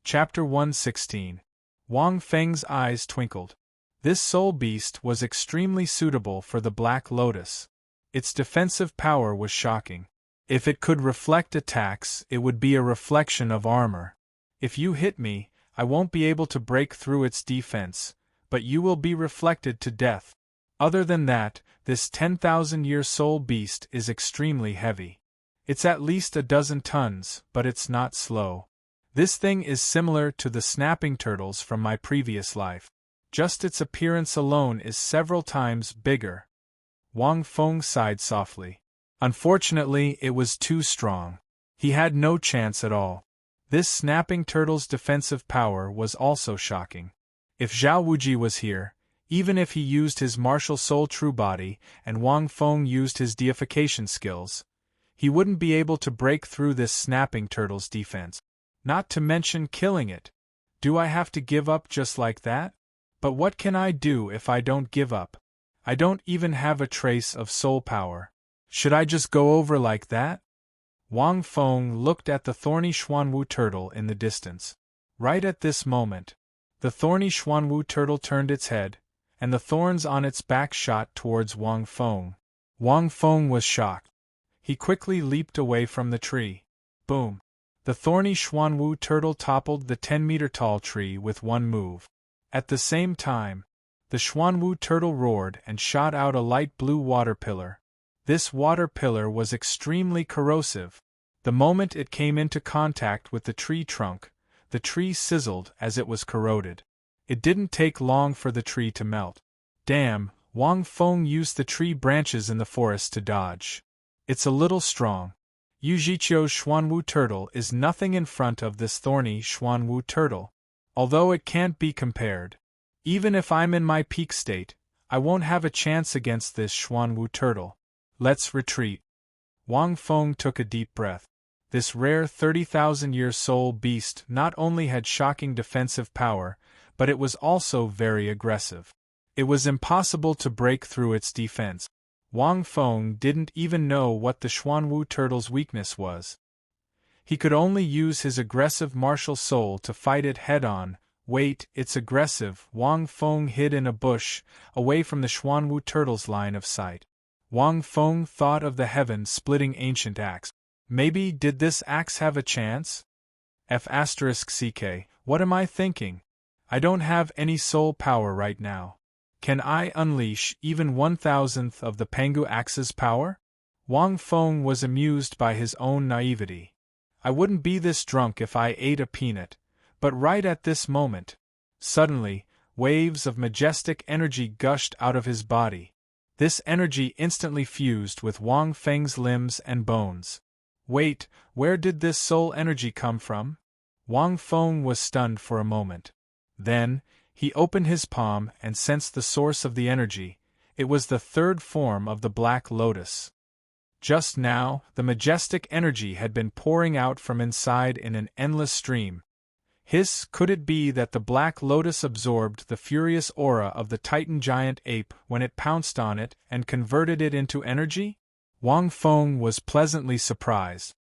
Chapter 116. Wang Feng's eyes twinkled. This soul beast was extremely suitable for the Black Lotus. Its defensive power was shocking. If it could reflect attacks, it would be a reflection of armor. If you hit me, I won't be able to break through its defense, but you will be reflected to death. Other than that, this 10,000-year soul beast is extremely heavy. It's at least a dozen tons, but it's not slow. This thing is similar to the snapping turtles from my previous life. Just its appearance alone is several times bigger. Wang Feng sighed softly. Unfortunately, it was too strong. He had no chance at all. This snapping turtle's defensive power was also shocking. If Zhao Wuji was here, even if he used his martial soul true body and Wang Feng used his deification skills, he wouldn't be able to break through this snapping turtle's defense. Not to mention killing it. Do I have to give up just like that? But what can I do if I don't give up? I don't even have a trace of soul power. Should I just go over like that? Wang Feng looked at the thorny Xuanwu turtle in the distance. Right at this moment, the thorny Xuanwu turtle turned its head, and the thorns on its back shot towards Wang Feng. Wang Feng was shocked. He quickly leaped away from the tree. Boom! The thorny Xuanwu turtle toppled the 10-meter-tall tree with one move. At the same time, the Xuanwu turtle roared and shot out a light blue water pillar. This water pillar was extremely corrosive. The moment it came into contact with the tree trunk, the tree sizzled as it was corroded. It didn't take long for the tree to melt. Damn, Wang Feng used the tree branches in the forest to dodge. It's a little strong. Yujiqiu's Xuanwu turtle is nothing in front of this thorny Xuanwu turtle. Although it can't be compared. Even if I'm in my peak state, I won't have a chance against this Xuanwu turtle. Let's retreat. Wang Feng took a deep breath. This rare 30,000-year soul beast not only had shocking defensive power, but it was also very aggressive. It was impossible to break through its defense. Wang Feng didn't even know what the Xuanwu turtle's weakness was. He could only use his aggressive martial soul to fight it head-on. Wait, it's aggressive. Wang Feng hid in a bush, away from the Xuanwu turtle's line of sight. Wang Feng thought of the heaven-splitting ancient axe. Maybe did this axe have a chance? F***ck, what am I thinking? I don't have any soul power right now. Can I unleash even 1,000th of the Pengu axe's power? Wang Feng was amused by his own naivety. I wouldn't be this drunk if I ate a peanut, but right at this moment, suddenly, waves of majestic energy gushed out of his body. This energy instantly fused with Wang Feng's limbs and bones. Wait, where did this soul energy come from? Wang Feng was stunned for a moment. Then, he opened his palm and sensed the source of the energy. It was the third form of the Black Lotus. Just now, the majestic energy had been pouring out from inside in an endless stream. Could it be that the Black Lotus absorbed the furious aura of the Titan giant ape when it pounced on it and converted it into energy? Wang Feng was pleasantly surprised.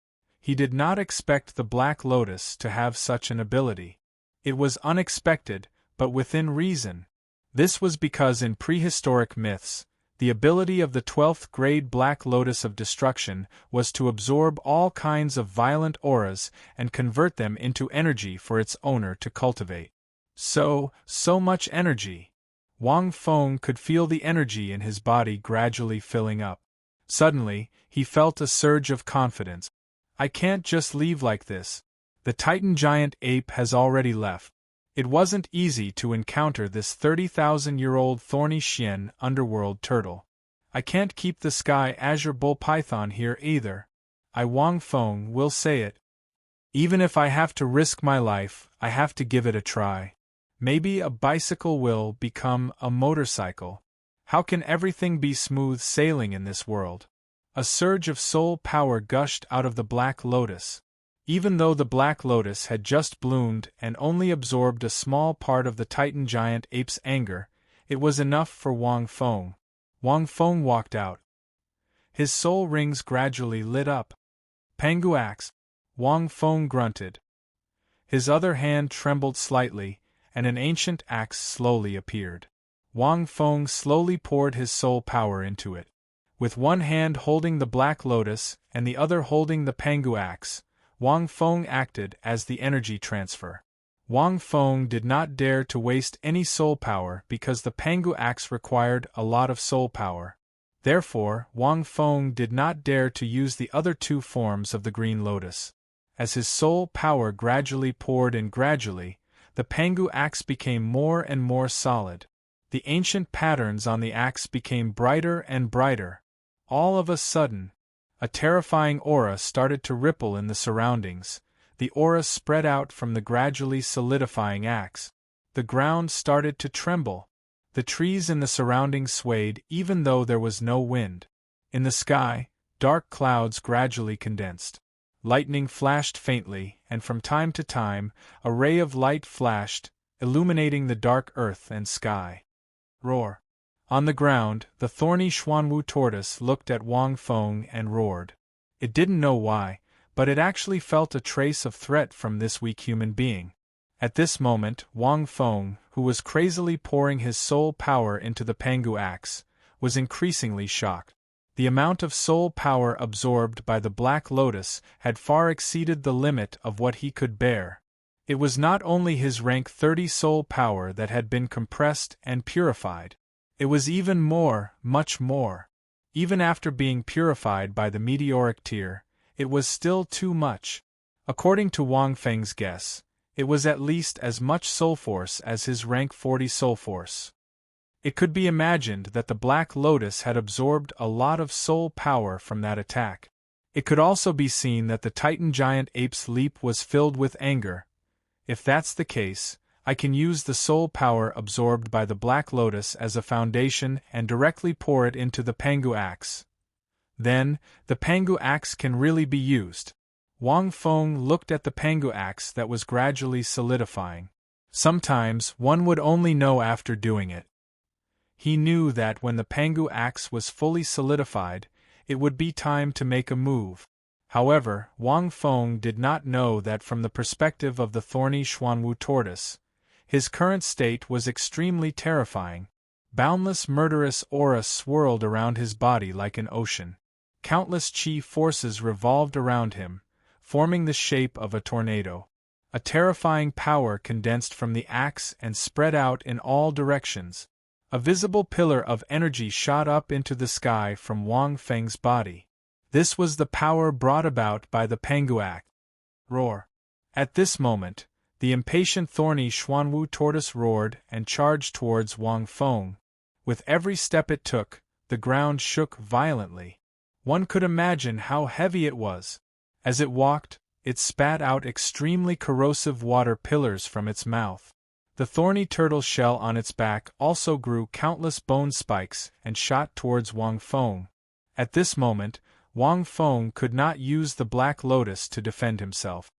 He did not expect the Black Lotus to have such an ability. It was unexpected, but within reason. This was because in prehistoric myths, the ability of the 12th grade Black Lotus of Destruction was to absorb all kinds of violent auras and convert them into energy for its owner to cultivate. So much energy. Wang Feng could feel the energy in his body gradually filling up. Suddenly, he felt a surge of confidence. I can't just leave like this. The Titan giant ape has already left. It wasn't easy to encounter this 30,000-year-old thorny Xian underworld turtle. I can't keep the sky azure bull python here either. Wang Feng will say it. Even if I have to risk my life, I have to give it a try. Maybe a bicycle will become a motorcycle. How can everything be smooth sailing in this world? A surge of soul power gushed out of the Black Lotus. Even though the Black Lotus had just bloomed and only absorbed a small part of the Titan giant ape's anger, it was enough for Wang Feng. Wang Feng walked out. His soul rings gradually lit up. Pengu axe, Wang Feng grunted. His other hand trembled slightly, and an ancient axe slowly appeared. Wang Feng slowly poured his soul power into it. With one hand holding the black lotus and the other holding the Pangu axe, Wang Feng acted as the energy transfer. Wang Feng did not dare to waste any soul power because the Pangu axe required a lot of soul power. Therefore, Wang Feng did not dare to use the other two forms of the green lotus. As his soul power gradually poured in gradually, the Pangu axe became more and more solid. The ancient patterns on the axe became brighter and brighter. All of a sudden, a terrifying aura started to ripple in the surroundings. The aura spread out from the gradually solidifying axe. The ground started to tremble. The trees in the surroundings swayed even though there was no wind. In the sky, dark clouds gradually condensed. Lightning flashed faintly, and from time to time, a ray of light flashed, illuminating the dark earth and sky. Roar! On the ground, the thorny Xuanwu tortoise looked at Wang Feng and roared. It didn't know why, but it actually felt a trace of threat from this weak human being. At this moment, Wang Feng, who was crazily pouring his soul power into the Pangu axe, was increasingly shocked. The amount of soul power absorbed by the Black Lotus had far exceeded the limit of what he could bear. It was not only his rank 30 soul power that had been compressed and purified. It was even more, much more. Even after being purified by the meteoric tear, it was still too much. According to Wang Feng's guess, it was at least as much soul force as his rank 40 soul force. It could be imagined that the Black Lotus had absorbed a lot of soul power from that attack. It could also be seen that the Titan giant ape's leap was filled with anger. If that's the case, I can use the soul power absorbed by the Black Lotus as a foundation and directly pour it into the Pangu axe. Then, the Pangu axe can really be used. Wang Feng looked at the Pangu axe that was gradually solidifying. Sometimes one would only know after doing it. He knew that when the Pangu axe was fully solidified, it would be time to make a move. However, Wang Feng did not know that from the perspective of the thorny Xuanwu tortoise, his current state was extremely terrifying. Boundless murderous aura swirled around his body like an ocean. Countless chi forces revolved around him, forming the shape of a tornado. A terrifying power condensed from the axe and spread out in all directions. A visible pillar of energy shot up into the sky from Wang Feng's body. This was the power brought about by the Pangu axe. Roar! At this moment, the impatient thorny Xuanwu tortoise roared and charged towards Wang Feng. With every step it took, the ground shook violently. One could imagine how heavy it was. As it walked, it spat out extremely corrosive water pillars from its mouth. The thorny turtle shell on its back also grew countless bone spikes and shot towards Wang Feng. At this moment, Wang Feng could not use the Black Lotus to defend himself.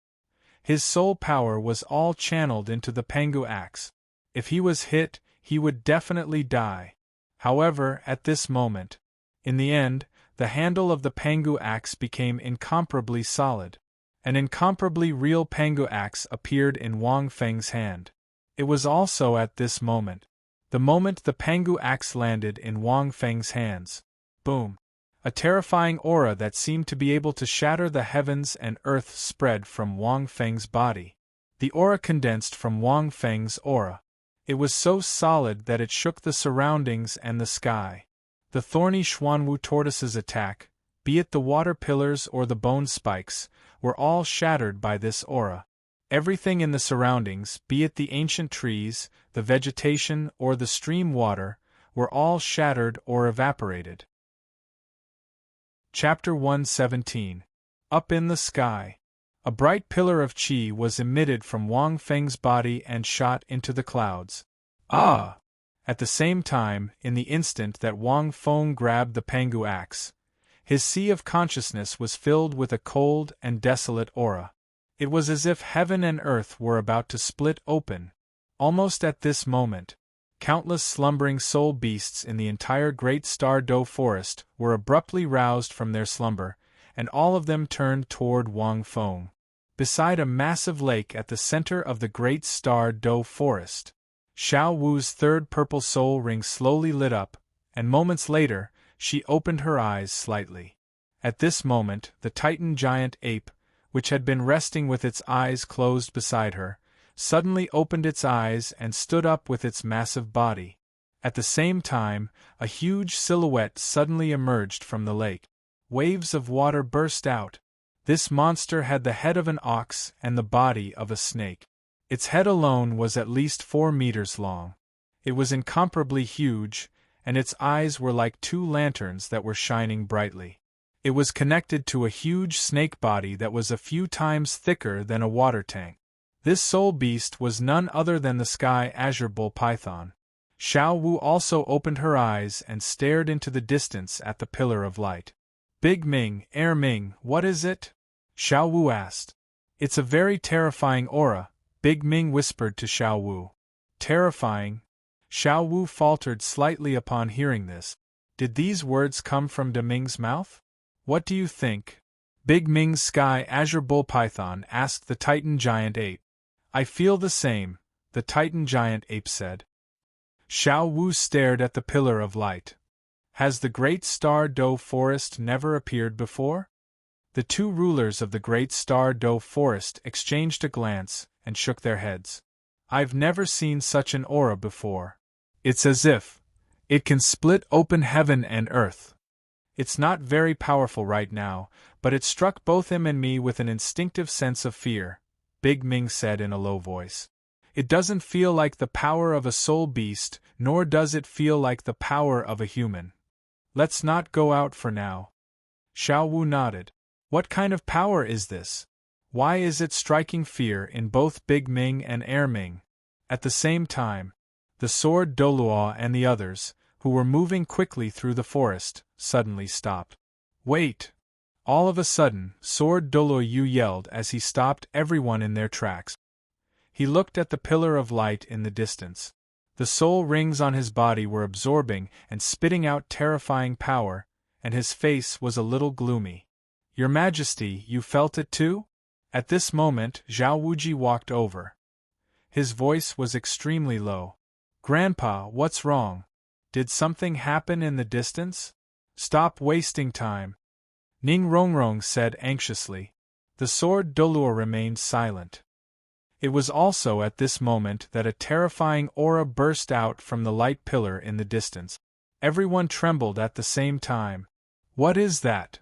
His soul power was all channeled into the Pangu axe. If he was hit, he would definitely die. However, at this moment, in the end, the handle of the Pangu axe became incomparably solid. An incomparably real Pangu axe appeared in Wang Feng's hand. It was also at this moment. The moment the Pangu axe landed in Wang Feng's hands. Boom! A terrifying aura that seemed to be able to shatter the heavens and earth spread from Wang Feng's body. The aura condensed from Wang Feng's aura. It was so solid that it shook the surroundings and the sky. The thorny Xuanwu tortoise's attack, be it the water pillars or the bone spikes, were all shattered by this aura. Everything in the surroundings, be it the ancient trees, the vegetation, or the stream water, were all shattered or evaporated. Chapter 117. Up in the Sky. A bright pillar of qi was emitted from Wang Feng's body and shot into the clouds. Ah! At the same time, in the instant that Wang Feng grabbed the Pangu axe, his sea of consciousness was filled with a cold and desolate aura. It was as if heaven and earth were about to split open. Almost at this moment, countless slumbering soul beasts in the entire Great Star Do forest were abruptly roused from their slumber, and all of them turned toward Wang Feng. beside a massive lake at the center of the Great Star Doe Forest. Xiao Wu's third purple soul ring slowly lit up, and moments later, she opened her eyes slightly. At this moment, the Titan giant ape, which had been resting with its eyes closed beside her, suddenly opened its eyes and stood up with its massive body. At the same time, a huge silhouette suddenly emerged from the lake. Waves of water burst out. This monster had the head of an ox and the body of a snake. Its head alone was at least 4 meters long. It was incomparably huge, and its eyes were like 2 lanterns that were shining brightly. It was connected to a huge snake body that was a few times thicker than a water tank. This soul beast was none other than the sky azure bull python. Xiao Wu also opened her eyes and stared into the distance at the pillar of light. Big Ming, Air Ming, what is it? Xiao Wu asked. It's a very terrifying aura, Big Ming whispered to Xiao Wu. Terrifying? Xiao Wu faltered slightly upon hearing this. Did these words come from De Ming's mouth? What do you think? Big Ming's sky azure bull python asked the Titan giant ape. I feel the same, the Titan giant ape said. Xiao Wu stared at the pillar of light. Has the Great Star Doe Forest never appeared before? The 2 rulers of the Great Star Doe Forest exchanged a glance and shook their heads. I've never seen such an aura before. It's as if it can split open heaven and earth. It's not very powerful right now, but it struck both him and me with an instinctive sense of fear, Big Ming said in a low voice. It doesn't feel like the power of a soul beast, nor does it feel like the power of a human. Let's not go out for now. Xiao Wu nodded. What kind of power is this? Why is it striking fear in both Big Ming and Air Ming? At the same time, the sword Douluo and the others, who were moving quickly through the forest, suddenly stopped. Wait! All of a sudden, Sword Douluo yelled as he stopped everyone in their tracks. He looked at the pillar of light in the distance. The soul rings on his body were absorbing and spitting out terrifying power, and his face was a little gloomy. Your Majesty, you felt it too? At this moment, Zhao Wuji walked over. His voice was extremely low. Grandpa, what's wrong? Did something happen in the distance? Stop wasting time. Ning Rongrong said anxiously. The sword Douluo remained silent. It was also at this moment that a terrifying aura burst out from the light pillar in the distance. Everyone trembled at the same time. What is that?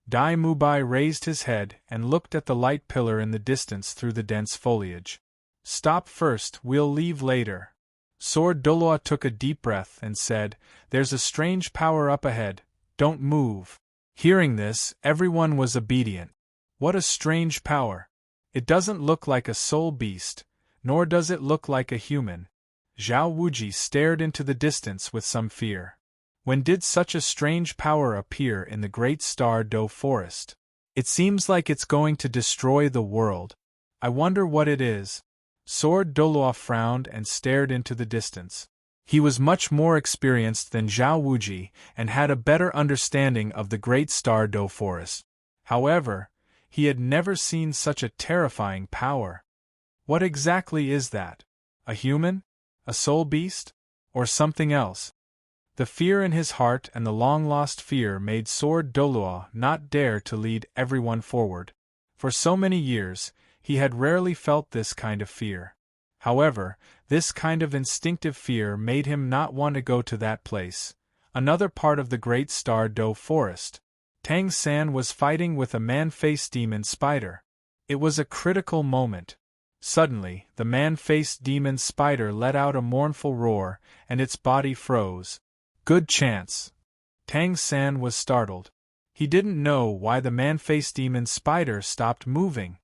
Dai Mubai raised his head and looked at the light pillar in the distance through the dense foliage. Stop first, we'll leave later. Sword Douluo took a deep breath and said, There's a strange power up ahead, don't move. Hearing this, everyone was obedient. What a strange power. It doesn't look like a soul beast, nor does it look like a human. Zhao Wuji stared into the distance with some fear. When did such a strange power appear in the Great Star Doe Forest? It seems like it's going to destroy the world. I wonder what it is. Sword Douluo frowned and stared into the distance. He was much more experienced than Zhao Wuji and had a better understanding of the Great Star Doe Forest. However, he had never seen such a terrifying power. What exactly is that? A human? A soul beast? Or something else? The fear in his heart and the long-lost fear made Sword Douluo not dare to lead everyone forward. For so many years, he had rarely felt this kind of fear. However, this kind of instinctive fear made him not want to go to that place, another part of the Great Star Doe Forest. Tang San was fighting with a man-faced demon spider. It was a critical moment. Suddenly, the man-faced demon spider let out a mournful roar, and its body froze. Good chance. Tang San was startled. He didn't know why the man-faced demon spider stopped moving.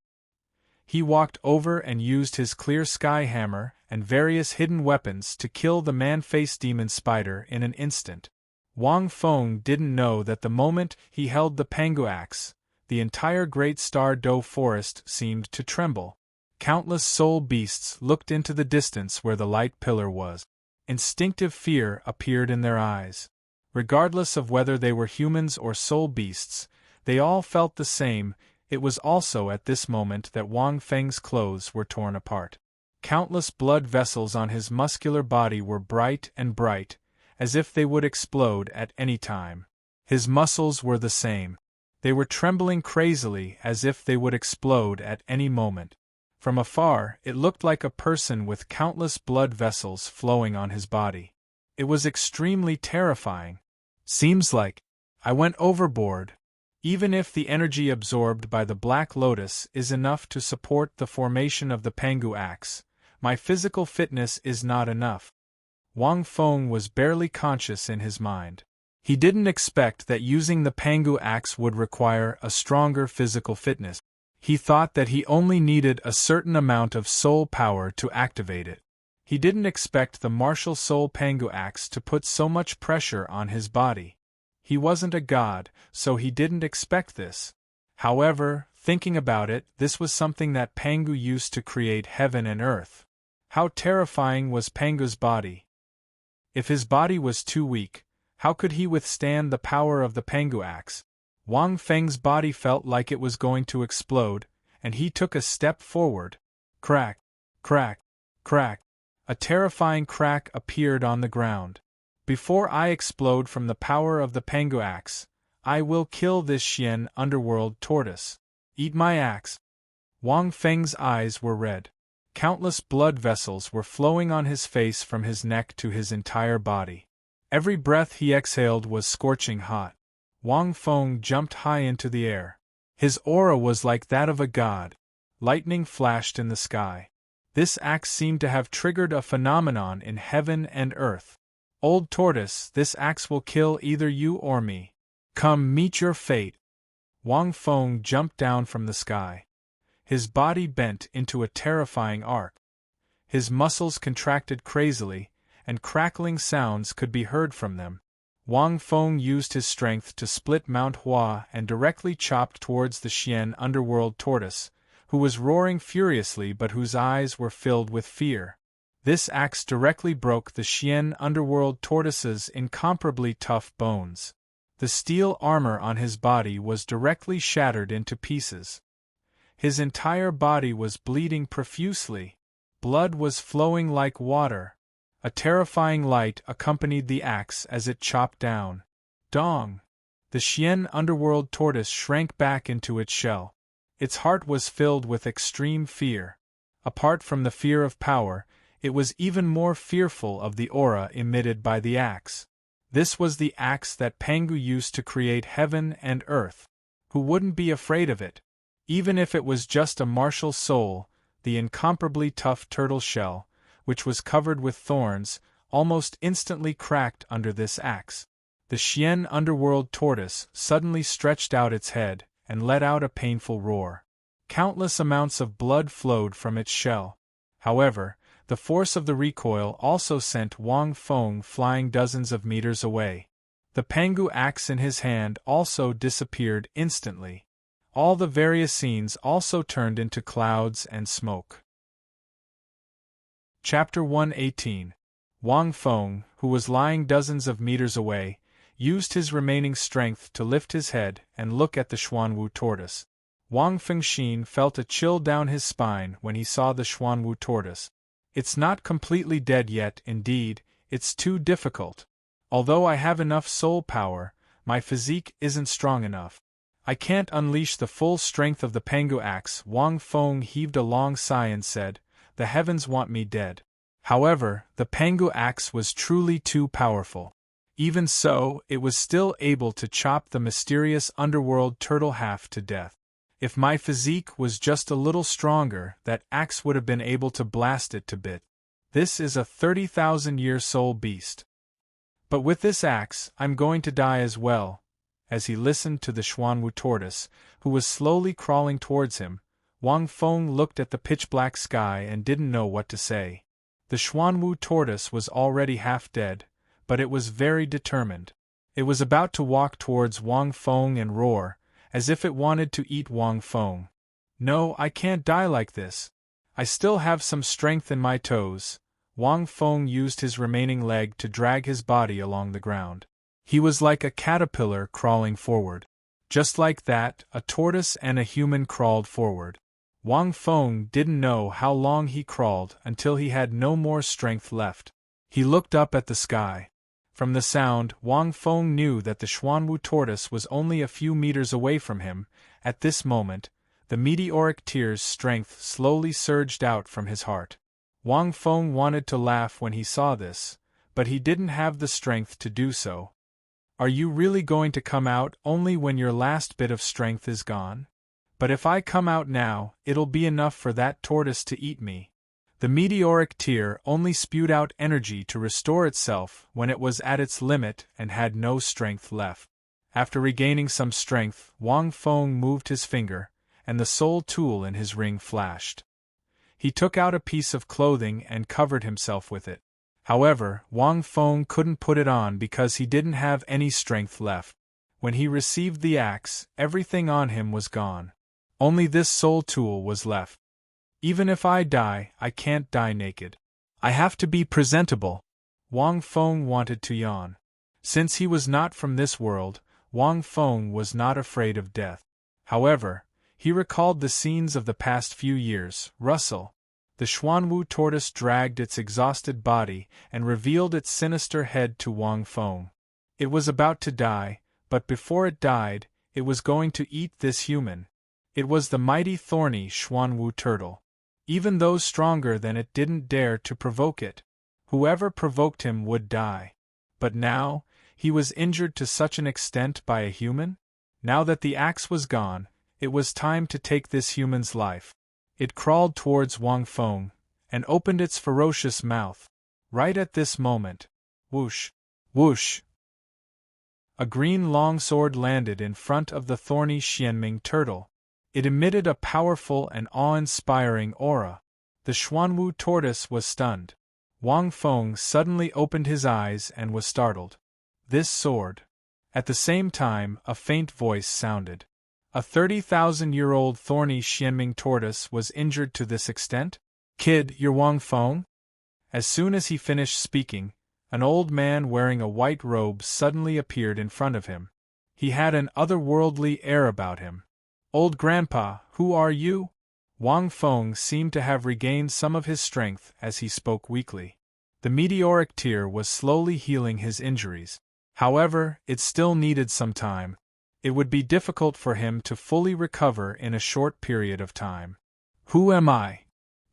He walked over and used his clear sky hammer and various hidden weapons to kill the man-faced demon spider in an instant. Wang Feng didn't know that the moment he held the Pangu axe, the entire Great Star Doe Forest seemed to tremble. Countless soul beasts looked into the distance where the light pillar was. Instinctive fear appeared in their eyes. Regardless of whether they were humans or soul beasts, they all felt the same, It was also at this moment that Wang Feng's clothes were torn apart. Countless blood vessels on his muscular body were bright and bright, as if they would explode at any time. His muscles were the same. They were trembling crazily as if they would explode at any moment. From afar, it looked like a person with countless blood vessels flowing on his body. It was extremely terrifying. Seems like I went overboard. Even if the energy absorbed by the Black Lotus is enough to support the formation of the Pangu axe, my physical fitness is not enough. Wang Feng was barely conscious in his mind. He didn't expect that using the Pangu axe would require a stronger physical fitness. He thought that he only needed a certain amount of soul power to activate it. He didn't expect the martial soul Pangu axe to put so much pressure on his body. He wasn't a god, so he didn't expect this. However, thinking about it, this was something that Pangu used to create heaven and earth. How terrifying was Pangu's body? If his body was too weak, how could he withstand the power of the Pangu axe? Wang Feng's body felt like it was going to explode, and he took a step forward. Crack, crack, crack. A terrifying crack appeared on the ground. Before I explode from the power of the Pangu axe, I will kill this Xian underworld tortoise. Eat my axe. Wang Feng's eyes were red. Countless blood vessels were flowing on his face from his neck to his entire body. Every breath he exhaled was scorching hot. Wang Feng jumped high into the air. His aura was like that of a god. Lightning flashed in the sky. This axe seemed to have triggered a phenomenon in heaven and earth. Old tortoise, this axe will kill either you or me. Come meet your fate. Wang Feng jumped down from the sky. His body bent into a terrifying arc. His muscles contracted crazily, and crackling sounds could be heard from them. Wang Feng used his strength to split Mount Hua and directly chopped towards the Xian underworld tortoise, who was roaring furiously but whose eyes were filled with fear. This axe directly broke the Xian underworld tortoise's incomparably tough bones. The steel armor on his body was directly shattered into pieces. His entire body was bleeding profusely. Blood was flowing like water. A terrifying light accompanied the axe as it chopped down. Dong! The Xian underworld tortoise shrank back into its shell. Its heart was filled with extreme fear. Apart from the fear of power, it was even more fearful of the aura emitted by the axe. This was the axe that Pangu used to create heaven and earth. Who wouldn't be afraid of it? Even if it was just a martial soul, the incomparably tough turtle shell, which was covered with thorns, almost instantly cracked under this axe. The Xian underworld tortoise suddenly stretched out its head and let out a painful roar. Countless amounts of blood flowed from its shell. However, the force of the recoil also sent Wang Feng flying dozens of meters away. The Pangu axe in his hand also disappeared instantly. All the various scenes also turned into clouds and smoke. Chapter 118. Wang Feng, who was lying dozens of meters away, used his remaining strength to lift his head and look at the Xuanwu tortoise. Wang Fengxin felt a chill down his spine when he saw the Xuanwu tortoise. It's not completely dead yet, indeed, it's too difficult. Although I have enough soul power, my physique isn't strong enough. I can't unleash the full strength of the Pangu axe. Wang Feng heaved a long sigh and said, "The heavens want me dead." However, the Pangu axe was truly too powerful. Even so, it was still able to chop the mysterious underworld turtle half to death. If my physique was just a little stronger, that axe would have been able to blast it to bits. This is a 30,000-year soul beast. But with this axe, I'm going to die as well. As he listened to the Xuanwu tortoise, who was slowly crawling towards him, Wang Feng looked at the pitch-black sky and didn't know what to say. The Xuanwu tortoise was already half dead, but it was very determined. It was about to walk towards Wang Feng and roar, as if it wanted to eat Wang Feng. No, I can't die like this. I still have some strength in my toes. Wang Feng used his remaining leg to drag his body along the ground. He was like a caterpillar crawling forward. Just like that, a tortoise and a human crawled forward. Wang Feng didn't know how long he crawled until he had no more strength left. He looked up at the sky. From the sound, Wang Feng knew that the Xuanwu tortoise was only a few meters away from him. At this moment, the meteoric tear's strength slowly surged out from his heart. Wang Feng wanted to laugh when he saw this, but he didn't have the strength to do so. Are you really going to come out only when your last bit of strength is gone? But if I come out now, it'll be enough for that tortoise to eat me. The meteoric tear only spewed out energy to restore itself when it was at its limit and had no strength left. After regaining some strength, Wang Feng moved his finger, and the soul tool in his ring flashed. He took out a piece of clothing and covered himself with it. However, Wang Feng couldn't put it on because he didn't have any strength left. When he received the axe, everything on him was gone. Only this soul tool was left. Even if I die, I can't die naked. I have to be presentable. Wang Feng wanted to yawn. Since he was not from this world, Wang Feng was not afraid of death. However, he recalled the scenes of the past few years. Rustle. The Xuanwu tortoise dragged its exhausted body and revealed its sinister head to Wang Feng. It was about to die, but before it died, it was going to eat this human. It was the mighty thorny Xuanwu turtle. Even those stronger than it didn't dare to provoke it. Whoever provoked him would die. But now, he was injured to such an extent by a human? Now that the axe was gone, it was time to take this human's life. It crawled towards Wang Feng, and opened its ferocious mouth. Right at this moment, whoosh, whoosh, a green longsword landed in front of the thorny Xianming turtle. It emitted a powerful and awe-inspiring aura. The Xuanwu tortoise was stunned. Wang Feng suddenly opened his eyes and was startled. This sword. At the same time, a faint voice sounded. A 30,000-year-old thorny Xianming tortoise was injured to this extent? Kid, you're Wang Feng? As soon as he finished speaking, an old man wearing a white robe suddenly appeared in front of him. He had an otherworldly air about him. Old Grandpa, who are you? Wang Feng seemed to have regained some of his strength as he spoke weakly. The meteoric tear was slowly healing his injuries. However, it still needed some time. It would be difficult for him to fully recover in a short period of time. Who am I?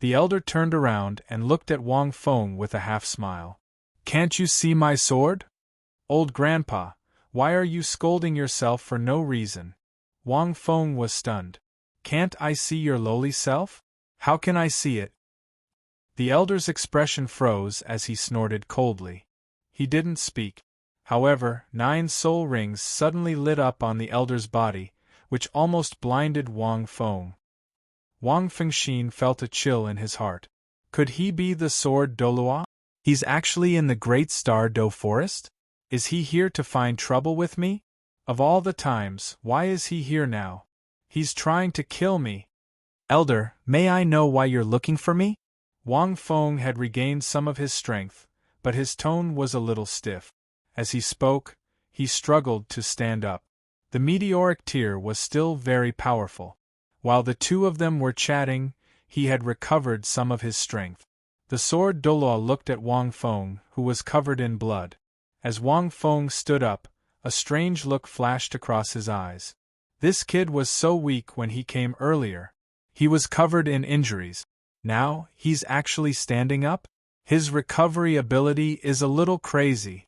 The elder turned around and looked at Wang Feng with a half-smile. Can't you see my sword? Old Grandpa, why are you scolding yourself for no reason? Wang Feng was stunned. Can't I see your lowly self? How can I see it? The elder's expression froze as he snorted coldly. He didn't speak. However, 9 soul rings suddenly lit up on the elder's body, which almost blinded Wang Feng. Wang Fengxin felt a chill in his heart. Could he be the sword Douluo? He's actually in the Great Star Do Forest? Is he here to find trouble with me? Of all the times, why is he here now? He's trying to kill me. Elder, may I know why you're looking for me? Wang Feng had regained some of his strength, but his tone was a little stiff. As he spoke, he struggled to stand up. The meteoric tear was still very powerful. While the two of them were chatting, he had recovered some of his strength. The sword Douluo looked at Wang Feng, who was covered in blood. As Wang Feng stood up, a strange look flashed across his eyes. This kid was so weak when he came earlier. He was covered in injuries. Now, he's actually standing up? His recovery ability is a little crazy.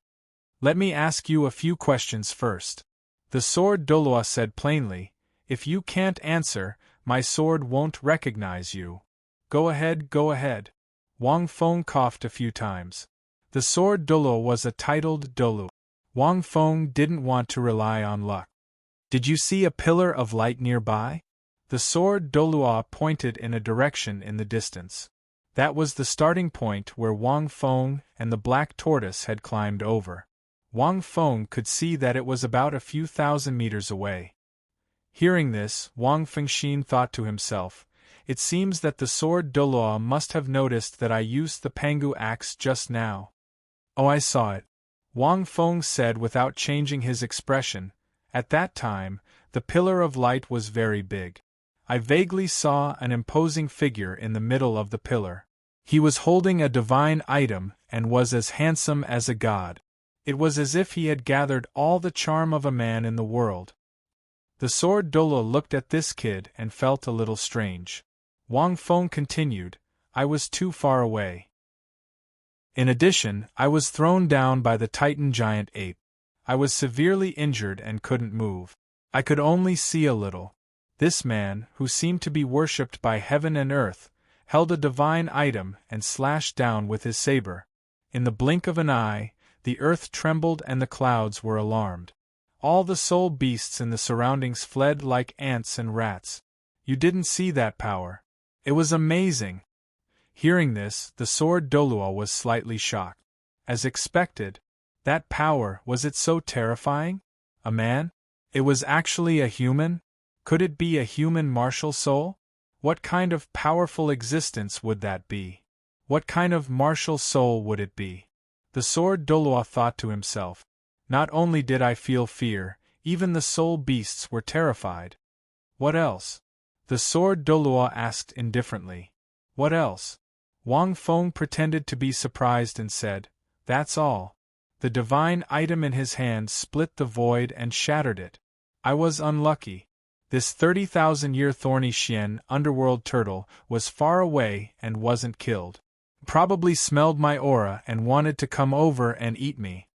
Let me ask you a few questions first. The sword Douluo said plainly, if you can't answer, my sword won't recognize you. Go ahead, go ahead. Wang Feng coughed a few times. The sword Douluo was a titled Dalu. Wang Feng didn't want to rely on luck. Did you see a pillar of light nearby? The sword Douluo pointed in a direction in the distance. That was the starting point where Wang Feng and the black tortoise had climbed over. Wang Feng could see that it was about a few thousand meters away. Hearing this, Wang Fengxin thought to himself, it seems that the sword Douluo must have noticed that I used the Pangu axe just now. Oh, I saw it. Wang Feng said without changing his expression. At that time, The pillar of light was very big. I vaguely saw an imposing figure in the middle of the pillar. He was holding a divine item and was as handsome as a god. It was as if he had gathered all the charm of a man in the world. The sword Douluo looked at this kid and felt a little strange. Wang Feng continued, I was too far away. In addition, I was thrown down by the Titan giant ape. I was severely injured and couldn't move. I could only see a little. This man, who seemed to be worshipped by heaven and earth, held a divine item and slashed down with his saber. In the blink of an eye, the earth trembled and the clouds were alarmed. All the soul beasts in the surroundings fled like ants and rats. You didn't see that power. It was amazing. Hearing this, the sword Douluo was slightly shocked. As expected. That power, was it so terrifying? A man? It was actually a human? Could it be a human martial soul? What kind of powerful existence would that be? What kind of martial soul would it be? The sword Douluo thought to himself. Not only did I feel fear, even the soul beasts were terrified. What else? The sword Douluo asked indifferently. What else? Wang Feng pretended to be surprised and said, That's all. The divine item in his hand split the void and shattered it. I was unlucky. This 30,000-year thorny Xian underworld turtle was far away and wasn't killed. Probably smelled my aura and wanted to come over and eat me.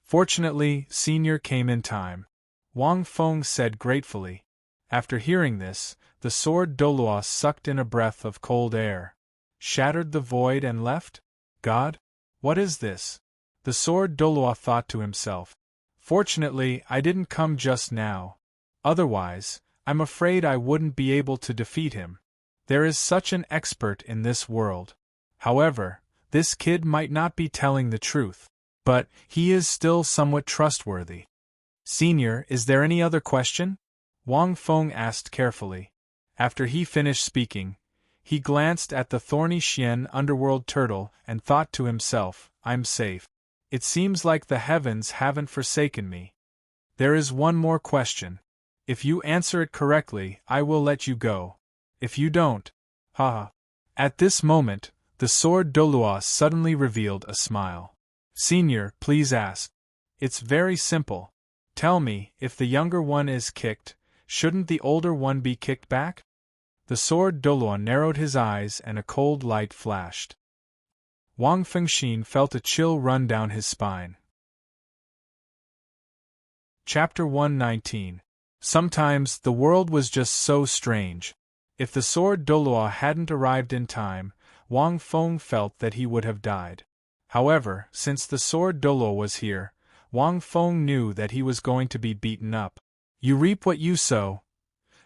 Fortunately, Senior came in time. Wang Feng said gratefully. After hearing this, the sword Douluo sucked in a breath of cold air. Shattered the void and left? God? What is this? The sword Douluo thought to himself. Fortunately, I didn't come just now. Otherwise, I'm afraid I wouldn't be able to defeat him. There is such an expert in this world. However, this kid might not be telling the truth, but he is still somewhat trustworthy. Senior, is there any other question? Wang Feng asked carefully. After he finished speaking, he glanced at the thorny Xian underworld turtle and thought to himself, I'm safe. It seems like the heavens haven't forsaken me. There is one more question. If you answer it correctly, I will let you go. If you don't, haha. At this moment, the sword Douluo suddenly revealed a smile. Senior, please ask. It's very simple. Tell me, if the younger one is kicked, shouldn't the older one be kicked back? The sword Douluo narrowed his eyes and a cold light flashed. Wang Fengxin felt a chill run down his spine. Chapter 119. Sometimes the world was just so strange. If the sword Douluo hadn't arrived in time, Wang Feng felt that he would have died. However, since the sword Douluo was here, Wang Feng knew that he was going to be beaten up. You reap what you sow.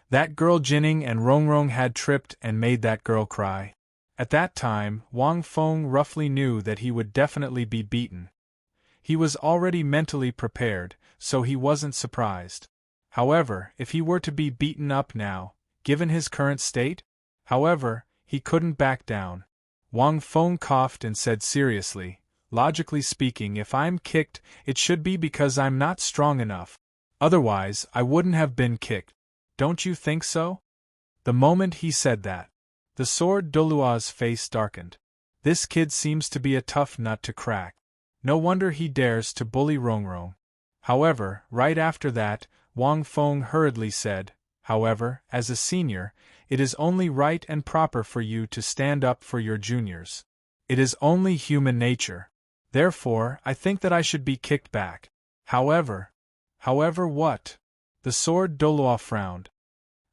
That girl Jinning and Rongrong had tripped and made that girl cry. At that time, Wang Feng roughly knew that he would definitely be beaten. He was already mentally prepared, so he wasn't surprised. However, if he were to be beaten up now, given his current state? However, he couldn't back down. Wang Feng coughed and said seriously, logically speaking, if I'm kicked, it should be because I'm not strong enough. Otherwise, I wouldn't have been kicked. Don't you think so? The moment he said that, the sword Douluo's face darkened. This kid seems to be a tough nut to crack. No wonder he dares to bully Rongrong. However, right after that, Wang Feng hurriedly said, however, as a senior, it is only right and proper for you to stand up for your juniors. It is only human nature. Therefore, I think that I should be kicked back. However what? The sword Douluo frowned.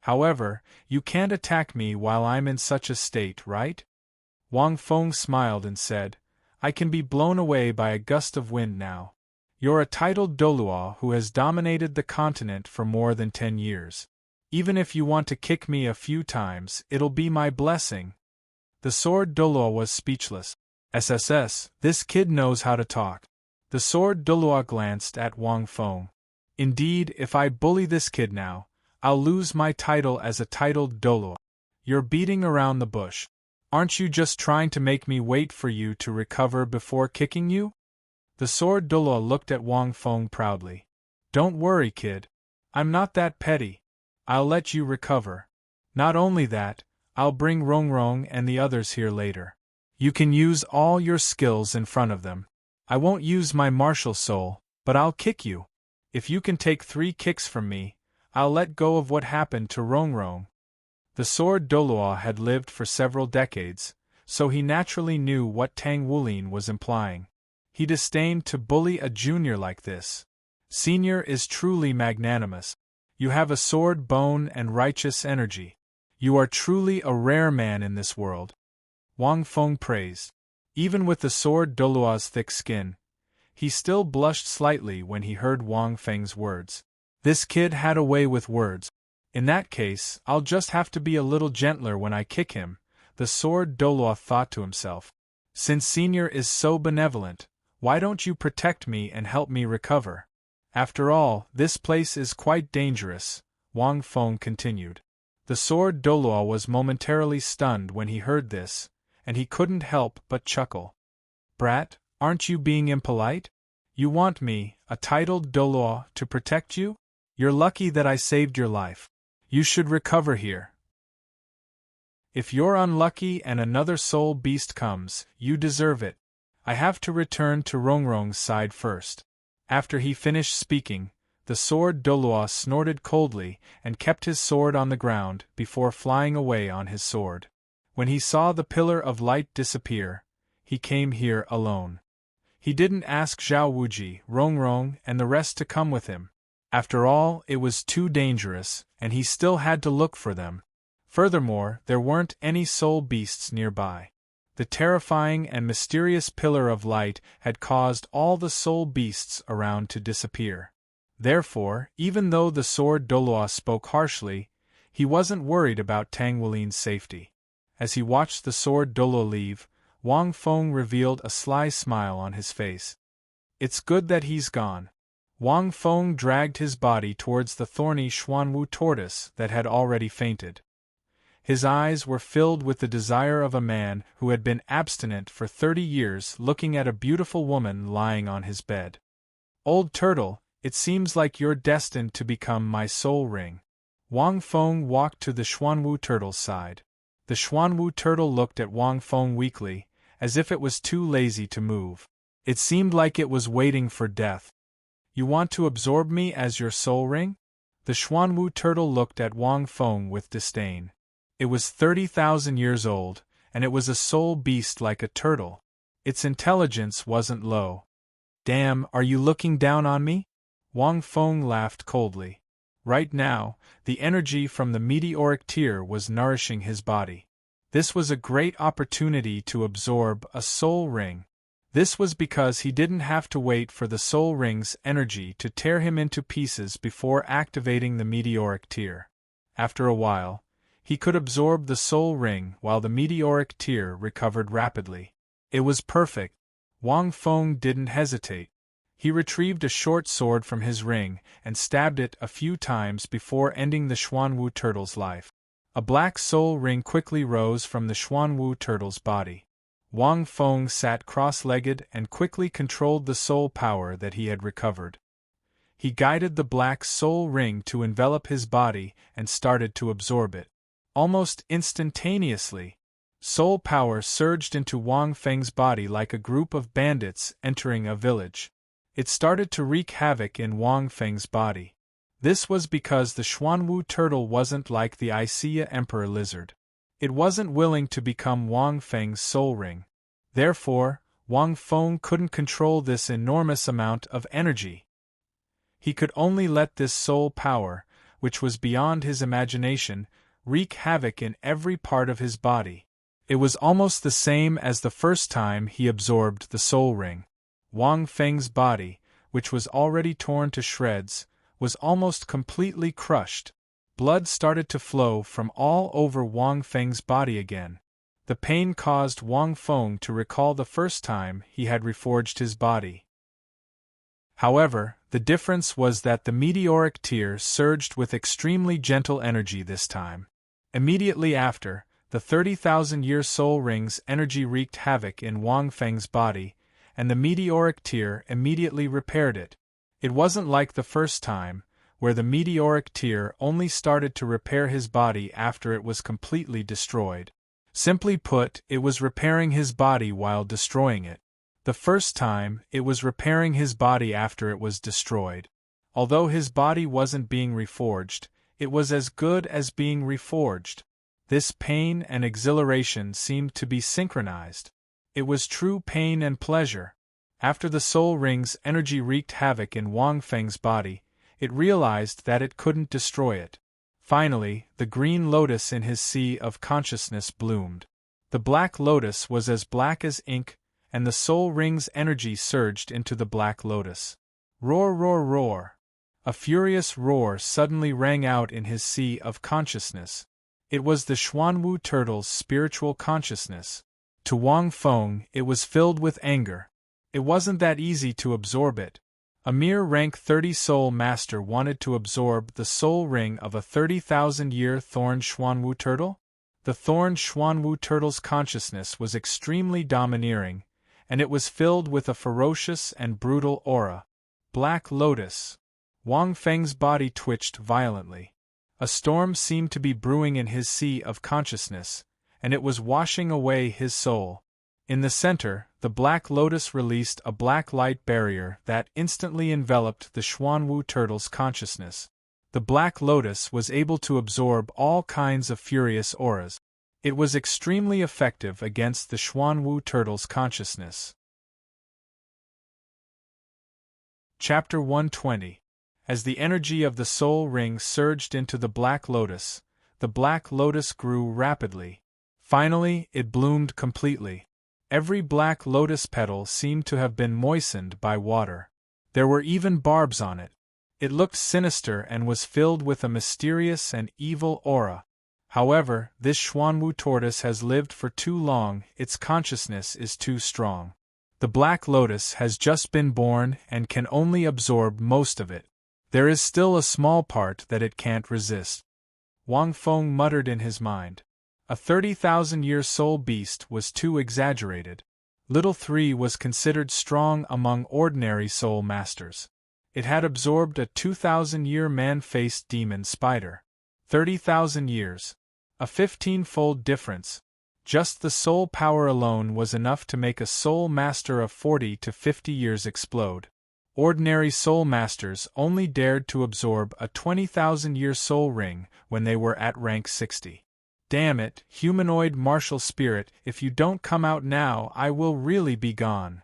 However, you can't attack me while I'm in such a state, right? Wang Feng smiled and said, I can be blown away by a gust of wind now. You're a titled Douluo who has dominated the continent for more than 10 years. Even if you want to kick me a few times, it'll be my blessing. The sword Douluo was speechless. SSS, this kid knows how to talk. The sword Douluo glanced at Wang Feng. Indeed, if I bully this kid now, I'll lose my title as a titled Douluo. You're beating around the bush. Aren't you just trying to make me wait for you to recover before kicking you? The sword Douluo looked at Wang Feng proudly. Don't worry, kid. I'm not that petty. I'll let you recover. Not only that, I'll bring Rongrong and the others here later. You can use all your skills in front of them. I won't use my martial soul, but I'll kick you. If you can take 3 kicks from me, I'll let go of what happened to Rongrong. The sword Douluo had lived for several decades, so he naturally knew what Tang Wulin was implying. He disdained to bully a junior like this. Senior is truly magnanimous. You have a sword bone and righteous energy. You are truly a rare man in this world. Wang Feng praised. Even with the sword Douluo's thick skin, he still blushed slightly when he heard Wang Feng's words. This kid had a way with words. In that case, I'll just have to be a little gentler when I kick him, the sword Douluo thought to himself. Since Senior is so benevolent, why don't you protect me and help me recover? After all, this place is quite dangerous, Wang Feng continued. The sword Douluo was momentarily stunned when he heard this, and he couldn't help but chuckle. Brat, aren't you being impolite? You want me, a titled Douluo, to protect you? You're lucky that I saved your life. You should recover here. If you're unlucky and another soul beast comes, you deserve it. I have to return to Rongrong's side first. After he finished speaking, the sword Douluo snorted coldly and kept his sword on the ground before flying away on his sword. When he saw the pillar of light disappear, he came here alone. He didn't ask Zhao Wuji, Rongrong, and the rest to come with him. After all, it was too dangerous, and he still had to look for them. Furthermore, there weren't any soul beasts nearby. The terrifying and mysterious pillar of light had caused all the soul beasts around to disappear. Therefore, even though the sword Douluo spoke harshly, he wasn't worried about Tang Wulin's safety. As he watched the sword Douluo leave, Wang Feng revealed a sly smile on his face. It's good that he's gone. Wang Feng dragged his body towards the thorny Xuanwu tortoise that had already fainted. His eyes were filled with the desire of a man who had been abstinent for 30 years looking at a beautiful woman lying on his bed. Old turtle, it seems like you're destined to become my soul ring. Wang Feng walked to the Xuanwu turtle's side. The Xuanwu turtle looked at Wang Feng weakly, as if it was too lazy to move. It seemed like it was waiting for death. You want to absorb me as your soul ring? The Xuanwu turtle looked at Wang Feng with disdain. It was 30,000 years old, and it was a soul beast like a turtle. Its intelligence wasn't low. Damn, are you looking down on me? Wang Feng laughed coldly. Right now, the energy from the meteoric tear was nourishing his body. This was a great opportunity to absorb a soul ring. This was because he didn't have to wait for the soul ring's energy to tear him into pieces before activating the meteoric tear. After a while, he could absorb the soul ring while the meteoric tear recovered rapidly. It was perfect. Wang Feng didn't hesitate. He retrieved a short sword from his ring and stabbed it a few times before ending the Xuanwu turtle's life. A black soul ring quickly rose from the Xuanwu turtle's body. Wang Feng sat cross-legged and quickly controlled the soul power that he had recovered. He guided the black soul ring to envelop his body and started to absorb it. Almost instantaneously, soul power surged into Wang Feng's body like a group of bandits entering a village. It started to wreak havoc in Wang Feng's body. This was because the Xuanwu turtle wasn't like the Icea Emperor lizard. It wasn't willing to become Wang Feng's soul ring. Therefore, Wang Feng couldn't control this enormous amount of energy. He could only let this soul power, which was beyond his imagination, wreak havoc in every part of his body. It was almost the same as the first time he absorbed the soul ring. Wang Feng's body, which was already torn to shreds, was almost completely crushed. Blood started to flow from all over Wang Feng's body again. The pain caused Wang Feng to recall the first time he had reforged his body. However, the difference was that the meteoric tear surged with extremely gentle energy this time. Immediately after, the 30,000-year soul ring's energy wreaked havoc in Wang Feng's body, and the meteoric tear immediately repaired it. It wasn't like the first time, where the meteoric tear only started to repair his body after it was completely destroyed. Simply put, it was repairing his body while destroying it. The first time, it was repairing his body after it was destroyed. Although his body wasn't being reforged, it was as good as being reforged. This pain and exhilaration seemed to be synchronized. It was true pain and pleasure. After the soul ring's energy wreaked havoc in Wang Feng's body, it realized that it couldn't destroy it. Finally, the green lotus in his sea of consciousness bloomed. The black lotus was as black as ink, and the soul ring's energy surged into the black lotus. Roar, roar, roar! A furious roar suddenly rang out in his sea of consciousness. It was the Xuanwu turtle's spiritual consciousness. To Wang Feng, it was filled with anger. It wasn't that easy to absorb it. A mere rank 30 soul master wanted to absorb the soul ring of a 30,000-year thorned Xuanwu turtle? The thorned Xuanwu turtle's consciousness was extremely domineering, and it was filled with a ferocious and brutal aura. Black Lotus. Wang Feng's body twitched violently. A storm seemed to be brewing in his sea of consciousness, and it was washing away his soul. In the center, the Black Lotus released a black light barrier that instantly enveloped the Xuanwu turtle's consciousness. The Black Lotus was able to absorb all kinds of furious auras. It was extremely effective against the Xuanwu turtle's consciousness. Chapter 120. As the energy of the soul ring surged into the Black Lotus, the Black Lotus grew rapidly. Finally, it bloomed completely. Every Black Lotus petal seemed to have been moistened by water. There were even barbs on it. It looked sinister and was filled with a mysterious and evil aura. However, this Xuanwu tortoise has lived for too long, its consciousness is too strong. The Black Lotus has just been born and can only absorb most of it. There is still a small part that it can't resist. Wang Feng muttered in his mind. A 30,000-year soul beast was too exaggerated. Little 3 was considered strong among ordinary soul masters. It had absorbed a 2,000-year man-faced demon spider. 30,000 years. A 15-fold difference. Just the soul power alone was enough to make a soul master of 40 to 50 years explode. Ordinary soul masters only dared to absorb a 20,000-year soul ring when they were at rank 60. Damn it, humanoid martial spirit, if you don't come out now, I will really be gone.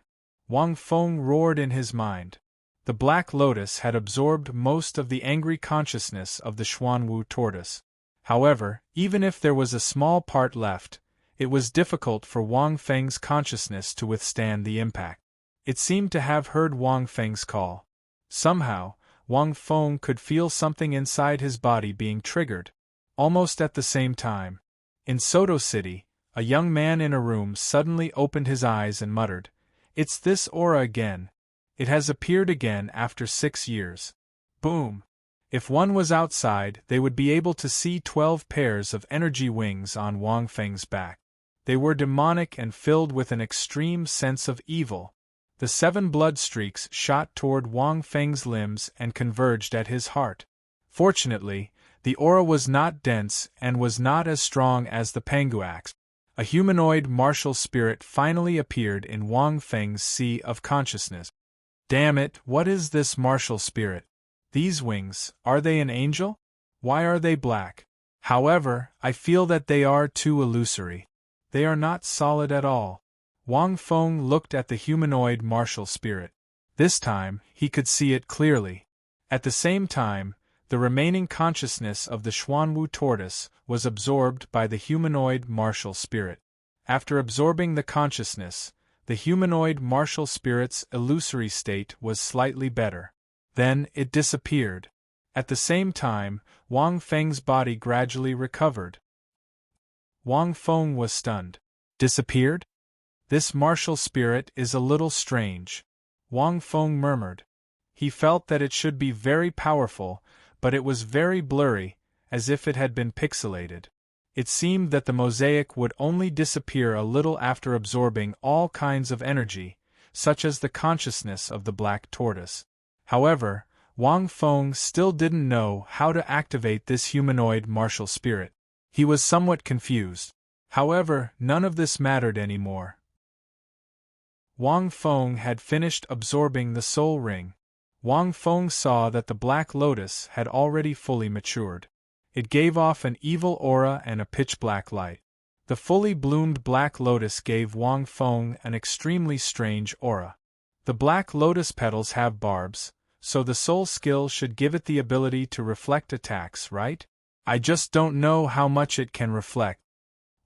Wang Feng roared in his mind. The Black Lotus had absorbed most of the angry consciousness of the Xuanwu tortoise. However, even if there was a small part left, it was difficult for Wang Feng's consciousness to withstand the impact. It seemed to have heard Wang Feng's call. Somehow, Wang Feng could feel something inside his body being triggered. Almost at the same time, in Soto City, a young man in a room suddenly opened his eyes and muttered, "It's this aura again. It has appeared again after 6 years." Boom! If one was outside, they would be able to see 12 pairs of energy wings on Wang Feng's back. They were demonic and filled with an extreme sense of evil. The 7 blood streaks shot toward Wang Feng's limbs and converged at his heart. Fortunately, the aura was not dense and was not as strong as the Penguax. A humanoid martial spirit finally appeared in Wang Feng's sea of consciousness. Damn it, what is this martial spirit? These wings, are they an angel? Why are they black? However, I feel that they are too illusory. They are not solid at all. Wang Feng looked at the humanoid martial spirit. This time, he could see it clearly. At the same time, the remaining consciousness of the Xuanwu tortoise was absorbed by the humanoid martial spirit. After absorbing the consciousness, the humanoid martial spirit's illusory state was slightly better. Then it disappeared. At the same time, Wang Feng's body gradually recovered. Wang Feng was stunned. Disappeared? This martial spirit is a little strange. Wang Feng murmured. He felt that it should be very powerful, but it was very blurry, as if it had been pixelated. It seemed that the mosaic would only disappear a little after absorbing all kinds of energy, such as the consciousness of the black tortoise. However, Wang Feng still didn't know how to activate this humanoid martial spirit. He was somewhat confused. However, none of this mattered anymore. Wang Feng had finished absorbing the soul ring. Wang Feng saw that the black lotus had already fully matured. It gave off an evil aura and a pitch-black light. The fully bloomed black lotus gave Wang Feng an extremely strange aura. The black lotus petals have barbs, so the soul skill should give it the ability to reflect attacks, right? I just don't know how much it can reflect.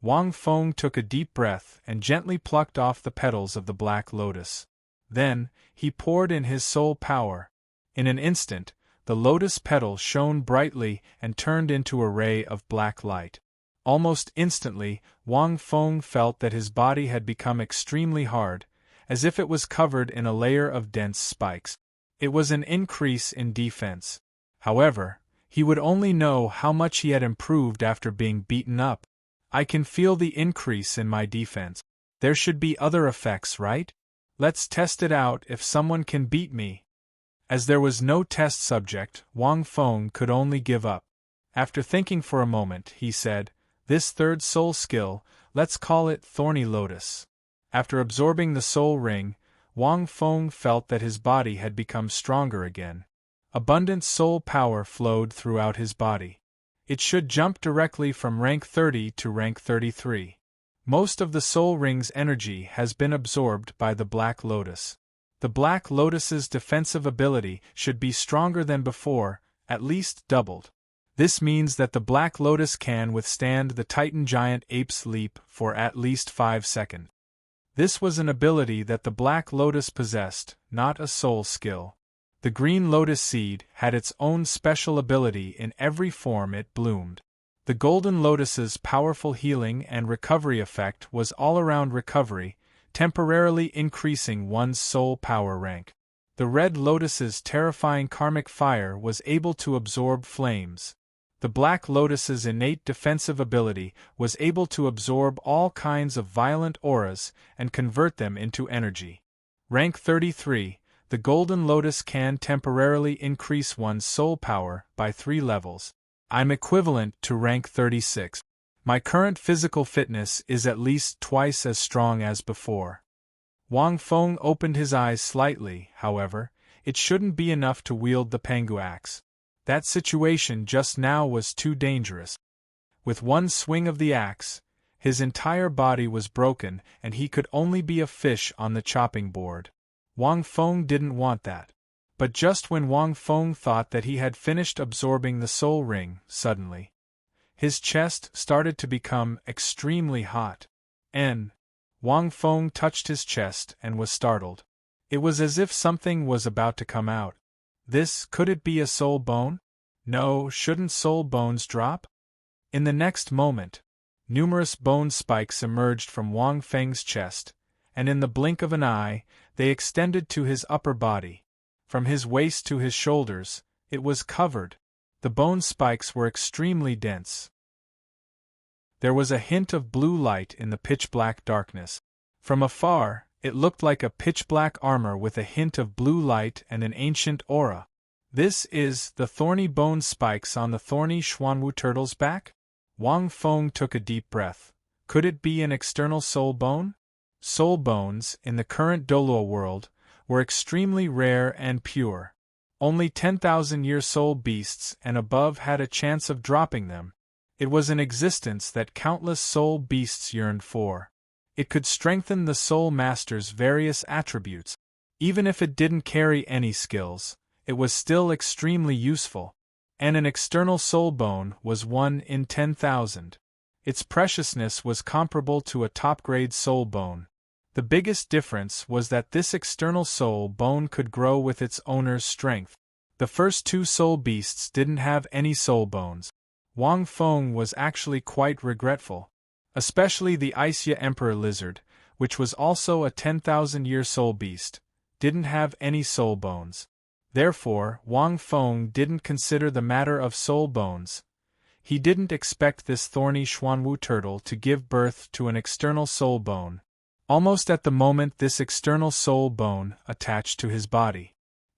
Wang Feng took a deep breath and gently plucked off the petals of the black lotus. Then, he poured in his soul power. In an instant, the lotus petal shone brightly and turned into a ray of black light. Almost instantly, Wang Feng felt that his body had become extremely hard, as if it was covered in a layer of dense spikes. It was an increase in defense. However, he would only know how much he had improved after being beaten up. I can feel the increase in my defense. There should be other effects, right? Let's test it out if someone can beat me. As there was no test subject, Wang Feng could only give up. After thinking for a moment, he said, "This third soul skill, let's call it Thorny Lotus." After absorbing the soul ring, Wang Feng felt that his body had become stronger again. Abundant soul power flowed throughout his body. It should jump directly from rank 30 to rank 33. Most of the soul ring's energy has been absorbed by the Black Lotus. The Black Lotus's defensive ability should be stronger than before, at least doubled. This means that the Black Lotus can withstand the Titan Giant Ape's leap for at least 5 seconds. This was an ability that the Black Lotus possessed, not a soul skill. The Green Lotus Seed had its own special ability in every form it bloomed. The Golden Lotus's powerful healing and recovery effect was all-around recovery, temporarily increasing one's soul power rank. The Red Lotus's terrifying karmic fire was able to absorb flames. The Black Lotus's innate defensive ability was able to absorb all kinds of violent auras and convert them into energy. Rank 33, the Golden Lotus can temporarily increase one's soul power by 3 levels. I'm equivalent to rank 36. My current physical fitness is at least twice as strong as before. Wang Feng opened his eyes slightly, however. It shouldn't be enough to wield the Pengu axe. That situation just now was too dangerous. With one swing of the axe, his entire body was broken and he could only be a fish on the chopping board. Wang Feng didn't want that. But just when Wang Feng thought that he had finished absorbing the soul ring, suddenly, his chest started to become extremely hot. Wang Feng touched his chest and was startled. It was as if something was about to come out. Could it be a soul bone? No, shouldn't soul bones drop? In the next moment, numerous bone spikes emerged from Wang Feng's chest, and in the blink of an eye, they extended to his upper body. From his waist to his shoulders, it was covered. The bone spikes were extremely dense. There was a hint of blue light in the pitch-black darkness. From afar, it looked like a pitch-black armor with a hint of blue light and an ancient aura. This is the thorny bone spikes on the thorny Xuanwu turtle's back? Wang Feng took a deep breath. Could it be an external soul bone? Soul bones, in the current Douluo world, were extremely rare and pure. Only 10,000-year soul beasts and above had a chance of dropping them. It was an existence that countless soul beasts yearned for. It could strengthen the soul master's various attributes. Even if it didn't carry any skills, it was still extremely useful. And an external soul bone was 1 in 10,000. Its preciousness was comparable to a top-grade soul bone. The biggest difference was that this external soul bone could grow with its owner's strength. The first 2 soul beasts didn't have any soul bones. Wang Feng was actually quite regretful. Especially the Isia Emperor Lizard, which was also a 10,000-year soul beast, didn't have any soul bones. Therefore, Wang Feng didn't consider the matter of soul bones. He didn't expect this thorny Xuanwu turtle to give birth to an external soul bone. Almost at the moment this external soul bone attached to his body,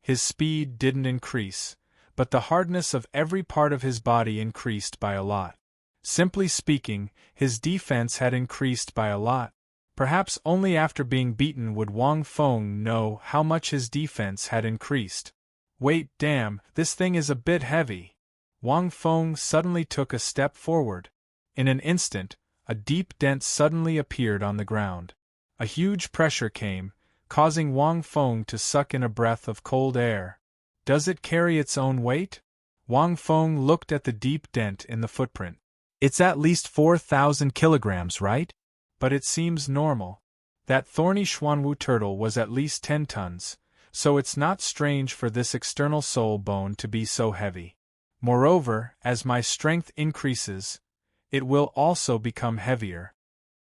His speed didn't increase, but the hardness of every part of his body increased by a lot. Simply speaking, his defense had increased by a lot. Perhaps only after being beaten would Wang Feng know how much his defense had increased. Wait, damn, this thing is a bit heavy. Wang Feng suddenly took a step forward. In an instant, a deep dent suddenly appeared on the ground. A huge pressure came, causing Wang Feng to suck in a breath of cold air. Does it carry its own weight? Wang Feng looked at the deep dent in the footprint. It's at least 4,000 kilograms, right? But it seems normal. That thorny Xuanwu turtle was at least 10 tons, so it's not strange for this external soul bone to be so heavy. Moreover, as my strength increases, it will also become heavier.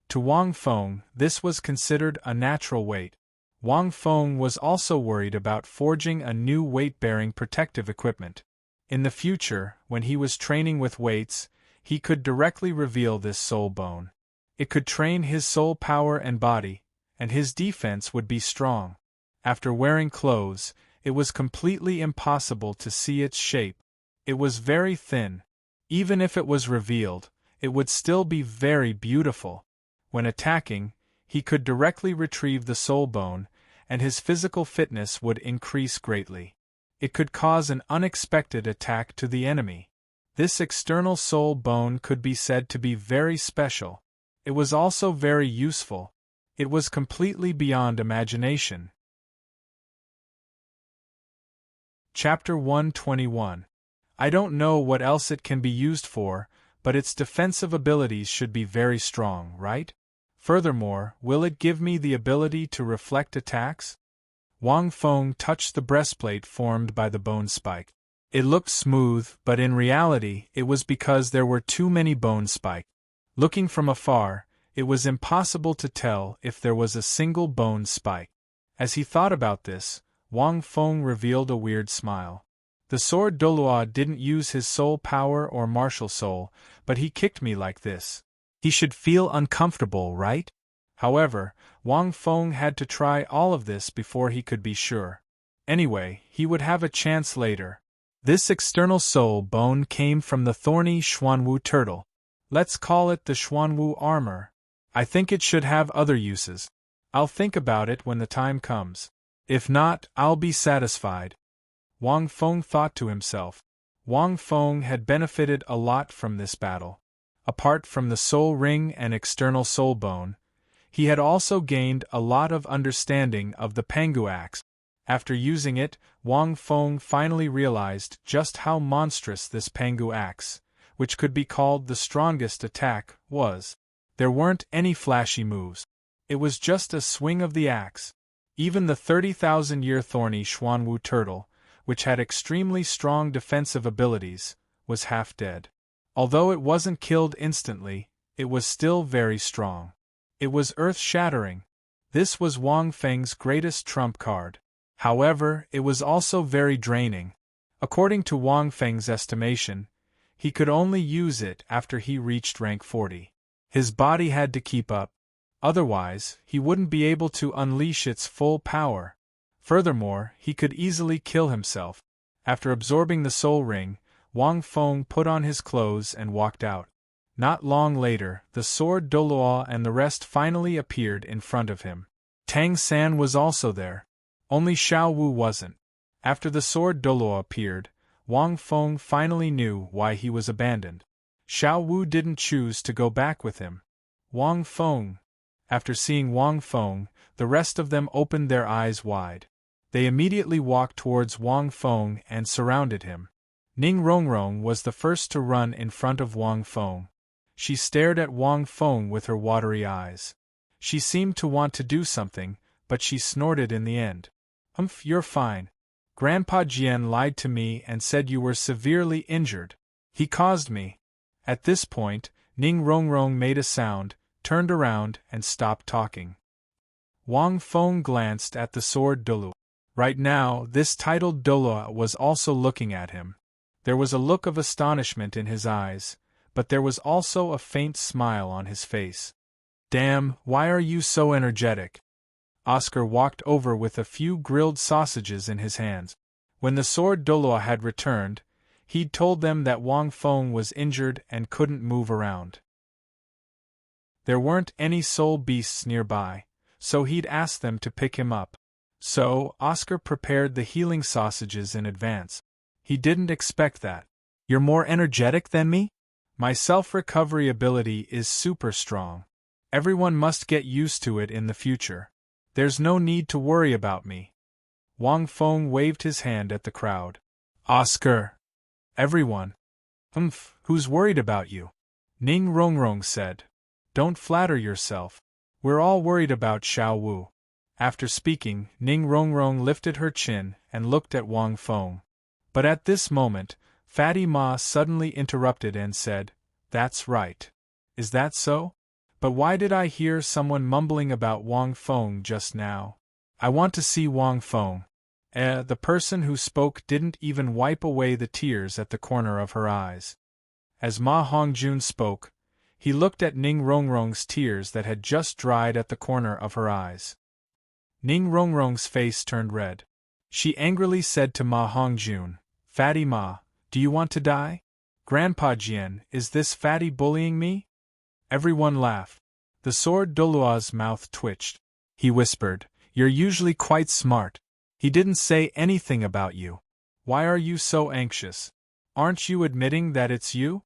To Wang Feng, this was considered a natural weight. Wang Feng was also worried about forging a new weight-bearing protective equipment. In the future, when he was training with weights, he could directly reveal this soul bone. It could train his soul power and body, and his defense would be strong. After wearing clothes, it was completely impossible to see its shape. It was very thin. Even if it was revealed, it would still be very beautiful. When attacking, he could directly retrieve the soul bone, and his physical fitness would increase greatly. It could cause an unexpected attack to the enemy. This external soul bone could be said to be very special. It was also very useful. It was completely beyond imagination. Chapter 121. I don't know what else it can be used for, but its defensive abilities should be very strong, right? Furthermore, will it give me the ability to reflect attacks? Wang Feng touched the breastplate formed by the bone spike. It looked smooth, but in reality, it was because there were too many bone spikes. Looking from afar, it was impossible to tell if there was a single bone spike. As he thought about this, Wang Feng revealed a weird smile. The sword Douluo didn't use his soul power or martial soul, but he kicked me like this. He should feel uncomfortable, right? However, Wang Feng had to try all of this before he could be sure. Anyway, he would have a chance later. This external soul bone came from the thorny Xuanwu turtle. Let's call it the Xuanwu armor. I think it should have other uses. I'll think about it when the time comes. If not, I'll be satisfied. Wang Feng thought to himself. Wang Feng had benefited a lot from this battle. Apart from the soul ring and external soul bone, he had also gained a lot of understanding of the Pangu axe. After using it, Wang Feng finally realized just how monstrous this Pangu axe, which could be called the strongest attack, was. There weren't any flashy moves. It was just a swing of the axe. Even the 30,000-year thorny Xuanwu turtle, which had extremely strong defensive abilities, was half dead. Although it wasn't killed instantly, it was still very strong. It was earth-shattering. This was Wang Feng's greatest trump card. However, it was also very draining. According to Wang Feng's estimation, he could only use it after he reached rank 40. His body had to keep up. Otherwise, he wouldn't be able to unleash its full power. Furthermore, he could easily kill himself. After absorbing the soul ring, Wang Feng put on his clothes and walked out. Not long later, the sword Douluo and the rest finally appeared in front of him. Tang San was also there. Only Xiao Wu wasn't. After the sword Douluo appeared, Wang Feng finally knew why he was abandoned. Xiao Wu didn't choose to go back with him. Wang Feng. After seeing Wang Feng, the rest of them opened their eyes wide. They immediately walked towards Wang Feng and surrounded him. Ning Rongrong was the first to run in front of Wang Feng. She stared at Wang Feng with her watery eyes. She seemed to want to do something, but she snorted in the end. You're fine. Grandpa Jian lied to me and said you were severely injured. He caused me. At this point, Ning Rongrong made a sound, turned around, and stopped talking. Wang Feng glanced at the sword Dalu. Right now, this titled Douluo was also looking at him. There was a look of astonishment in his eyes, but there was also a faint smile on his face. Damn, why are you so energetic? Oscar walked over with a few grilled sausages in his hands. When the sword Douluo had returned, he'd told them that Wang Feng was injured and couldn't move around. There weren't any soul beasts nearby, so he'd asked them to pick him up. So, Oscar prepared the healing sausages in advance. He didn't expect that. "You're more energetic than me? My self-recovery ability is super strong. Everyone must get used to it in the future. There's no need to worry about me." Wang Feng waved his hand at the crowd. "Oscar! Everyone! Who's worried about you?" Ning Rongrong said. "Don't flatter yourself. We're all worried about Xiao Wu." After speaking, Ning Rongrong lifted her chin and looked at Wang Feng. But at this moment, Fatty Ma suddenly interrupted and said, "That's right. Is that so? But why did I hear someone mumbling about Wang Feng just now? I want to see Wang Feng." The person who spoke didn't even wipe away the tears at the corner of her eyes. As Ma Hongjun spoke, he looked at Ning Rongrong's tears that had just dried at the corner of her eyes. Ning Rongrong's face turned red. She angrily said to Ma Hongjun, "Fatty Ma, do you want to die? Grandpa Jian, is this Fatty bullying me?" Everyone laughed. The sword Douluo's mouth twitched. He whispered, "You're usually quite smart. He didn't say anything about you. Why are you so anxious? Aren't you admitting that it's you?"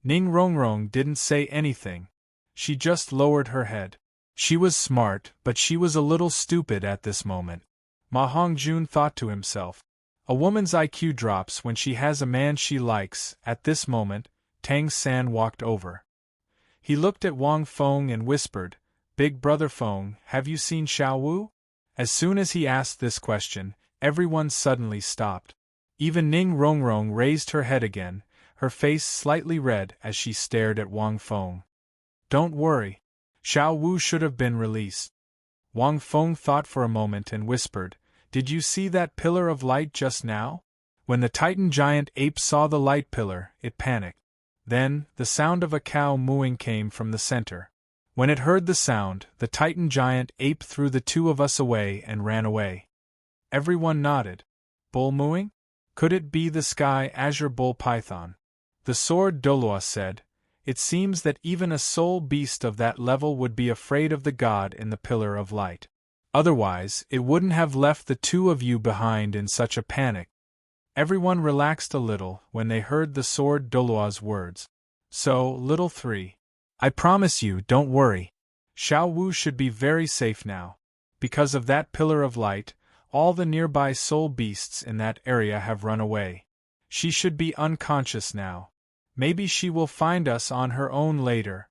Ning Rongrong didn't say anything. She just lowered her head. She was smart, but she was a little stupid at this moment. Ma Hongjun thought to himself. A woman's IQ drops when she has a man she likes. At this moment, Tang San walked over. He looked at Wang Feng and whispered, "Big brother Feng, have you seen Xiao Wu?" As soon as he asked this question, everyone suddenly stopped. Even Ning Rongrong raised her head again, her face slightly red as she stared at Wang Feng. "Don't worry. Xiao Wu should have been released." Wang Feng thought for a moment and whispered, "Did you see that pillar of light just now?" When the Titan giant ape saw the light pillar, it panicked. Then, the sound of a cow mooing came from the center. When it heard the sound, the Titan giant ape threw the two of us away and ran away. Everyone nodded. Bull mooing? Could it be the sky azure bull python? The sword Douluo said, "It seems that even a soul beast of that level would be afraid of the god in the pillar of light. Otherwise, it wouldn't have left the two of you behind in such a panic." Everyone relaxed a little when they heard the sword Douluo's words. "So, little three. I promise you, don't worry. Xiao Wu should be very safe now. Because of that pillar of light, all the nearby soul beasts in that area have run away. She should be unconscious now. Maybe she will find us on her own later."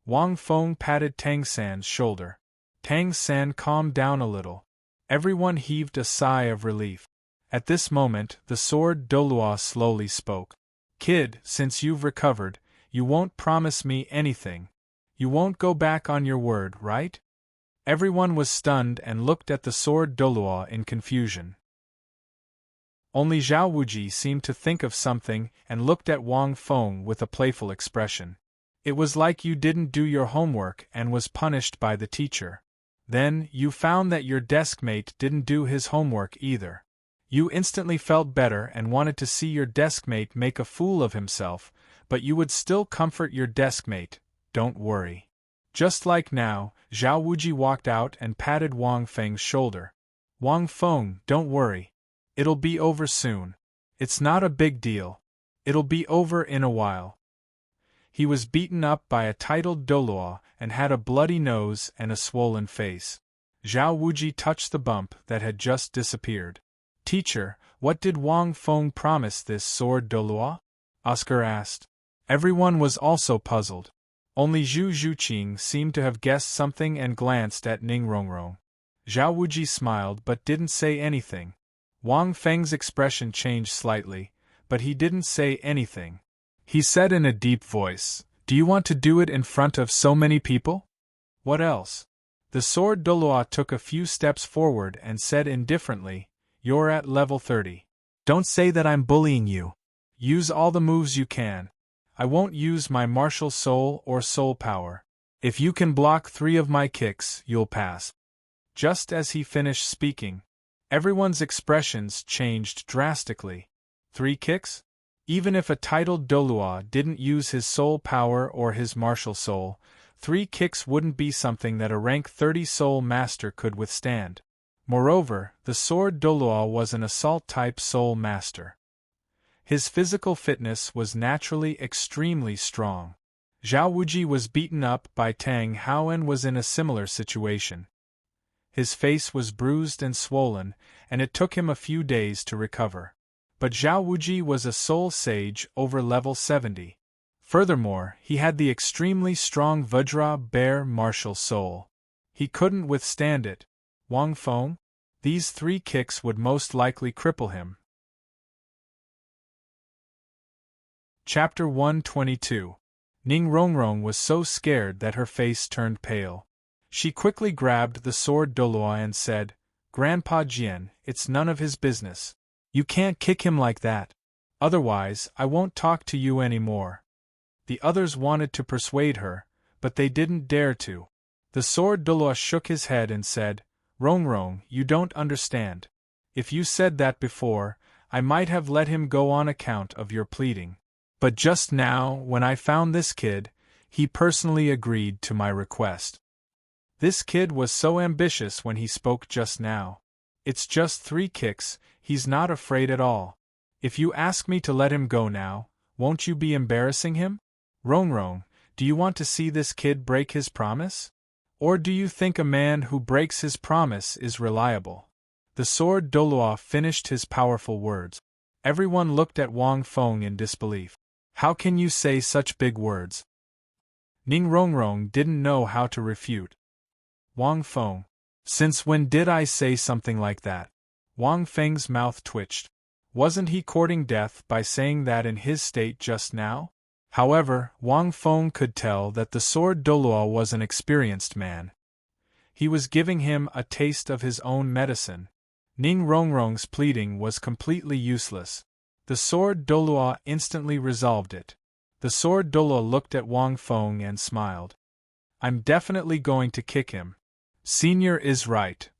Wang Feng patted Tang San's shoulder. Tang San calmed down a little. Everyone heaved a sigh of relief. At this moment, the sword Douluo slowly spoke. "Kid, since you've recovered, you won't promise me anything. You won't go back on your word, right?" Everyone was stunned and looked at the sword Douluo in confusion. Only Zhao Wuji seemed to think of something and looked at Wang Feng with a playful expression. "It was like you didn't do your homework and was punished by the teacher. Then, you found that your deskmate didn't do his homework either. You instantly felt better and wanted to see your deskmate make a fool of himself, but you would still comfort your deskmate. Don't worry." Just like now, Zhao Wuji walked out and patted Wang Feng's shoulder. "Wang Feng, don't worry. It'll be over soon. It's not a big deal. It'll be over in a while." He was beaten up by a titled Douluo and had a bloody nose and a swollen face. Zhao Wuji touched the bump that had just disappeared. "Teacher, what did Wang Feng promise this sword Douluo?" Oscar asked. Everyone was also puzzled. Only Zhu Zhuqing seemed to have guessed something and glanced at Ning Rongrong. Zhao Wuji smiled but didn't say anything. Wang Feng's expression changed slightly, but he didn't say anything. He said in a deep voice, "Do you want to do it in front of so many people?" "What else?" The sword Douluo took a few steps forward and said indifferently, "You're at level 30. Don't say that I'm bullying you. Use all the moves you can. I won't use my martial soul or soul power. If you can block 3 of my kicks, you'll pass." Just as he finished speaking, Everyone's expressions changed drastically. 3 kicks? Even if a titled Douluo didn't use his soul power or his martial soul, 3 kicks wouldn't be something that a rank 30 soul master could withstand. Moreover, the sword Douluo was an assault-type soul master. His physical fitness was naturally extremely strong. Zhao Wuji was beaten up by Tang Hao and was in a similar situation. His face was bruised and swollen, and it took him a few days to recover. But Zhao Wuji was a soul sage over level 70. Furthermore, he had the extremely strong Vajra Bear martial soul. He couldn't withstand it. Wang Feng? These 3 kicks would most likely cripple him. Chapter 122. Ning Rongrong was so scared that her face turned pale. She quickly grabbed the sword Douluo and said, "Grandpa Jian, it's none of his business. You can't kick him like that. Otherwise, I won't talk to you anymore." The others wanted to persuade her, but they didn't dare to. The sword Douluo shook his head and said, "Rongrong, you don't understand. If you said that before, I might have let him go on account of your pleading. But just now, when I found this kid, he personally agreed to my request." This kid was so ambitious when he spoke just now. "It's just 3 kicks, he's not afraid at all. If you ask me to let him go now, won't you be embarrassing him? Rongrong, do you want to see this kid break his promise? Or do you think a man who breaks his promise is reliable?" The sword Douluo finished his powerful words. Everyone looked at Wang Feng in disbelief. "How can you say such big words?" Ning Rongrong didn't know how to refute. "Wang Feng, since when did I say something like that?" Wang Feng's mouth twitched. Wasn't he courting death by saying that in his state just now? However, Wang Feng could tell that the sword Douluo was an experienced man. He was giving him a taste of his own medicine. Ning Rongrong's pleading was completely useless. The sword Douluo instantly resolved it. The sword Douluo looked at Wang Feng and smiled. "I'm definitely going to kick him. Senior is right."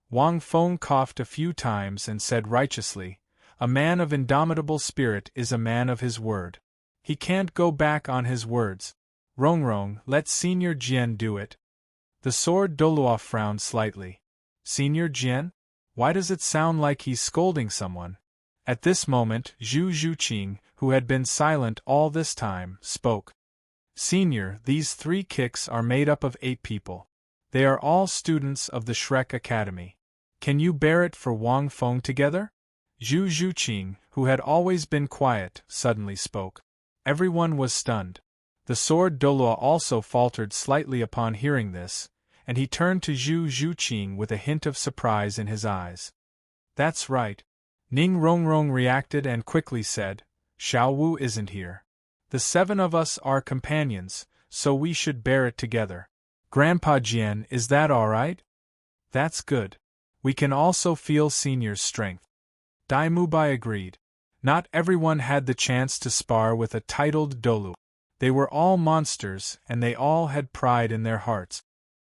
Wang Feng coughed a few times and said righteously, "A man of indomitable spirit is a man of his word. He can't go back on his words. Rongrong, let Senior Jian do it." The sword Douluo frowned slightly. "Senior Jian? Why does it sound like he's scolding someone?" At this moment, Zhu Zhuqing, who had been silent all this time, spoke. "Senior, these 3 kicks are made up of 8 people. They are all students of the Shrek Academy. Can you bear it for Wang Feng together?" Zhu Zhuqing, who had always been quiet, suddenly spoke. Everyone was stunned. The sword Douluo also faltered slightly upon hearing this, and he turned to Zhu Zhuqing with a hint of surprise in his eyes. "That's right." Ning Rongrong reacted and quickly said, "Xiao Wu isn't here. The 7 of us are companions, so we should bear it together. Grandpa Jian, is that all right?" "That's good. We can also feel Senior's strength." Dai Mubai agreed. Not everyone had the chance to spar with a titled Douluo. They were all monsters, and they all had pride in their hearts.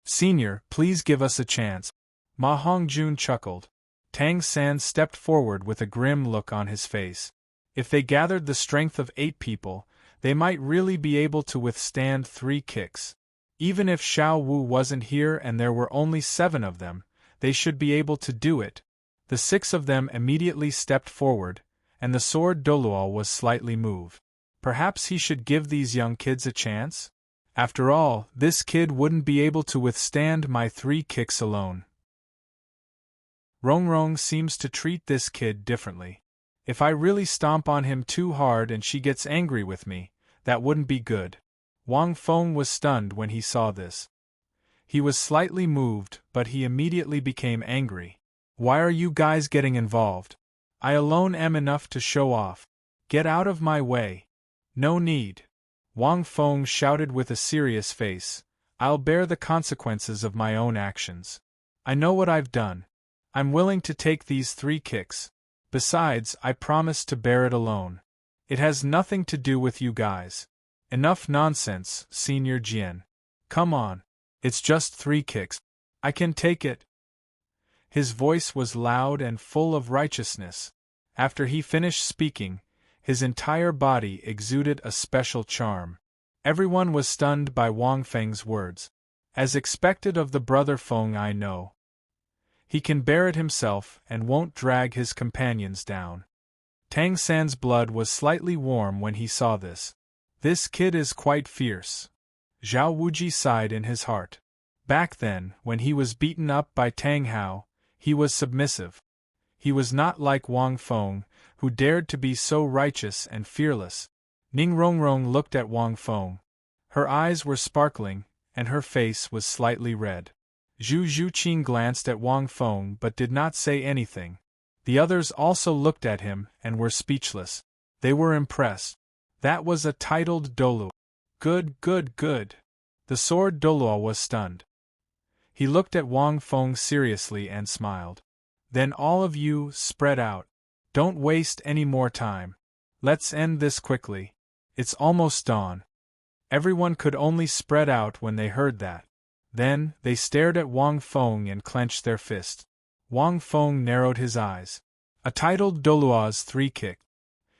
"Senior, please give us a chance." Ma Hongjun chuckled. Tang San stepped forward with a grim look on his face. If they gathered the strength of 8 people, they might really be able to withstand 3 kicks. Even if Xiao Wu wasn't here and there were only 7 of them, they should be able to do it. The 6 of them immediately stepped forward, and the sword Douluo was slightly moved. Perhaps he should give these young kids a chance? After all, this kid wouldn't be able to withstand my 3 kicks alone. Rongrong seems to treat this kid differently. If I really stomp on him too hard and she gets angry with me, that wouldn't be good. Wang Feng was stunned when he saw this. He was slightly moved, but he immediately became angry. "Why are you guys getting involved? I alone am enough to show off. Get out of my way." "No need." Wang Feng shouted with a serious face. "I'll bear the consequences of my own actions. I know what I've done. I'm willing to take these 3 kicks. Besides, I promised to bear it alone. It has nothing to do with you guys. Enough nonsense, Senior Jian. Come on. It's just 3 kicks. I can take it." His voice was loud and full of righteousness. After he finished speaking, his entire body exuded a special charm. Everyone was stunned by Wang Feng's words. As expected of the brother Feng, I know. He can bear it himself and won't drag his companions down. Tang San's blood was slightly warm when he saw this. This kid is quite fierce. Zhao Wuji sighed in his heart. Back then, when he was beaten up by Tang Hao, he was submissive. He was not like Wang Feng, who dared to be so righteous and fearless. Ning Rongrong looked at Wang Feng. Her eyes were sparkling, and her face was slightly red. Zhu Zhuqing glanced at Wang Feng but did not say anything. The others also looked at him and were speechless. They were impressed. That was a titled Douluo. Good, good, good. The sword Douluo was stunned. He looked at Wang Feng seriously and smiled. Then all of you, spread out. Don't waste any more time. Let's end this quickly. It's almost dawn. Everyone could only spread out when they heard that. Then, they stared at Wang Feng and clenched their fists. Wang Feng narrowed his eyes. A titled Douluo's 3 kick.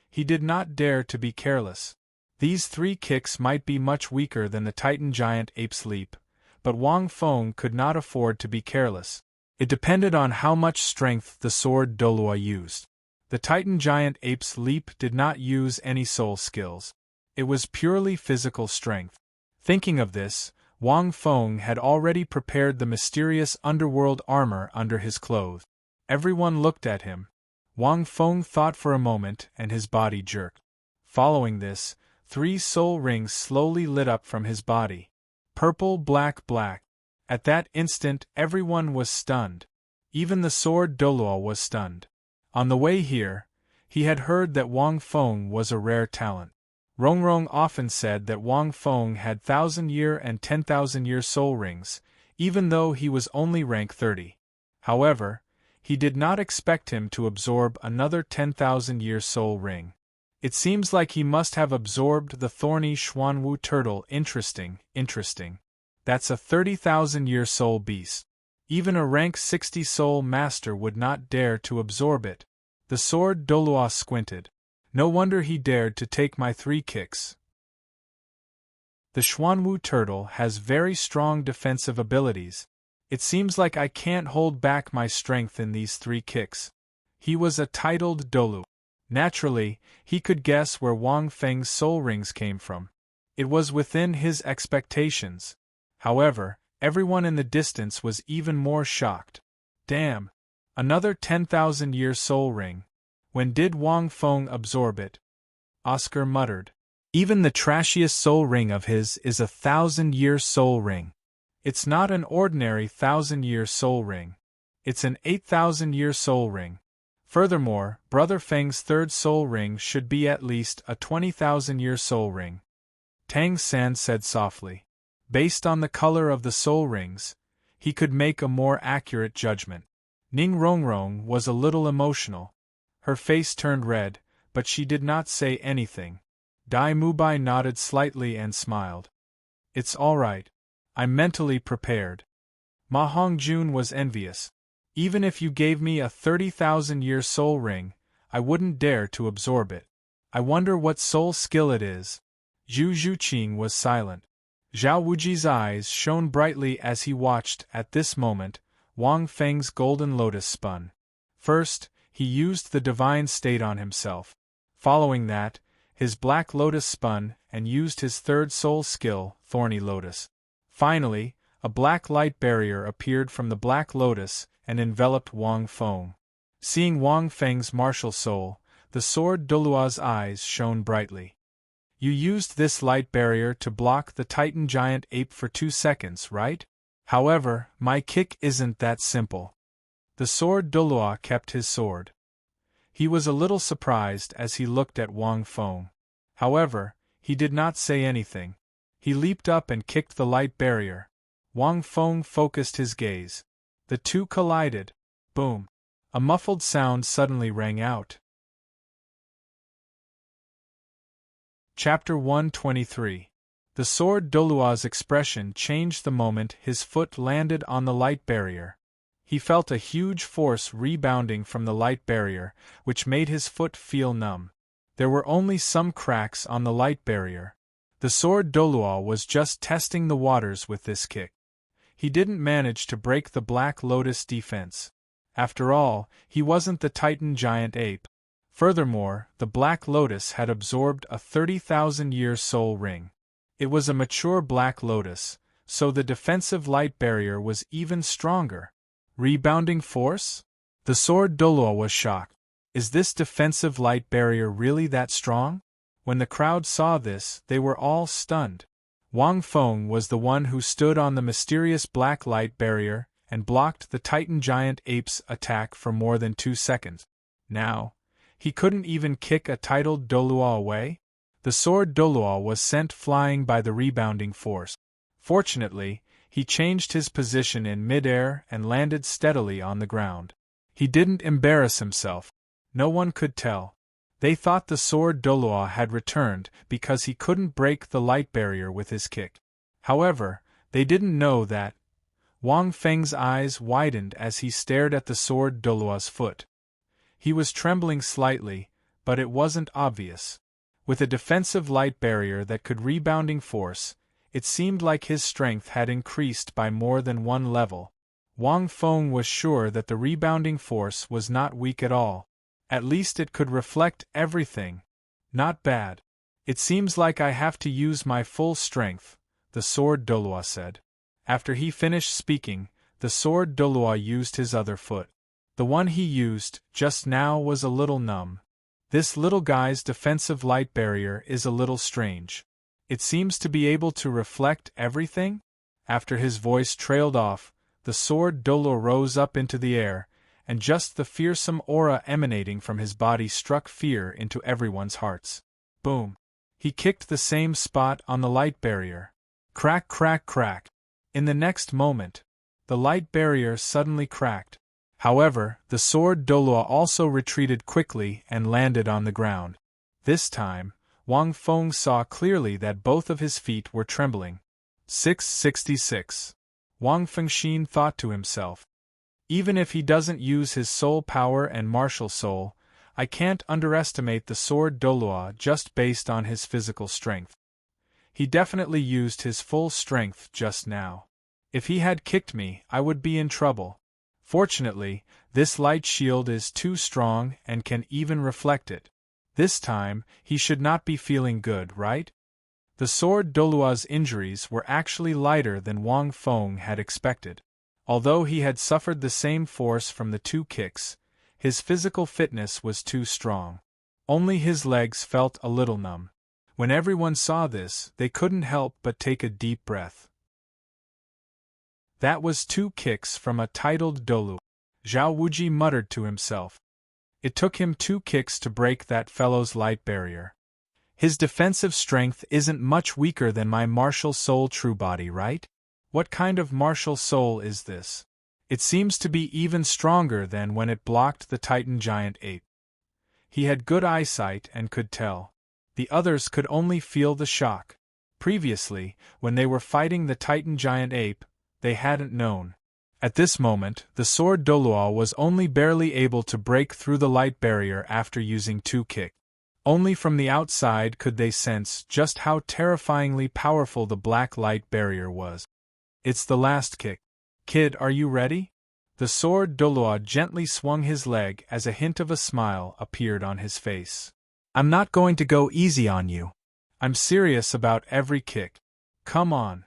He did not dare to be careless. These 3 kicks might be much weaker than the Titan Giant Ape's leap, but Wang Feng could not afford to be careless. It depended on how much strength the sword Douluo used. The Titan Giant Ape's leap did not use any soul skills. It was purely physical strength. Thinking of this, Wang Feng had already prepared the mysterious underworld armor under his clothes. Everyone looked at him. Wang Feng thought for a moment and his body jerked. Following this, 3 soul rings slowly lit up from his body. Purple, black, black. At that instant everyone was stunned. Even the sword Douluo was stunned. On the way here, he had heard that Wang Feng was a rare talent. Rongrong often said that Wang Feng had 1,000-year and 10,000-year soul rings, even though he was only rank 30. However, he did not expect him to absorb another 10,000-year soul ring. It seems like he must have absorbed the thorny Xuanwu turtle. Interesting. That's a 30,000-year soul beast. Even a rank 60 soul master would not dare to absorb it. The sword Douluo squinted. No wonder he dared to take my 3 kicks. The Xuanwu turtle has very strong defensive abilities. It seems like I can't hold back my strength in these 3 kicks. He was a titled Douluo. Naturally, he could guess where Wang Feng's soul rings came from. It was within his expectations. However, everyone in the distance was even more shocked. Damn! Another 10,000-year soul ring. When did Wang Feng absorb it? Oscar muttered. Even the trashiest soul ring of his is a 1,000-year soul ring. It's not an ordinary 1,000-year soul ring. It's an 8,000-year soul ring. Furthermore, Brother Feng's 3rd soul ring should be at least a 20,000-year soul ring. Tang San said softly. Based on the color of the soul rings, he could make a more accurate judgment. Ning Rongrong was a little emotional. Her face turned red, but she did not say anything. Dai Mubai nodded slightly and smiled. It's all right. I'm mentally prepared. Ma Hongjun was envious. Even if you gave me a 30,000-year soul ring, I wouldn't dare to absorb it. I wonder what soul skill it is. Zhu Zhuqing was silent. Zhao Wuji's eyes shone brightly as he watched. At this moment, Wang Feng's golden lotus spun. First, he used the divine state on himself. Following that, his black lotus spun and used his 3rd soul skill, thorny lotus. Finally, a black light barrier appeared from the black lotus and enveloped Wang Feng. Seeing Wang Feng's martial soul, the sword Douluo's eyes shone brightly. You used this light barrier to block the Titan Giant Ape for 2 seconds, right? However, my kick isn't that simple. The sword Douluo kept his sword. He was a little surprised as he looked at Wang Feng. However, he did not say anything. He leaped up and kicked the light barrier. Wang Feng focused his gaze. The two collided. Boom! A muffled sound suddenly rang out. Chapter 123. The sword Douluo's expression changed the moment his foot landed on the light barrier. He felt a huge force rebounding from the light barrier, which made his foot feel numb. There were only some cracks on the light barrier. The sword Douluo was just testing the waters with this kick. He didn't manage to break the Black Lotus defense. After all, he wasn't the Titan giant ape. Furthermore, the Black Lotus had absorbed a 30,000-year soul ring. It was a mature Black Lotus, so the defensive light barrier was even stronger. Rebounding force? The sword Douluo was shocked. Is this defensive light barrier really that strong? When the crowd saw this, they were all stunned. Wang Feng was the one who stood on the mysterious black light barrier and blocked the Titan giant ape's attack for more than 2 seconds. Now, he couldn't even kick a titled Douluo away? The sword Douluo was sent flying by the rebounding force. Fortunately, he changed his position in mid-air and landed steadily on the ground. He didn't embarrass himself. No one could tell. They thought the sword Douluo had returned because he couldn't break the light barrier with his kick. However, they didn't know that. Wang Feng's eyes widened as he stared at the sword Douluo's foot. He was trembling slightly, but it wasn't obvious. With a defensive light barrier that could rebounding force, it seemed like his strength had increased by more than 1 level. Wang Feng was sure that the rebounding force was not weak at all. At least it could reflect everything. Not bad. It seems like I have to use my full strength, the sword Douluo said. After he finished speaking, the sword Douluo used his other foot. The one he used just now was a little numb. This little guy's defensive light barrier is a little strange. It seems to be able to reflect everything? After his voice trailed off, the sword Douluo rose up into the air, and just the fearsome aura emanating from his body struck fear into everyone's hearts. Boom! He kicked the same spot on the light barrier. Crack, crack, crack. In the next moment, the light barrier suddenly cracked. However, the sword Douluo also retreated quickly and landed on the ground. This time, Wang Feng saw clearly that both of his feet were trembling. 666. Wang Fengxin thought to himself. Even if he doesn't use his soul power and martial soul, I can't underestimate the sword Douluo just based on his physical strength. He definitely used his full strength just now. If he had kicked me, I would be in trouble. Fortunately, this light shield is too strong and can even reflect it. This time, he should not be feeling good, right? The sword Douluo's injuries were actually lighter than Wang Feng had expected. Although he had suffered the same force from the 2 kicks, his physical fitness was too strong. Only his legs felt a little numb. When everyone saw this, they couldn't help but take a deep breath. That was 2 kicks from a titled Dalu. Zhao Wuji muttered to himself. It took him 2 kicks to break that fellow's light barrier. His defensive strength isn't much weaker than my martial soul true body, right? What kind of martial soul is this? It seems to be even stronger than when it blocked the Titan giant ape. He had good eyesight and could tell. The others could only feel the shock. Previously, when they were fighting the Titan giant ape, they hadn't known. At this moment, the sword Douluo was only barely able to break through the light barrier after using 2 kicks. Only from the outside could they sense just how terrifyingly powerful the black light barrier was. It's the last kick. Kid, are you ready? The sword Douluo gently swung his leg as a hint of a smile appeared on his face. I'm not going to go easy on you. I'm serious about every kick. Come on.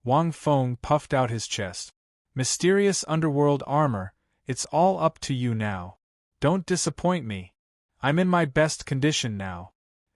Wang Feng puffed out his chest. Mysterious underworld armor, it's all up to you now. Don't disappoint me. I'm in my best condition now.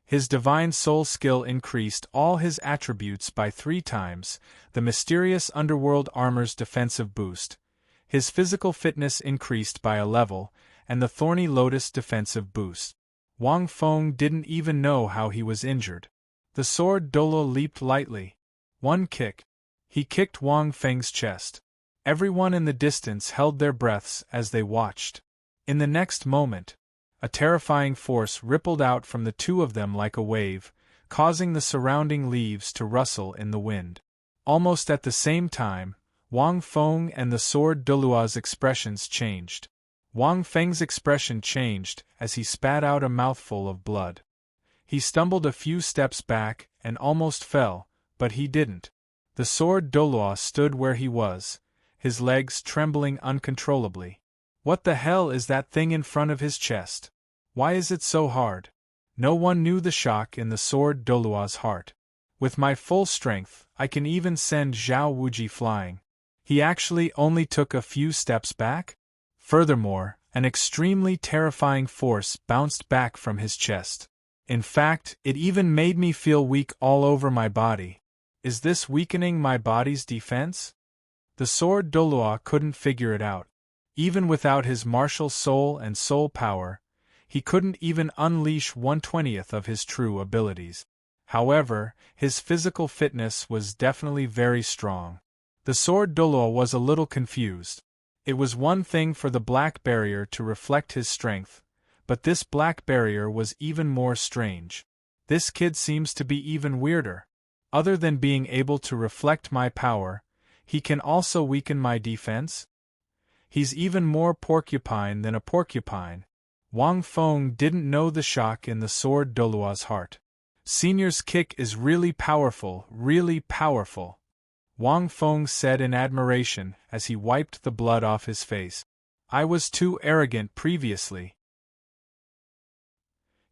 His divine soul skill increased all his attributes by 3 times, the mysterious underworld armor's defensive boost. His physical fitness increased by a level, and the thorny lotus defensive boost. Wang Feng didn't even know how he was injured. The sword Douluo leaped lightly. 1 kick. He kicked Wang Feng's chest. Everyone in the distance held their breaths as they watched. In the next moment, a terrifying force rippled out from the 2 of them like a wave, causing the surrounding leaves to rustle in the wind. Almost at the same time, Wang Feng and the sword Douluo's expressions changed. Wang Feng's expression changed as he spat out a mouthful of blood. He stumbled a few steps back and almost fell, but he didn't. The sword Douluo stood where he was, his legs trembling uncontrollably. What the hell is that thing in front of his chest? Why is it so hard? No one knew the shock in the sword Douluo's heart. With my full strength, I can even send Zhao Wuji flying. He actually only took a few steps back? Furthermore, an extremely terrifying force bounced back from his chest. In fact, it even made me feel weak all over my body. Is this weakening my body's defense? The sword Douluo couldn't figure it out. Even without his martial soul and soul power, he couldn't even unleash 1/20th of his true abilities. However, his physical fitness was definitely very strong. The sword Douluo was a little confused. It was one thing for the black barrier to reflect his strength, but this black barrier was even more strange. This kid seems to be even weirder. Other than being able to reflect my power, he can also weaken my defense? He's even more porcupine than a porcupine. Wang Feng didn't know the shock in the sword Douluo's heart. Senior's kick is really powerful, really powerful. Wang Feng said in admiration as he wiped the blood off his face. I was too arrogant previously.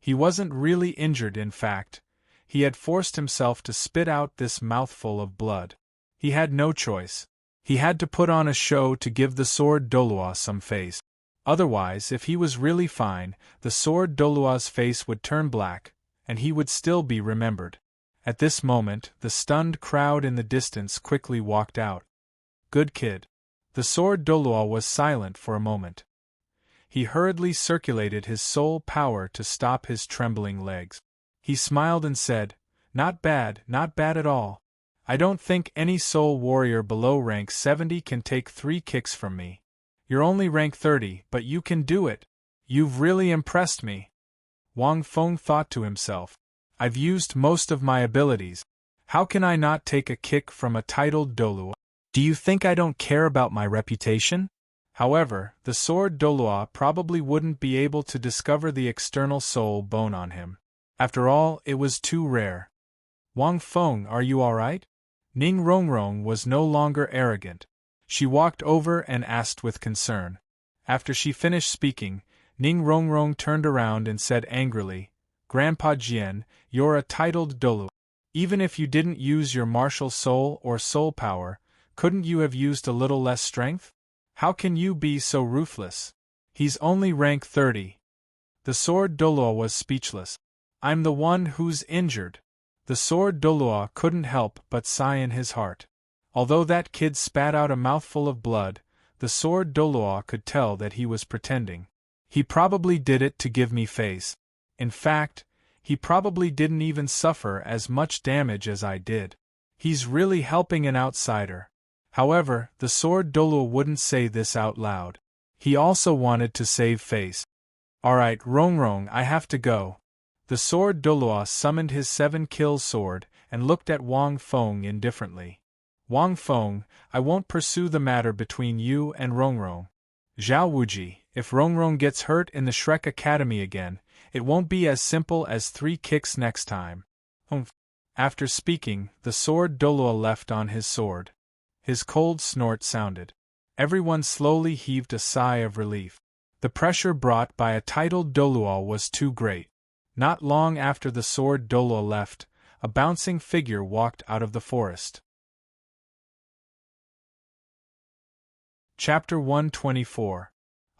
He wasn't really injured, in fact. He had forced himself to spit out this mouthful of blood. He had no choice. He had to put on a show to give the sword Douluo some face. Otherwise, if he was really fine, the sword Douluo's face would turn black, and he would still be remembered. At this moment, the stunned crowd in the distance quickly walked out. Good kid. The sword Douluo was silent for a moment. He hurriedly circulated his soul power to stop his trembling legs. He smiled and said, not bad at all. I don't think any soul warrior below rank 70 can take 3 kicks from me. You're only rank 30, but you can do it. You've really impressed me. Wang Feng thought to himself. I've used most of my abilities. How can I not take a kick from a titled Douluo? Do you think I don't care about my reputation? However, the sword Douluo probably wouldn't be able to discover the external soul bone on him. After all, it was too rare. Wang Feng, are you alright? Ning Rongrong was no longer arrogant. She walked over and asked with concern. After she finished speaking, Ning Rongrong turned around and said angrily, Grandpa Jian, you're a titled Douluo. Even if you didn't use your martial soul or soul power, couldn't you have used a little less strength? How can you be so ruthless? He's only rank 30. The sword Douluo was speechless. I'm the one who's injured. The sword Douluo couldn't help but sigh in his heart. Although that kid spat out a mouthful of blood, the sword Douluo could tell that he was pretending. He probably did it to give me face. In fact, he probably didn't even suffer as much damage as I did. He's really helping an outsider. However, the sword Douluo wouldn't say this out loud. He also wanted to save face. Alright, Rongrong, I have to go. The sword Douluo summoned his 7-kill sword and looked at Wang Feng indifferently. Wang Feng, I won't pursue the matter between you and Rongrong. Zhao Wuji, if Rongrong gets hurt in the Shrek Academy again, it won't be as simple as 3 kicks next time. After speaking, the sword Douluo left on his sword. His cold snort sounded. Everyone slowly heaved a sigh of relief. The pressure brought by a titled Douluo was too great. Not long after the sword Douluo left, a bouncing figure walked out of the forest. Chapter 124.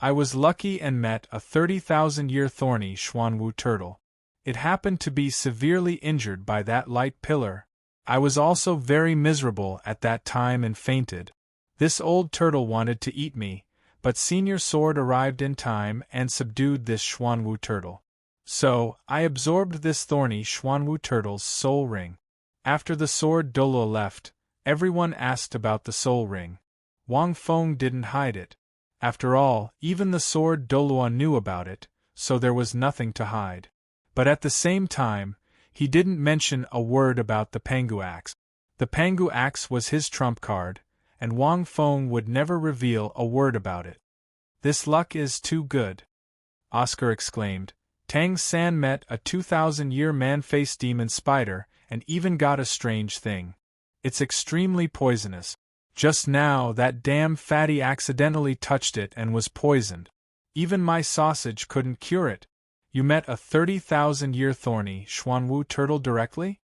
I was lucky and met a 30,000-year thorny Xuanwu turtle. It happened to be severely injured by that light pillar. I was also very miserable at that time and fainted. This old turtle wanted to eat me, but Senior Sword arrived in time and subdued this Xuanwu turtle. So, I absorbed this thorny Xuanwu turtle's soul ring. After the sword Douluo left, everyone asked about the soul ring. Wang Feng didn't hide it. After all, even the sword Douluo knew about it, so there was nothing to hide. But at the same time, he didn't mention a word about the Pangu axe. The Pangu axe was his trump card, and Wang Feng would never reveal a word about it. This luck is too good, Oscar exclaimed. Tang San met a 2,000-year man-faced demon spider and even got a strange thing. It's extremely poisonous. Just now that damn fatty accidentally touched it and was poisoned. Even my sausage couldn't cure it. You met a 30,000-year thorny Xuanwu turtle directly?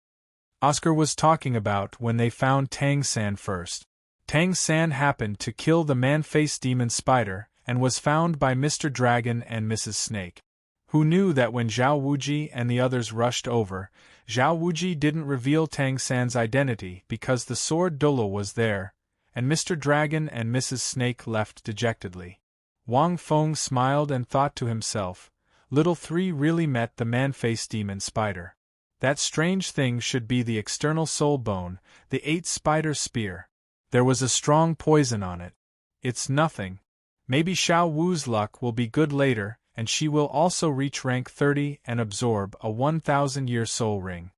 Oscar was talking about when they found Tang San first. Tang San happened to kill the man-faced demon spider and was found by Mr. Dragon and Mrs. Snake, who knew that when Zhao Wuji and the others rushed over, Zhao Wuji didn't reveal Tang San's identity because the sword Douluo was there, and Mr. Dragon and Mrs. Snake left dejectedly. Wang Feng smiled and thought to himself, Little Three really met the man-faced demon spider. That strange thing should be the external soul bone, the 8-spider spear. There was a strong poison on it. It's nothing. Maybe Xiao Wu's luck will be good later, and she will also reach rank 30 and absorb a 1,000-year soul ring.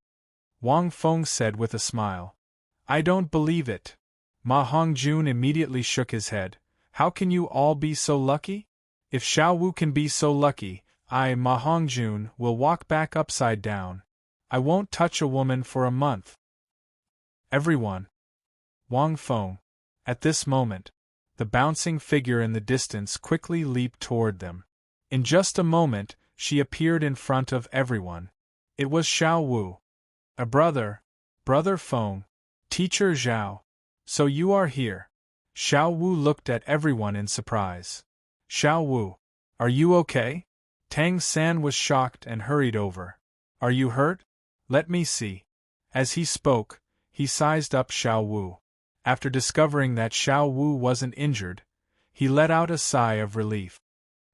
Wang Feng said with a smile. I don't believe it. Ma Hongjun immediately shook his head. How can you all be so lucky? If Xiao Wu can be so lucky, I, Ma Hongjun, will walk back upside down. I won't touch a woman for a month. Everyone. Wang Feng. At this moment, the bouncing figure in the distance quickly leaped toward them. In just a moment, she appeared in front of everyone. It was Xiao Wu. A brother. Brother Feng. Teacher Zhao. So you are here. Xiao Wu looked at everyone in surprise. Xiao Wu. Are you okay? Tang San was shocked and hurried over. Are you hurt? Let me see. As he spoke, he sized up Xiao Wu. After discovering that Xiao Wu wasn't injured, he let out a sigh of relief.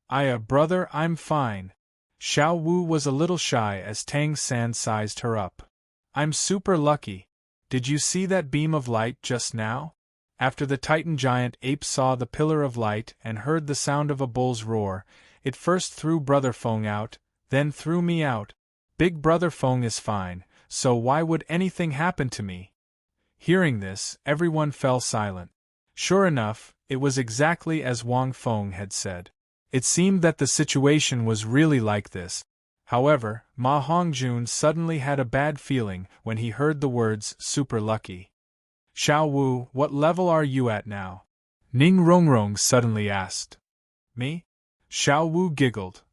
Brother, I'm fine. Xiao Wu was a little shy as Tang San sized her up. I'm super lucky. Did you see that beam of light just now? After the Titan giant ape saw the pillar of light and heard the sound of a bull's roar, it first threw Brother Feng out, then threw me out. Big Brother Feng is fine, so why would anything happen to me? Hearing this, everyone fell silent. Sure enough, it was exactly as Wang Feng had said. It seemed that the situation was really like this. However, Ma Hongjun suddenly had a bad feeling when he heard the words super lucky. Xiao Wu, what level are you at now? Ning Rongrong suddenly asked. Me? Xiao Wu giggled.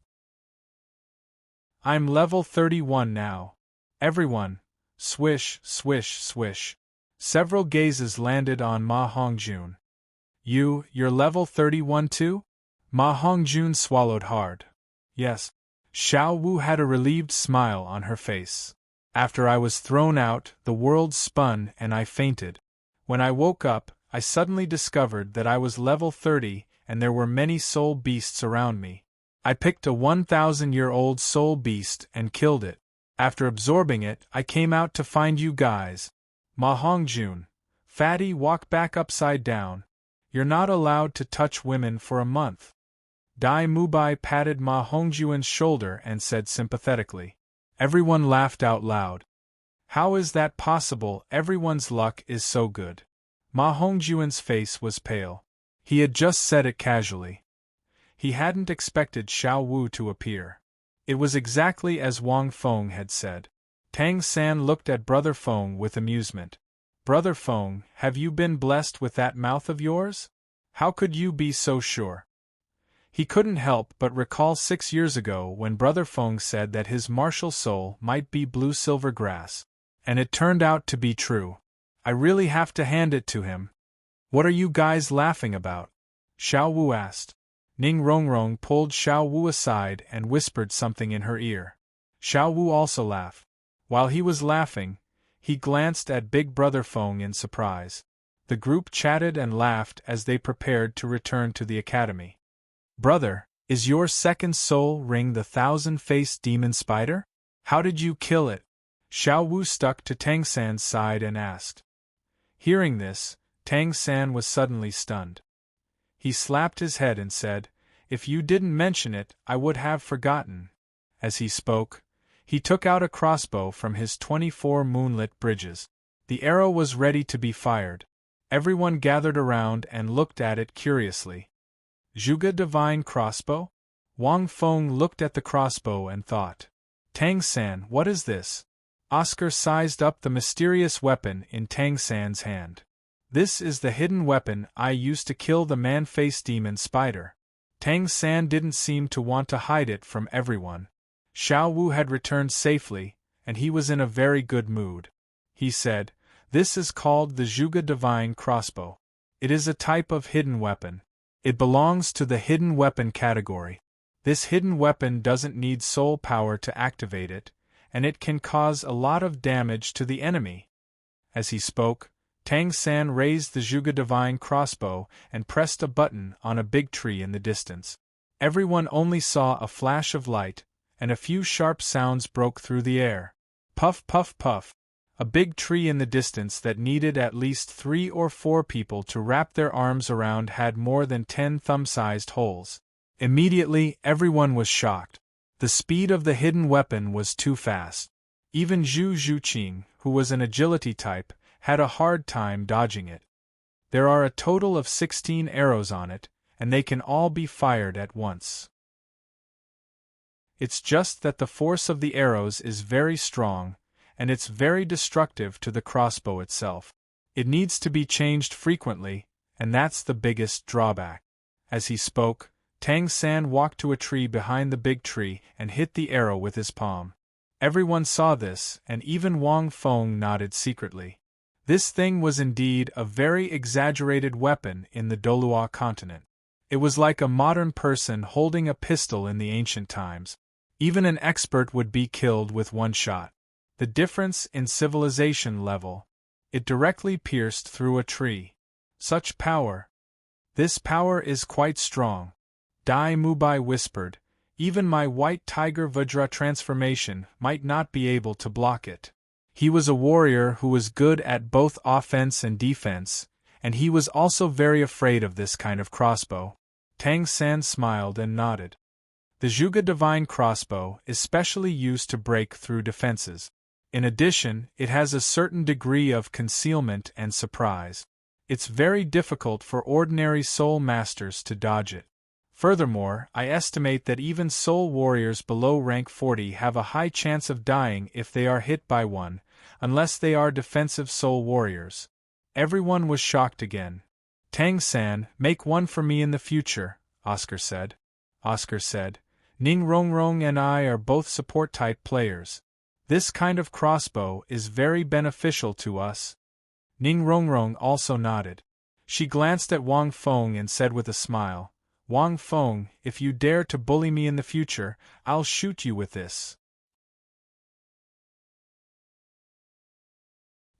I'm level 31 now. Everyone. Swish, swish, swish. Several gazes landed on Ma Hongjun. You're level 31 too? Ma Hongjun swallowed hard. Yes. Xiao Wu had a relieved smile on her face. After I was thrown out, the world spun and I fainted. When I woke up, I suddenly discovered that I was level 30 and there were many soul beasts around me. I picked a 1,000-year-old soul beast and killed it. After absorbing it, I came out to find you guys. Ma Hongjun. Fatty, walk back upside down. You're not allowed to touch women for a month. Dai Mubai patted Ma Hongjun's shoulder and said sympathetically. Everyone laughed out loud. How is that possible? Everyone's luck is so good. Ma Hongjun's face was pale. He had just said it casually. He hadn't expected Xiao Wu to appear. It was exactly as Wang Feng had said. Tang San looked at Brother Feng with amusement. Brother Feng, have you been blessed with that mouth of yours? How could you be so sure? He couldn't help but recall 6 years ago when Brother Feng said that his martial soul might be blue-silver grass. And it turned out to be true. I really have to hand it to him. What are you guys laughing about? Xiao Wu asked. Ning Rongrong pulled Xiao Wu aside and whispered something in her ear. Xiao Wu also laughed. While he was laughing, he glanced at Big Brother Feng in surprise. The group chatted and laughed as they prepared to return to the academy. Brother, is your second soul ring the 1,000-faced demon spider? How did you kill it? Xiao Wu stuck to Tang San's side and asked. Hearing this, Tang San was suddenly stunned. He slapped his head and said, If you didn't mention it, I would have forgotten. As he spoke, he took out a crossbow from his 24 moonlit bridges. The arrow was ready to be fired. Everyone gathered around and looked at it curiously. Zhuge divine crossbow? Wang Feng looked at the crossbow and thought. Tang San, what is this? Oscar sized up the mysterious weapon in Tang San's hand. This is the hidden weapon I used to kill the man-faced demon spider. Tang San didn't seem to want to hide it from everyone. Xiao Wu had returned safely, and he was in a very good mood. He said, "This is called the Zhuge divine crossbow. It is a type of hidden weapon. It belongs to the hidden weapon category. This hidden weapon doesn't need soul power to activate it, and it can cause a lot of damage to the enemy." As he spoke, Tang San raised the Zhuge divine crossbow and pressed a button on a big tree in the distance. Everyone only saw a flash of light, and a few sharp sounds broke through the air. Puff, puff, puff. A big tree in the distance that needed at least 3 or 4 people to wrap their arms around had more than 10 thumb-sized holes. Immediately, everyone was shocked. The speed of the hidden weapon was too fast. Even Zhu Zhuqing, who was an agility type, had a hard time dodging it. There are a total of 16 arrows on it, and they can all be fired at once. It's just that the force of the arrows is very strong, and it's very destructive to the crossbow itself. It needs to be changed frequently, and that's the biggest drawback. As he spoke, Tang San walked to a tree behind the big tree and hit the arrow with his palm. Everyone saw this, and even Wang Feng nodded secretly. This thing was indeed a very exaggerated weapon in the Douluo continent. It was like a modern person holding a pistol in the ancient times. Even an expert would be killed with one shot. The difference in civilization level. It directly pierced through a tree. Such power. This power is quite strong. Dai Mubai whispered, even my white tiger Vajra transformation might not be able to block it. He was a warrior who was good at both offense and defense, and he was also very afraid of this kind of crossbow. Tang San smiled and nodded. The Zhuge divine crossbow is specially used to break through defenses. In addition, it has a certain degree of concealment and surprise. It's very difficult for ordinary soul masters to dodge it. Furthermore, I estimate that even soul warriors below rank 40 have a high chance of dying if they are hit by one, unless they are defensive soul warriors. Everyone was shocked again. Tang San, make one for me in the future, Oscar said. Oscar said, Ning Rongrong and I are both support-type players. This kind of crossbow is very beneficial to us. Ning Rongrong also nodded. She glanced at Wang Feng and said with a smile, Wang Feng, if you dare to bully me in the future, I'll shoot you with this.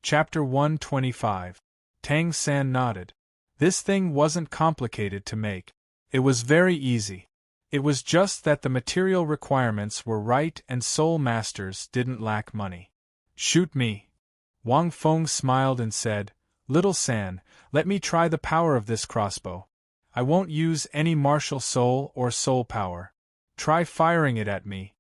Chapter 125. Tang San nodded. This thing wasn't complicated to make. It was very easy. It was just that the material requirements were right and soul masters didn't lack money. Shoot me. Wang Feng smiled and said, Little San, let me try the power of this crossbow. I won't use any martial soul or soul power. Try firing it at me.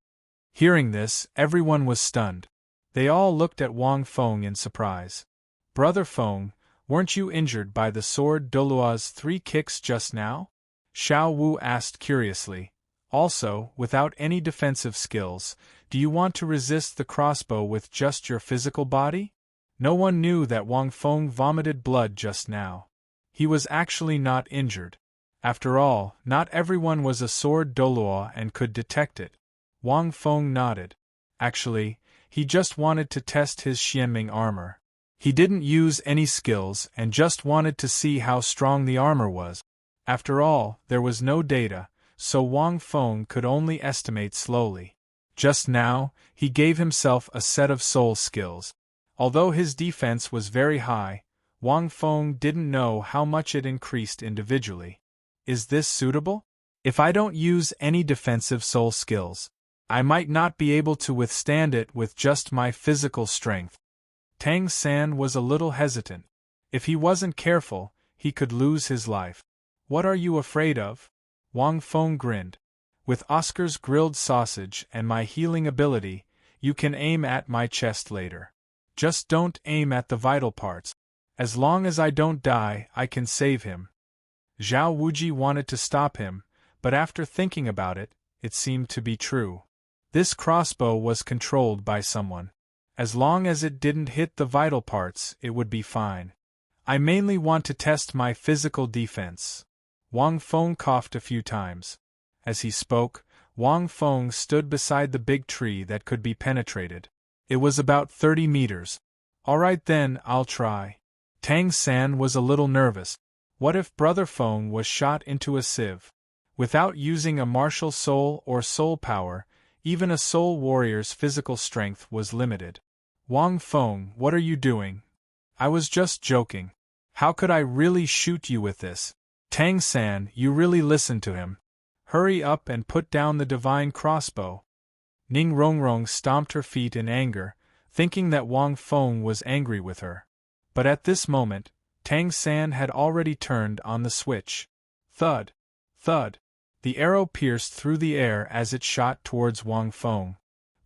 Hearing this, everyone was stunned. They all looked at Wang Feng in surprise. Brother Feng, weren't you injured by the sword Douluo's 3 kicks just now? Xiao Wu asked curiously. Also, without any defensive skills, do you want to resist the crossbow with just your physical body? No one knew that Wang Feng vomited blood just now. He was actually not injured. After all, not everyone was a sword Douluo and could detect it. Wang Feng nodded. Actually, he just wanted to test his Xianming armor. He didn't use any skills and just wanted to see how strong the armor was. After all, there was no data, so Wang Feng could only estimate slowly. Just now, he gave himself a set of soul skills. Although his defense was very high, Wang Feng didn't know how much it increased individually. Is this suitable? If I don't use any defensive soul skills, I might not be able to withstand it with just my physical strength. Tang San was a little hesitant. If he wasn't careful, he could lose his life. What are you afraid of? Wang Feng grinned. With Oscar's grilled sausage and my healing ability, you can aim at my chest later. Just don't aim at the vital parts. As long as I don't die, I can save him. Zhao Wuji wanted to stop him, but after thinking about it, it seemed to be true. This crossbow was controlled by someone. As long as it didn't hit the vital parts, it would be fine. I mainly want to test my physical defense. Wang Feng coughed a few times. As he spoke, Wang Feng stood beside the big tree that could be penetrated. It was about 30 meters. All right then, I'll try. Tang San was a little nervous. What if Brother Feng was shot into a sieve? Without using a martial soul or soul power, even a soul warrior's physical strength was limited. Wang Feng, what are you doing? I was just joking. How could I really shoot you with this? Tang San, you really listened to him. Hurry up and put down the divine crossbow. Ning Rongrong stomped her feet in anger, thinking that Wang Feng was angry with her. But at this moment, Tang San had already turned on the switch. Thud! Thud! The arrow pierced through the air as it shot towards Wang Feng.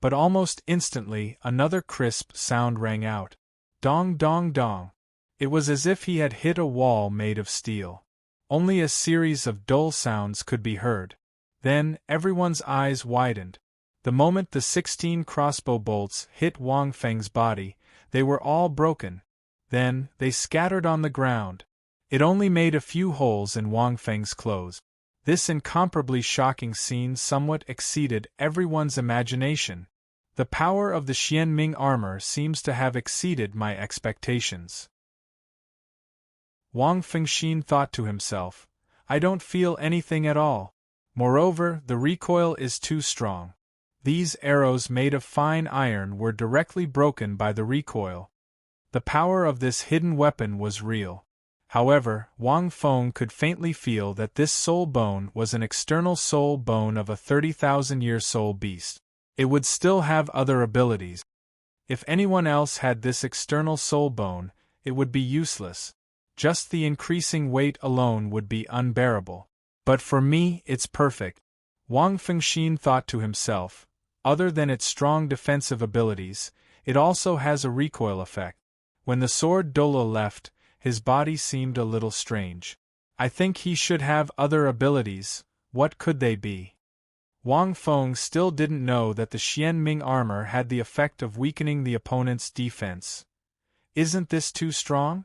But almost instantly another crisp sound rang out. Dong dong dong. It was as if he had hit a wall made of steel. Only a series of dull sounds could be heard. Then, everyone's eyes widened. The moment the 16 crossbow bolts hit Wang Feng's body, they were all broken. Then, they scattered on the ground. It only made a few holes in Wang Feng's clothes. This incomparably shocking scene somewhat exceeded everyone's imagination. The power of the Xianming armor seems to have exceeded my expectations. Wang Fengxin thought to himself, I don't feel anything at all. Moreover, the recoil is too strong. These arrows made of fine iron were directly broken by the recoil. The power of this hidden weapon was real. However, Wang Feng could faintly feel that this soul bone was an external soul bone of a 30,000-year soul beast. It would still have other abilities. If anyone else had this external soul bone, it would be useless. Just the increasing weight alone would be unbearable. But for me, it's perfect. Wang Fengxin thought to himself, other than its strong defensive abilities, it also has a recoil effect. When the sword Douluo left, his body seemed a little strange. I think he should have other abilities. What could they be? Wang Feng still didn't know that the Xianming armor had the effect of weakening the opponent's defense. Isn't this too strong?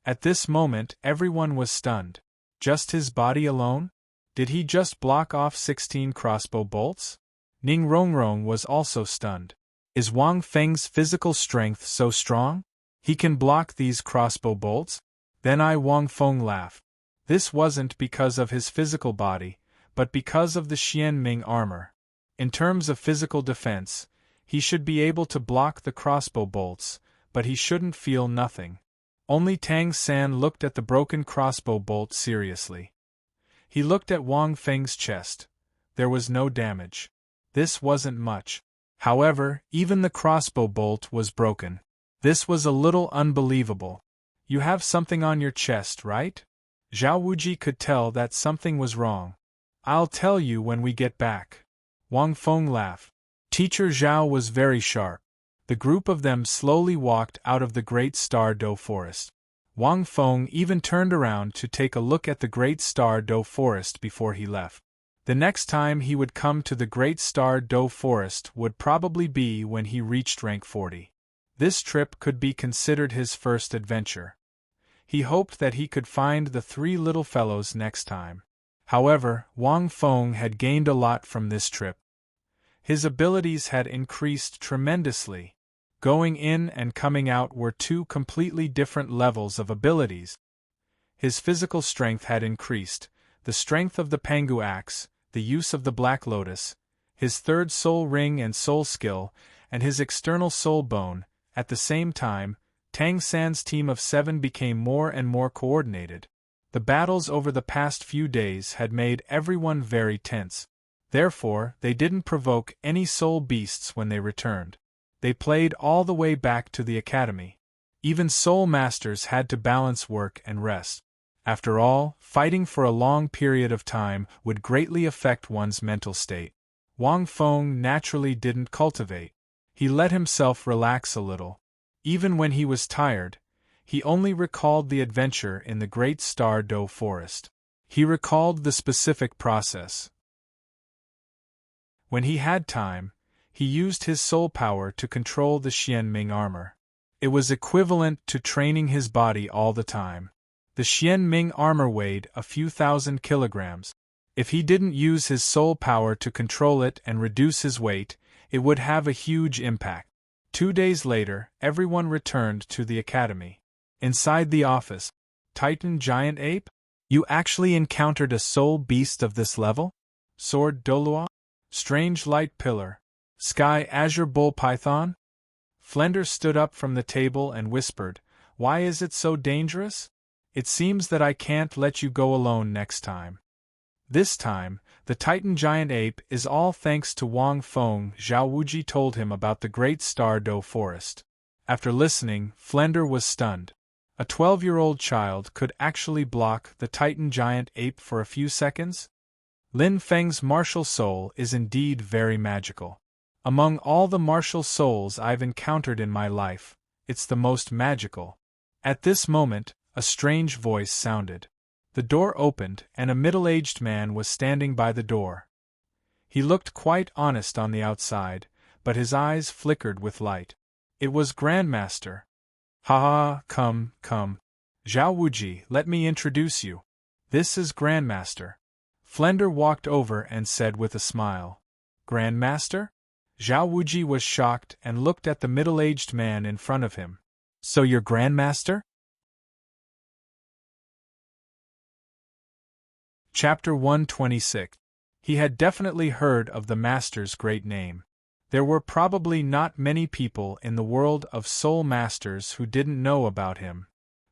At this moment, everyone was stunned. Just his body alone? Did he just block off 16 crossbow bolts? Ning Rongrong was also stunned. Is Wang Feng's physical strength so strong? He can block these crossbow bolts? Then Wang Feng laughed. This wasn't because of his physical body, but because of the Xianming armor. In terms of physical defense, he should be able to block the crossbow bolts, but he shouldn't feel nothing. Only Tang San looked at the broken crossbow bolt seriously. He looked at Wang Feng's chest. There was no damage. This wasn't much. However, even the crossbow bolt was broken. This was a little unbelievable. You have something on your chest, right? Zhao Wuji could tell that something was wrong. I'll tell you when we get back. Wang Feng laughed. Teacher Zhao was very sharp. The group of them slowly walked out of the Great Star Do Forest. Wang Feng even turned around to take a look at the Great Star Do Forest before he left. The next time he would come to the Great Star Do Forest would probably be when he reached rank 40. This trip could be considered his first adventure. He hoped that he could find the 3 little fellows next time. However, Wang Feng had gained a lot from this trip. His abilities had increased tremendously. Going in and coming out were 2 completely different levels of abilities. His physical strength had increased, the strength of the Pangu axe, the use of the Black Lotus, his 3rd soul ring and soul skill, and his external soul bone. At the same time, Tang San's team of 7 became more and more coordinated. The battles over the past few days had made everyone very tense. Therefore, they didn't provoke any soul beasts when they returned. They played all the way back to the academy. Even soul masters had to balance work and rest. After all, fighting for a long period of time would greatly affect one's mental state. Wang Feng naturally didn't cultivate. He let himself relax a little. Even when he was tired, He only recalled the adventure in the Great Star Do forest. He recalled the specific process. When he had time, he used his soul power to control the Xianming armor. It was equivalent to training his body all the time. The Xianming armor weighed a few thousand kilograms. If he didn't use his soul power to control it and reduce his weight, it would have a huge impact. 2 days later, everyone returned to the academy. Inside the office, Titan Giant Ape? You actually encountered a soul beast of this level? Sword Douluo? Strange Light Pillar? Sky Azure Bull Python? Flender stood up from the table and whispered, "Why is it so dangerous? It seems that I can't let you go alone next time." This time, the Titan Giant Ape is all thanks to Wang Feng. Zhao Wuji told him about the Great Star Do forest. After listening, Flender was stunned. A 12-year-old child could actually block the Titan Giant Ape for a few seconds? Lin Feng's martial soul is indeed very magical. Among all the martial souls I've encountered in my life, it's the most magical. At this moment, a strange voice sounded. The door opened and a middle-aged man was standing by the door. He looked quite honest on the outside, but his eyes flickered with light. It was Grandmaster. "Ha ha, come, come. Zhao Wuji, let me introduce you. This is Grandmaster." Flender walked over and said with a smile, "Grandmaster?" Zhao Wuji was shocked and looked at the middle-aged man in front of him. "So you're Grandmaster?" Chapter 126. He had definitely heard of the Master's great name. There were probably not many people in the world of Soul Masters who didn't know about him.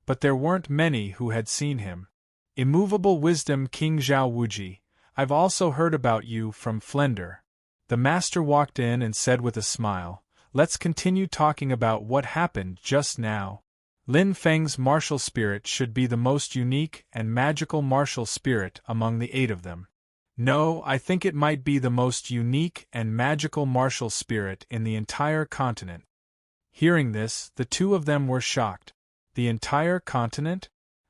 But there weren't many who had seen him. Immovable Wisdom King Zhao Wuji, I've also heard about you from Flender. The Master walked in and said with a smile, "Let's continue talking about what happened just now." Lin Feng's martial spirit should be the most unique and magical martial spirit among the 8 of them. No, I think it might be the most unique and magical martial spirit in the entire continent. Hearing this, the 2 of them were shocked. The entire continent?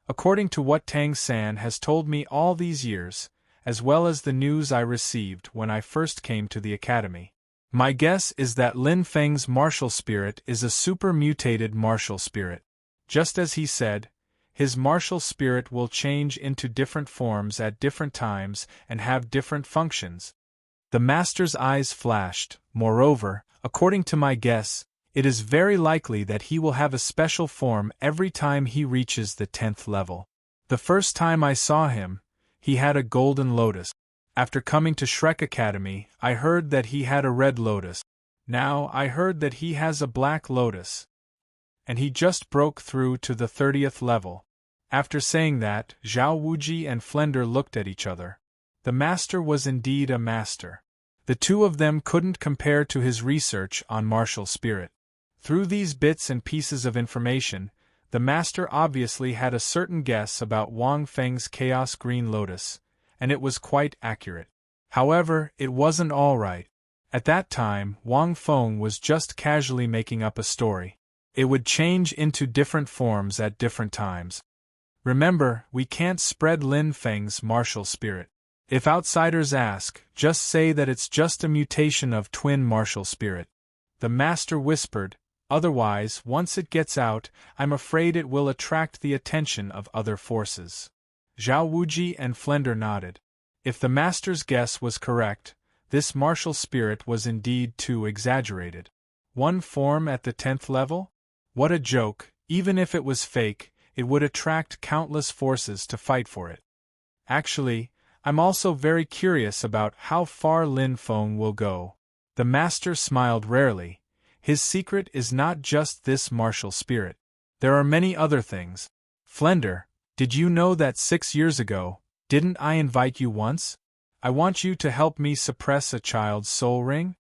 According to what Tang San has told me all these years, as well as the news I received when I first came to the academy, my guess is that Lin Feng's martial spirit is a super-mutated martial spirit. Just as he said, his martial spirit will change into different forms at different times and have different functions. The Master's eyes flashed. Moreover, according to my guess, it is very likely that he will have a special form every time he reaches the 10th level. The first time I saw him, he had a golden lotus. After coming to Shrek Academy, I heard that he had a red lotus. Now I heard that he has a black lotus. And he just broke through to the 30th level. After saying that, Zhao Wuji and Flender looked at each other. The Master was indeed a master. The 2 of them couldn't compare to his research on martial spirit. Through these bits and pieces of information, the Master obviously had a certain guess about Wang Feng's Chaos Green Lotus, and it was quite accurate. However, it wasn't all right. At that time, Wang Feng was just casually making up a story. It would change into different forms at different times. Remember, we can't spread Lin Feng's martial spirit. If outsiders ask, just say that it's just a mutation of twin martial spirit. The Master whispered, "Otherwise, once it gets out, I'm afraid it will attract the attention of other forces." Zhao Wuji and Flender nodded. If the Master's guess was correct, this martial spirit was indeed too exaggerated. One form at the 10th level? What a joke! Even if it was fake, it would attract countless forces to fight for it. Actually, I'm also very curious about how far Lin Feng will go. The Master smiled rarely. His secret is not just this martial spirit. There are many other things. Flender, did you know that 6 years ago, didn't I invite you once? I want you to help me suppress a child's soul ring?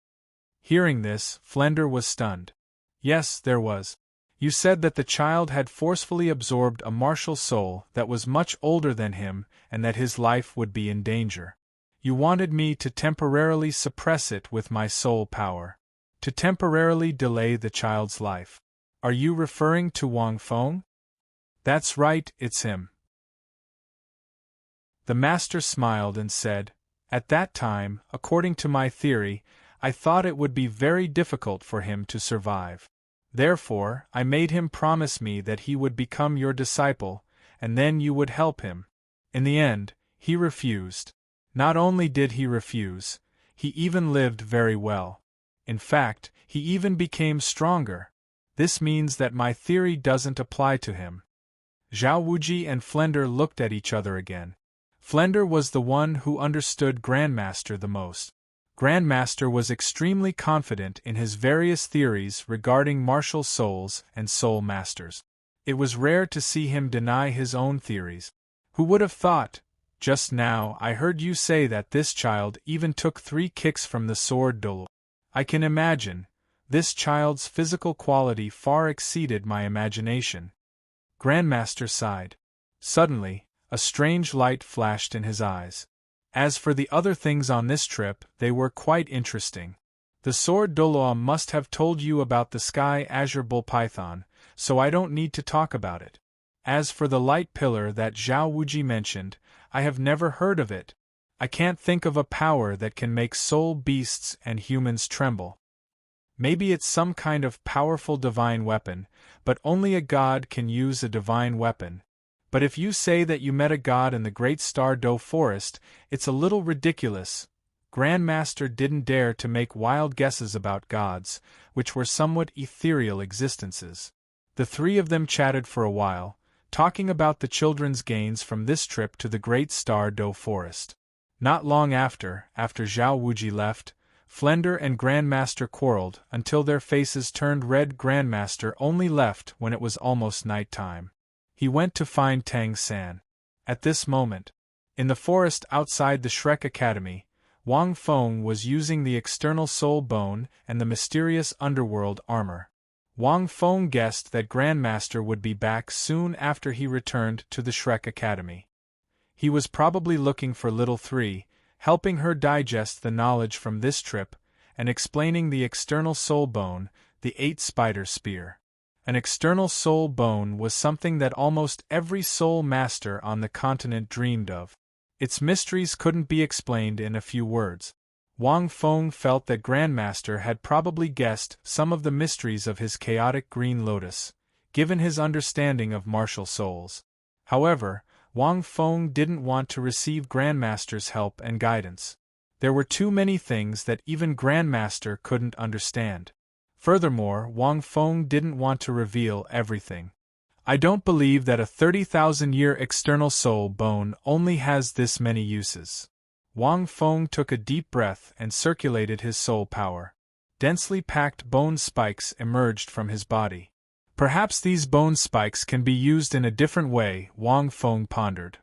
Hearing this, Flender was stunned. Yes, there was. You said that the child had forcefully absorbed a martial soul that was much older than him and that his life would be in danger. You wanted me to temporarily suppress it with my soul power. To temporarily delay the child's life. Are you referring to Wang Feng? That's right, it's him. The master smiled and said, "At that time, according to my theory, I thought it would be very difficult for him to survive. Therefore, I made him promise me that he would become your disciple, and then you would help him. In the end, he refused. Not only did he refuse, he even lived very well. In fact, he even became stronger. This means that my theory doesn't apply to him." Zhao Wuji and Flender looked at each other again. Flender was the one who understood Grandmaster the most. Grandmaster was extremely confident in his various theories regarding martial souls and soul masters. It was rare to see him deny his own theories. Who would have thought? Just now I heard you say that this child even took 3 kicks from the sword Douluo. I can imagine. This child's physical quality far exceeded my imagination. Grandmaster sighed. Suddenly, a strange light flashed in his eyes. As for the other things on this trip, they were quite interesting. The sword Douluo must have told you about the sky azure bull python, so I don't need to talk about it. As for the light pillar that Zhao Wuji mentioned, I have never heard of it. I can't think of a power that can make soul beasts and humans tremble. Maybe it's some kind of powerful divine weapon, but only a god can use a divine weapon. But if you say that you met a god in the Great Star Do Forest, it's a little ridiculous. Grandmaster didn't dare to make wild guesses about gods, which were somewhat ethereal existences. The 3 of them chatted for a while, talking about the children's gains from this trip to the Great Star Do Forest. Not long after Zhao Wuji left, Flender and Grandmaster quarreled until their faces turned red. Grandmaster only left when it was almost night time. He went to find Tang San. At this moment, in the forest outside the Shrek Academy, Wang Feng was using the external soul bone and the mysterious underworld armor. Wang Feng guessed that Grandmaster would be back soon after he returned to the Shrek Academy. He was probably looking for Little 3, helping her digest the knowledge from this trip, and explaining the external soul bone, the 8-spider spear. An external soul bone was something that almost every soul master on the continent dreamed of. Its mysteries couldn't be explained in a few words. Wang Feng felt that Grandmaster had probably guessed some of the mysteries of his chaotic green lotus, given his understanding of martial souls. However, Wang Feng didn't want to receive Grandmaster's help and guidance. There were too many things that even Grandmaster couldn't understand. Furthermore, Wang Feng didn't want to reveal everything. I don't believe that a 30,000-year external soul bone only has this many uses. Wang Feng took a deep breath and circulated his soul power. Densely packed bone spikes emerged from his body. Perhaps these bone spikes can be used in a different way, Wang Feng pondered.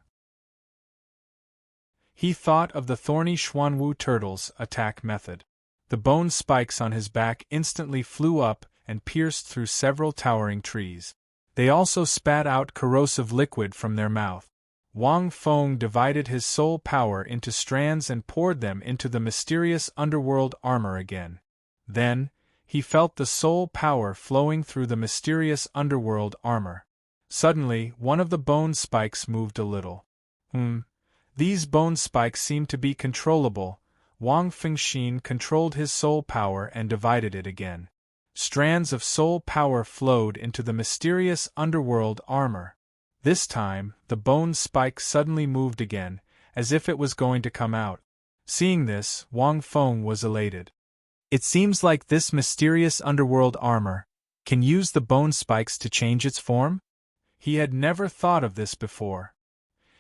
He thought of the thorny Xuanwu turtle's attack method. The bone spikes on his back instantly flew up and pierced through several towering trees. They also spat out corrosive liquid from their mouth. Wang Feng divided his soul power into strands and poured them into the mysterious underworld armor again. Then, he felt the soul power flowing through the mysterious underworld armor. Suddenly, one of the bone spikes moved a little. These bone spikes seemed to be controllable. Wang Fengxin controlled his soul power and divided it again. Strands of soul power flowed into the mysterious underworld armor. This time, the bone spike suddenly moved again, as if it was going to come out. Seeing this, Wang Feng was elated. It seems like this mysterious underworld armor can use the bone spikes to change its form? He had never thought of this before.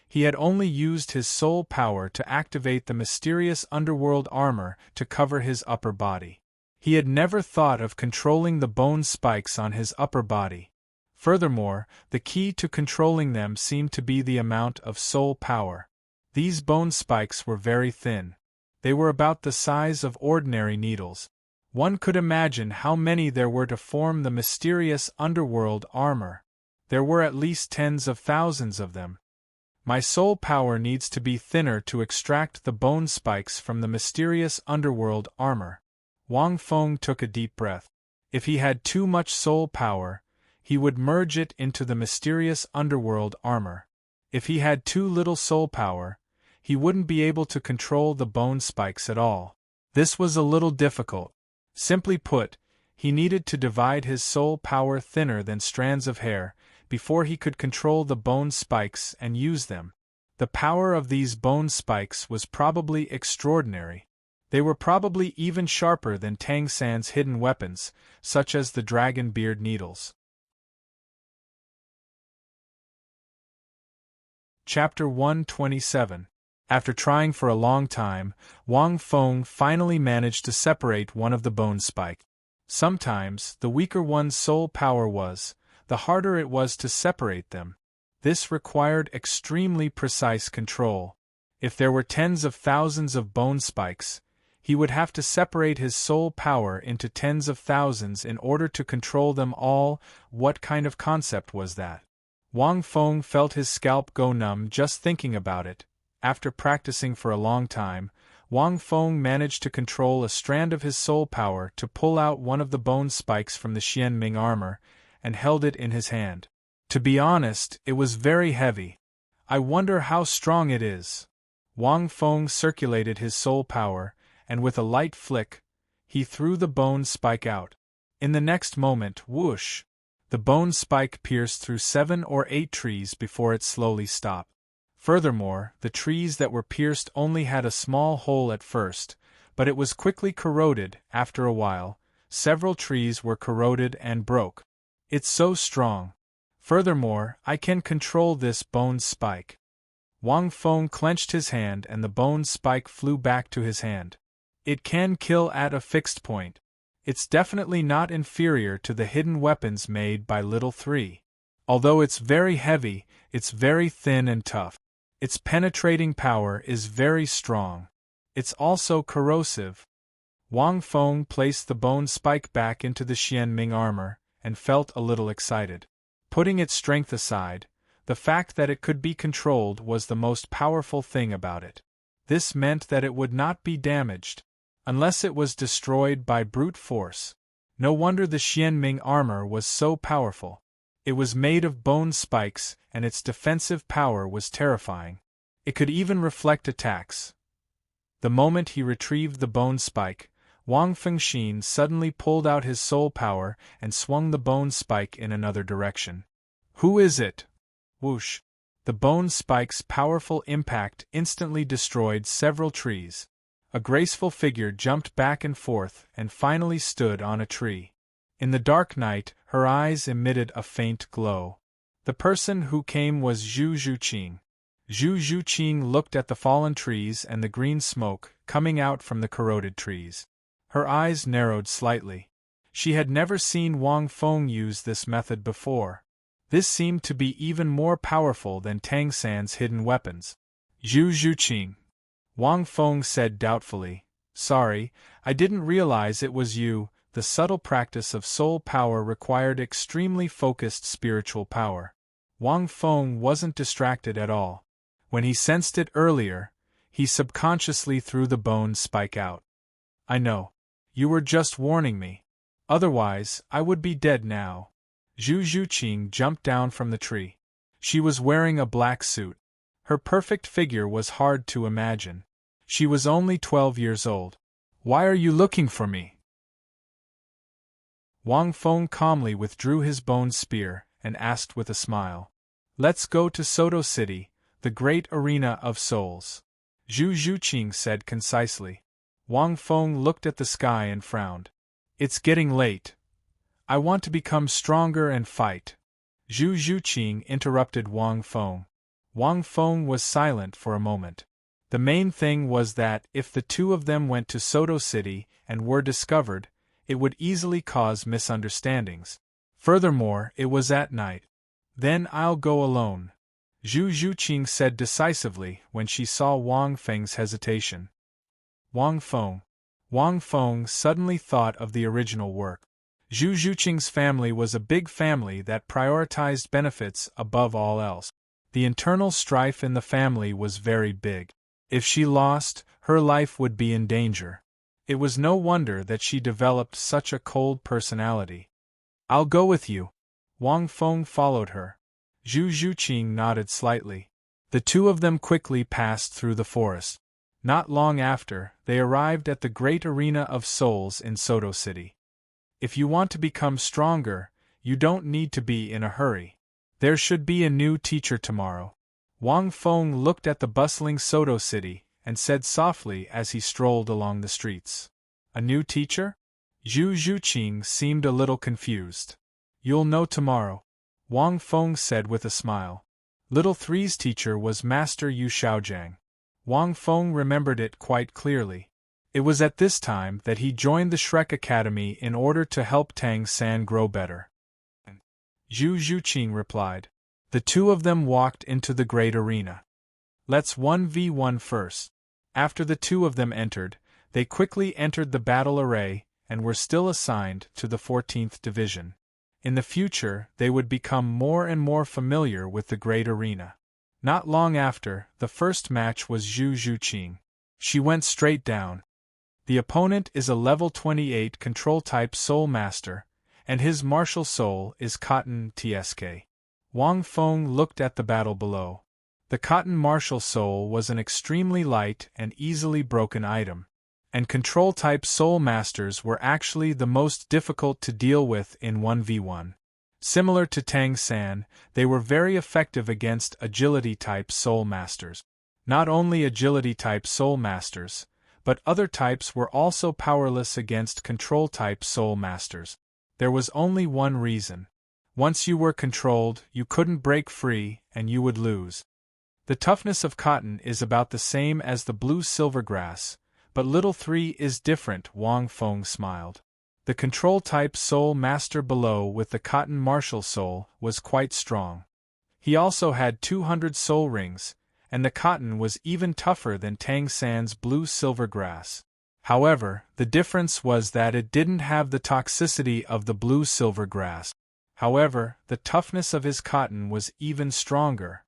He had only used his soul power to activate the mysterious underworld armor to cover his upper body. He had never thought of controlling the bone spikes on his upper body. Furthermore, the key to controlling them seemed to be the amount of soul power. These bone spikes were very thin. They were about the size of ordinary needles. One could imagine how many there were to form the mysterious underworld armor. There were at least tens of thousands of them. My soul power needs to be thinner to extract the bone spikes from the mysterious underworld armor. Wang Feng took a deep breath. If he had too much soul power, he would merge it into the mysterious underworld armor. If he had too little soul power, he wouldn't be able to control the bone spikes at all. This was a little difficult. Simply put, he needed to divide his soul power thinner than strands of hair, before he could control the bone spikes and use them. The power of these bone spikes was probably extraordinary. They were probably even sharper than Tang San's hidden weapons, such as the dragon beard needles. Chapter 127. After trying for a long time, Wang Feng finally managed to separate one of the bone spikes. Sometimes, the weaker one's soul power was, the harder it was to separate them. This required extremely precise control. If there were tens of thousands of bone spikes, he would have to separate his soul power into tens of thousands in order to control them all. What kind of concept was that? Wang Feng felt his scalp go numb just thinking about it. After practicing for a long time, Wang Feng managed to control a strand of his soul power to pull out one of the bone spikes from the Xianming armor, and held it in his hand. To be honest, it was very heavy. I wonder how strong it is. Wang Feng circulated his soul power, and with a light flick, he threw the bone spike out. In the next moment, whoosh! The bone spike pierced through 7 or 8 trees before it slowly stopped. Furthermore, the trees that were pierced only had a small hole at first, but it was quickly corroded. After a while, several trees were corroded and broke. It's so strong. Furthermore, I can control this bone spike. Wang Feng clenched his hand and the bone spike flew back to his hand. It can kill at a fixed point. It's definitely not inferior to the hidden weapons made by Little 3. Although it's very heavy, it's very thin and tough. Its penetrating power is very strong. It's also corrosive. Wang Feng placed the bone spike back into the Xianming armor, and felt a little excited. Putting its strength aside, the fact that it could be controlled was the most powerful thing about it. This meant that it would not be damaged, unless it was destroyed by brute force. No wonder the Xianming armor was so powerful. It was made of bone spikes, and its defensive power was terrifying. It could even reflect attacks. The moment he retrieved the bone spike, Wang Fengxin suddenly pulled out his soul power and swung the bone spike in another direction. Who is it? Whoosh! The bone spike's powerful impact instantly destroyed several trees. A graceful figure jumped back and forth and finally stood on a tree. In the dark night, her eyes emitted a faint glow. The person who came was Zhu Zhuqing. Zhu Zhuqing looked at the fallen trees and the green smoke coming out from the corroded trees. Her eyes narrowed slightly. She had never seen Wang Feng use this method before. This seemed to be even more powerful than Tang San's hidden weapons. Zhu Zhuqing, Wang Feng said doubtfully. Sorry, I didn't realize it was you. The subtle practice of soul power required extremely focused spiritual power. Wang Feng wasn't distracted at all. When he sensed it earlier, he subconsciously threw the bone spike out. I know. You were just warning me. Otherwise, I would be dead now. Zhu Zhuqing jumped down from the tree. She was wearing a black suit. Her perfect figure was hard to imagine. She was only 12 years old. Why are you looking for me? Wang Feng calmly withdrew his bone spear and asked with a smile. Let's go to Soto City, the great arena of souls. Zhu Zhuqing said concisely. Wang Feng looked at the sky and frowned. It's getting late. I want to become stronger and fight. Zhu Zhuqing interrupted Wang Feng. Wang Feng was silent for a moment. The main thing was that if the two of them went to Soto City and were discovered, it would easily cause misunderstandings. Furthermore, it was at night. Then I'll go alone, Zhu Zhuqing said decisively when she saw Wang Feng's hesitation. Wang Feng suddenly thought of the original work. Zhu Zhuqing's family was a big family that prioritized benefits above all else. The internal strife in the family was very big. If she lost, her life would be in danger. It was no wonder that she developed such a cold personality. I'll go with you. Wang Feng followed her. Zhu Zhuqing nodded slightly. The two of them quickly passed through the forest. Not long after, they arrived at the great arena of souls in Soto City. If you want to become stronger, you don't need to be in a hurry. There should be a new teacher tomorrow. Wang Feng looked at the bustling Soto City and said softly as he strolled along the streets. A new teacher? Zhu Zhuqing seemed a little confused. You'll know tomorrow, Wang Feng said with a smile. Little Three's teacher was Master Yu Xiaojiang. Wang Feng remembered it quite clearly. It was at this time that he joined the Shrek Academy in order to help Tang San grow better. Zhu Zhuqing replied. The two of them walked into the great arena. Let's 1v1 first. After the two of them entered, they quickly entered the battle array and were still assigned to the 14th Division. In the future, they would become more and more familiar with the great arena. Not long after, the first match was Zhu Zhuqing. She went straight down. The opponent is a level 28 control-type Soul Master, and his martial soul is Cotton Tsk. Wang Feng looked at the battle below. The Cotton martial soul was an extremely light and easily broken item, and control-type Soul Masters were actually the most difficult to deal with in 1v1. Similar to Tang San, they were very effective against Agility-type Soul Masters. Not only Agility-type Soul Masters, but other types were also powerless against Control-type Soul Masters. There was only one reason. Once you were controlled, you couldn't break free, and you would lose. The toughness of Cotton is about the same as the blue silvergrass, but Little Three is different, Wang Feng smiled. The Control-type Soul Master below with the Cotton martial soul was quite strong. He also had 200 soul rings, and the Cotton was even tougher than Tang San's blue silvergrass. However, the difference was that it didn't have the toxicity of the blue silvergrass. However, the toughness of his Cotton was even stronger.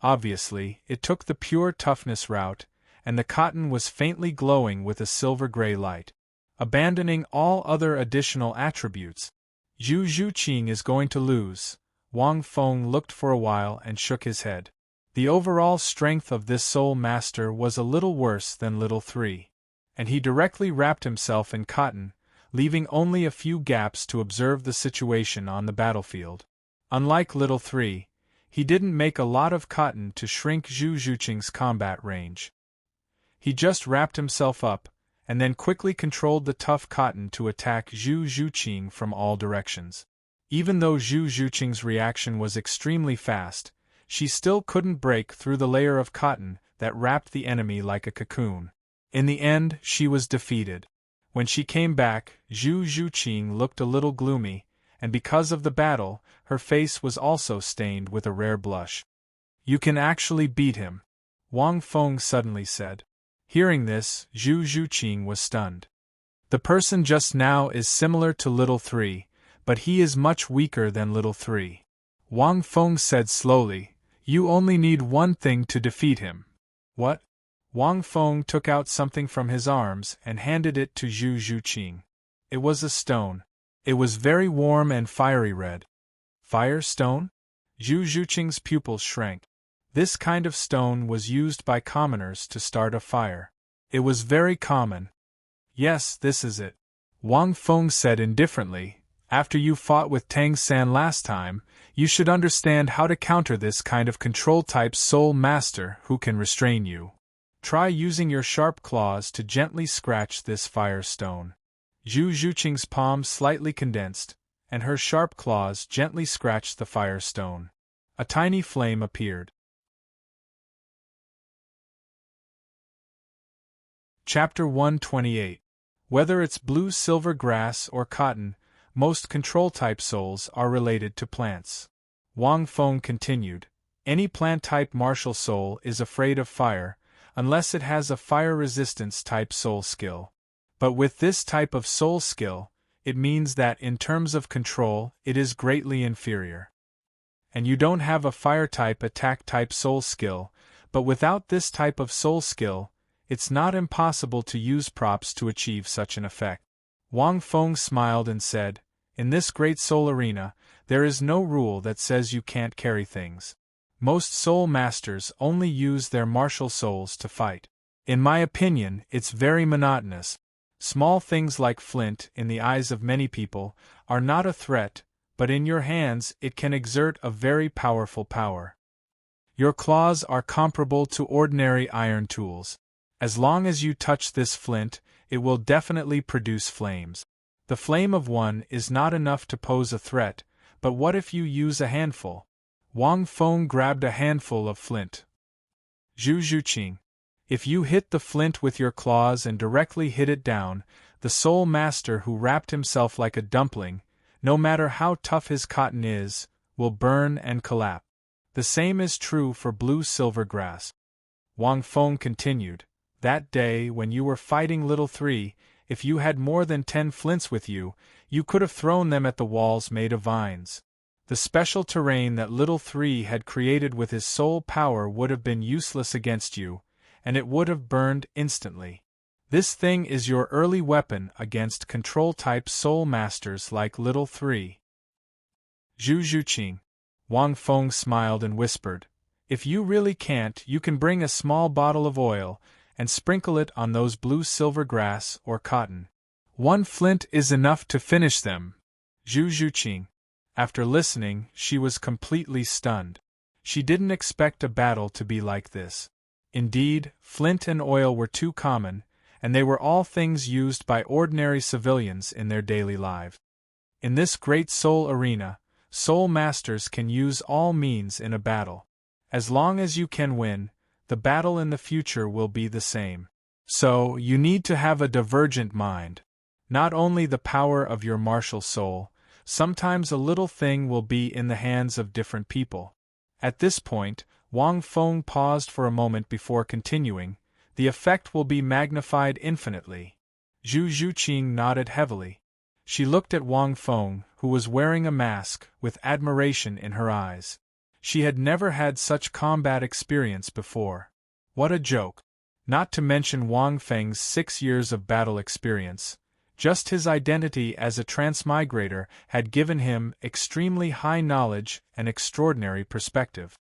Obviously, it took the pure toughness route, and the Cotton was faintly glowing with a silver-gray light. Abandoning all other additional attributes, Zhu Zhuqing is going to lose. Wang Feng looked for a while and shook his head. The overall strength of this Soul Master was a little worse than Little Three, and he directly wrapped himself in Cotton, leaving only a few gaps to observe the situation on the battlefield. Unlike Little Three, he didn't make a lot of Cotton to shrink Zhu Zhuqing's combat range. He just wrapped himself up, and then quickly controlled the tough Cotton to attack Zhu Zhuqing from all directions. Even though Zhu Zhuqing's reaction was extremely fast, she still couldn't break through the layer of Cotton that wrapped the enemy like a cocoon. In the end, she was defeated. When she came back, Zhu Zhuqing looked a little gloomy, and because of the battle, her face was also stained with a rare blush. You can actually beat him, Wang Feng suddenly said. Hearing this, Zhu Zhuqing was stunned. The person just now is similar to Little Three, but he is much weaker than Little Three. Wang Feng said slowly, You only need one thing to defeat him. What? Wang Feng took out something from his arms and handed it to Zhu Zhuqing. It was a stone. It was very warm and fiery red. Fire stone? Zhu Zhuqing's pupils shrank. This kind of stone was used by commoners to start a fire. It was very common. Yes, this is it. Wang Feng said indifferently, After you fought with Tang San last time, you should understand how to counter this kind of control-type Soul Master who can restrain you. Try using your sharp claws to gently scratch this fire stone. Zhu Zhuqing's palm slightly condensed, and her sharp claws gently scratched the fire stone. A tiny flame appeared. Chapter 128. Whether it's blue silver grass or cotton, most control-type souls are related to plants. Wang Feng continued, Any plant-type martial soul is afraid of fire, unless it has a fire resistance type soul skill. But with this type of soul skill, it means that in terms of control, it is greatly inferior. And you don't have a fire-type attack-type soul skill, but without this type of soul skill, it's not impossible to use props to achieve such an effect. Wang Feng smiled and said, In this great soul arena, there is no rule that says you can't carry things. Most soul masters only use their martial souls to fight. In my opinion, it's very monotonous. Small things like flint, in the eyes of many people, are not a threat, but in your hands it can exert a very powerful power. Your claws are comparable to ordinary iron tools. As long as you touch this flint, it will definitely produce flames. The flame of one is not enough to pose a threat, but what if you use a handful? Wang Feng grabbed a handful of flint. Zhu Zhuqing. If you hit the flint with your claws and directly hit it down, the soul master who wrapped himself like a dumpling, no matter how tough his cotton is, will burn and collapse. The same is true for blue silver grass. Wang Feng continued, that day when you were fighting Little Three, if you had more than 10 flints with you, you could have thrown them at the walls made of vines. The special terrain that Little Three had created with his soul power would have been useless against you, and it would have burned instantly. This thing is your early weapon against control-type soul masters like Little Three. Zhu Zhuqing. Wang Feng smiled and whispered, if you really can't, you can bring a small bottle of oil and sprinkle it on those blue-silver grass or cotton. 1 flint is enough to finish them. Zhu Zhuqing. After listening, she was completely stunned. She didn't expect a battle to be like this. Indeed, flint and oil were too common, and they were all things used by ordinary civilians in their daily lives. In this great soul arena, soul masters can use all means in a battle. As long as you can win, the battle in the future will be the same. So, you need to have a divergent mind. Not only the power of your martial soul, sometimes a little thing will be in the hands of different people. At this point, Wang Feng paused for a moment before continuing, the effect will be magnified infinitely. Zhu Zhuqing nodded heavily. She looked at Wang Feng, who was wearing a mask, with admiration in her eyes. She had never had such combat experience before. What a joke! Not to mention Wang Feng's 6 years of battle experience. Just his identity as a transmigrator had given him extremely high knowledge and extraordinary perspective.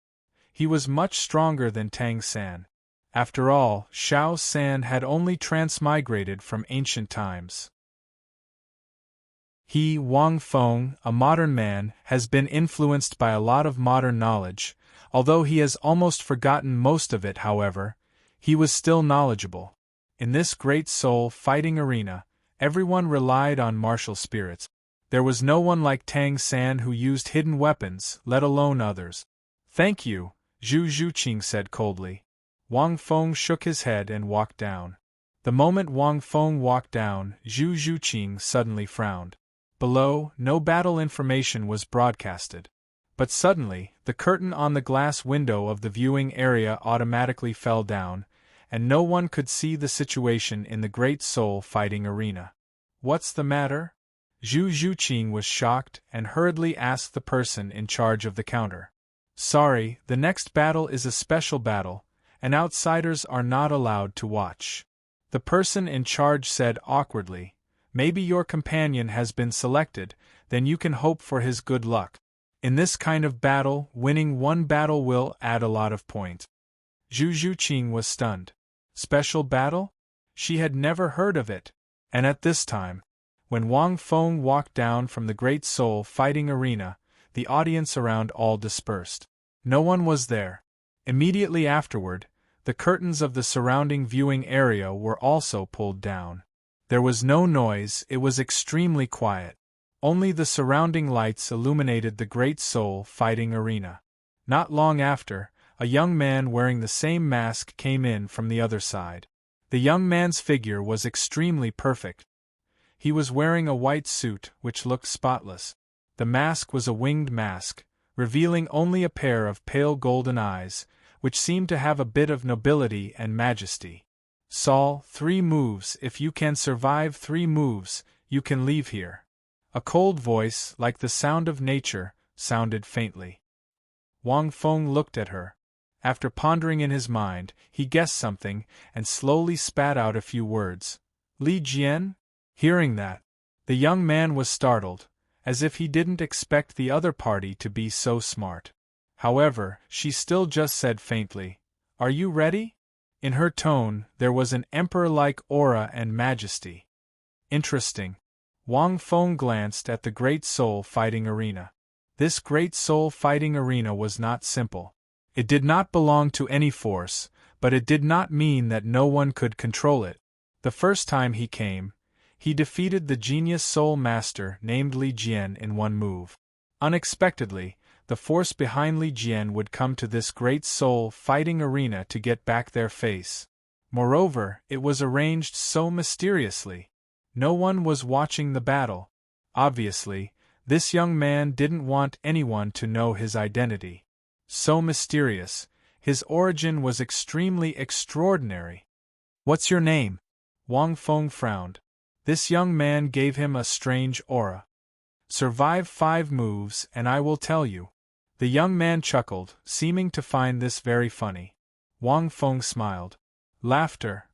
He was much stronger than Tang San. After all, Xiao San had only transmigrated from ancient times. He, Wang Feng, a modern man, has been influenced by a lot of modern knowledge. Although he has almost forgotten most of it, however, he was still knowledgeable. In this great soul fighting arena, everyone relied on martial spirits. There was no one like Tang San who used hidden weapons, let alone others. Thank you, Zhu Zhuqing said coldly. Wang Feng shook his head and walked down. The moment Wang Feng walked down, Zhu Zhuqing suddenly frowned. Below, no battle information was broadcasted. But suddenly, the curtain on the glass window of the viewing area automatically fell down, and no one could see the situation in the great soul fighting arena. What's the matter? Zhu Zhuqing was shocked and hurriedly asked the person in charge of the counter. Sorry, the next battle is a special battle, and outsiders are not allowed to watch. The person in charge said awkwardly, maybe your companion has been selected, then you can hope for his good luck. In this kind of battle, winning one battle will add a lot of points. Zhu Zhuqing was stunned. Special battle? She had never heard of it. And at this time, when Wang Feng walked down from the great soul fighting arena, the audience around all dispersed. No one was there. Immediately afterward, the curtains of the surrounding viewing area were also pulled down. There was no noise, it was extremely quiet. Only the surrounding lights illuminated the great soul fighting arena. Not long after, a young man wearing the same mask came in from the other side. The young man's figure was extremely perfect. He was wearing a white suit which looked spotless. The mask was a winged mask, revealing only a pair of pale golden eyes, which seemed to have a bit of nobility and majesty. Saul, 3 moves. If you can survive 3 moves, you can leave here. A cold voice, like the sound of nature, sounded faintly. Wang Feng looked at her. After pondering in his mind, he guessed something, and slowly spat out a few words. Li Jian? Hearing that, the young man was startled, as if he didn't expect the other party to be so smart. However, she still just said faintly, "Are you ready?" In her tone, there was an emperor-like aura and majesty. Interesting. Wang Feng glanced at the Great Soul Fighting Arena. This Great Soul Fighting Arena was not simple. It did not belong to any force, but it did not mean that no one could control it. The first time he came, he defeated the genius Soul Master named Li Jian in one move. Unexpectedly, the force behind Li Jian would come to this Great Soul Fighting Arena to get back their face. Moreover, it was arranged so mysteriously. No one was watching the battle. Obviously, this young man didn't want anyone to know his identity. So mysterious, his origin was extremely extraordinary. "What's your name?" Wang Feng frowned. This young man gave him a strange aura. "Survive 5 moves and I will tell you." The young man chuckled, seeming to find this very funny. Wang Feng smiled. Laughter.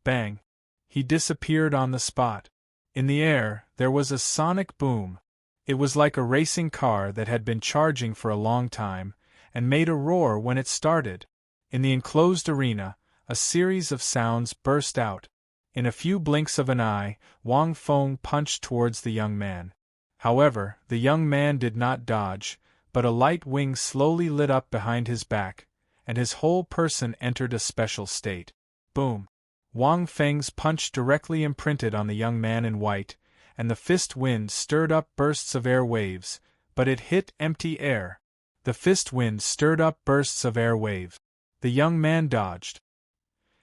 Bang. He disappeared on the spot. In the air, there was a sonic boom. It was like a racing car that had been charging for a long time, and made a roar when it started. In the enclosed arena, a series of sounds burst out. In a few blinks of an eye, Wang Feng punched towards the young man. However, the young man did not dodge, but a light wing slowly lit up behind his back, and his whole person entered a special state. Boom! Wang Feng's punch directly imprinted on the young man in white, and the fist wind stirred up bursts of air waves, but it hit empty air. The fist wind stirred up bursts of air waves. The young man dodged.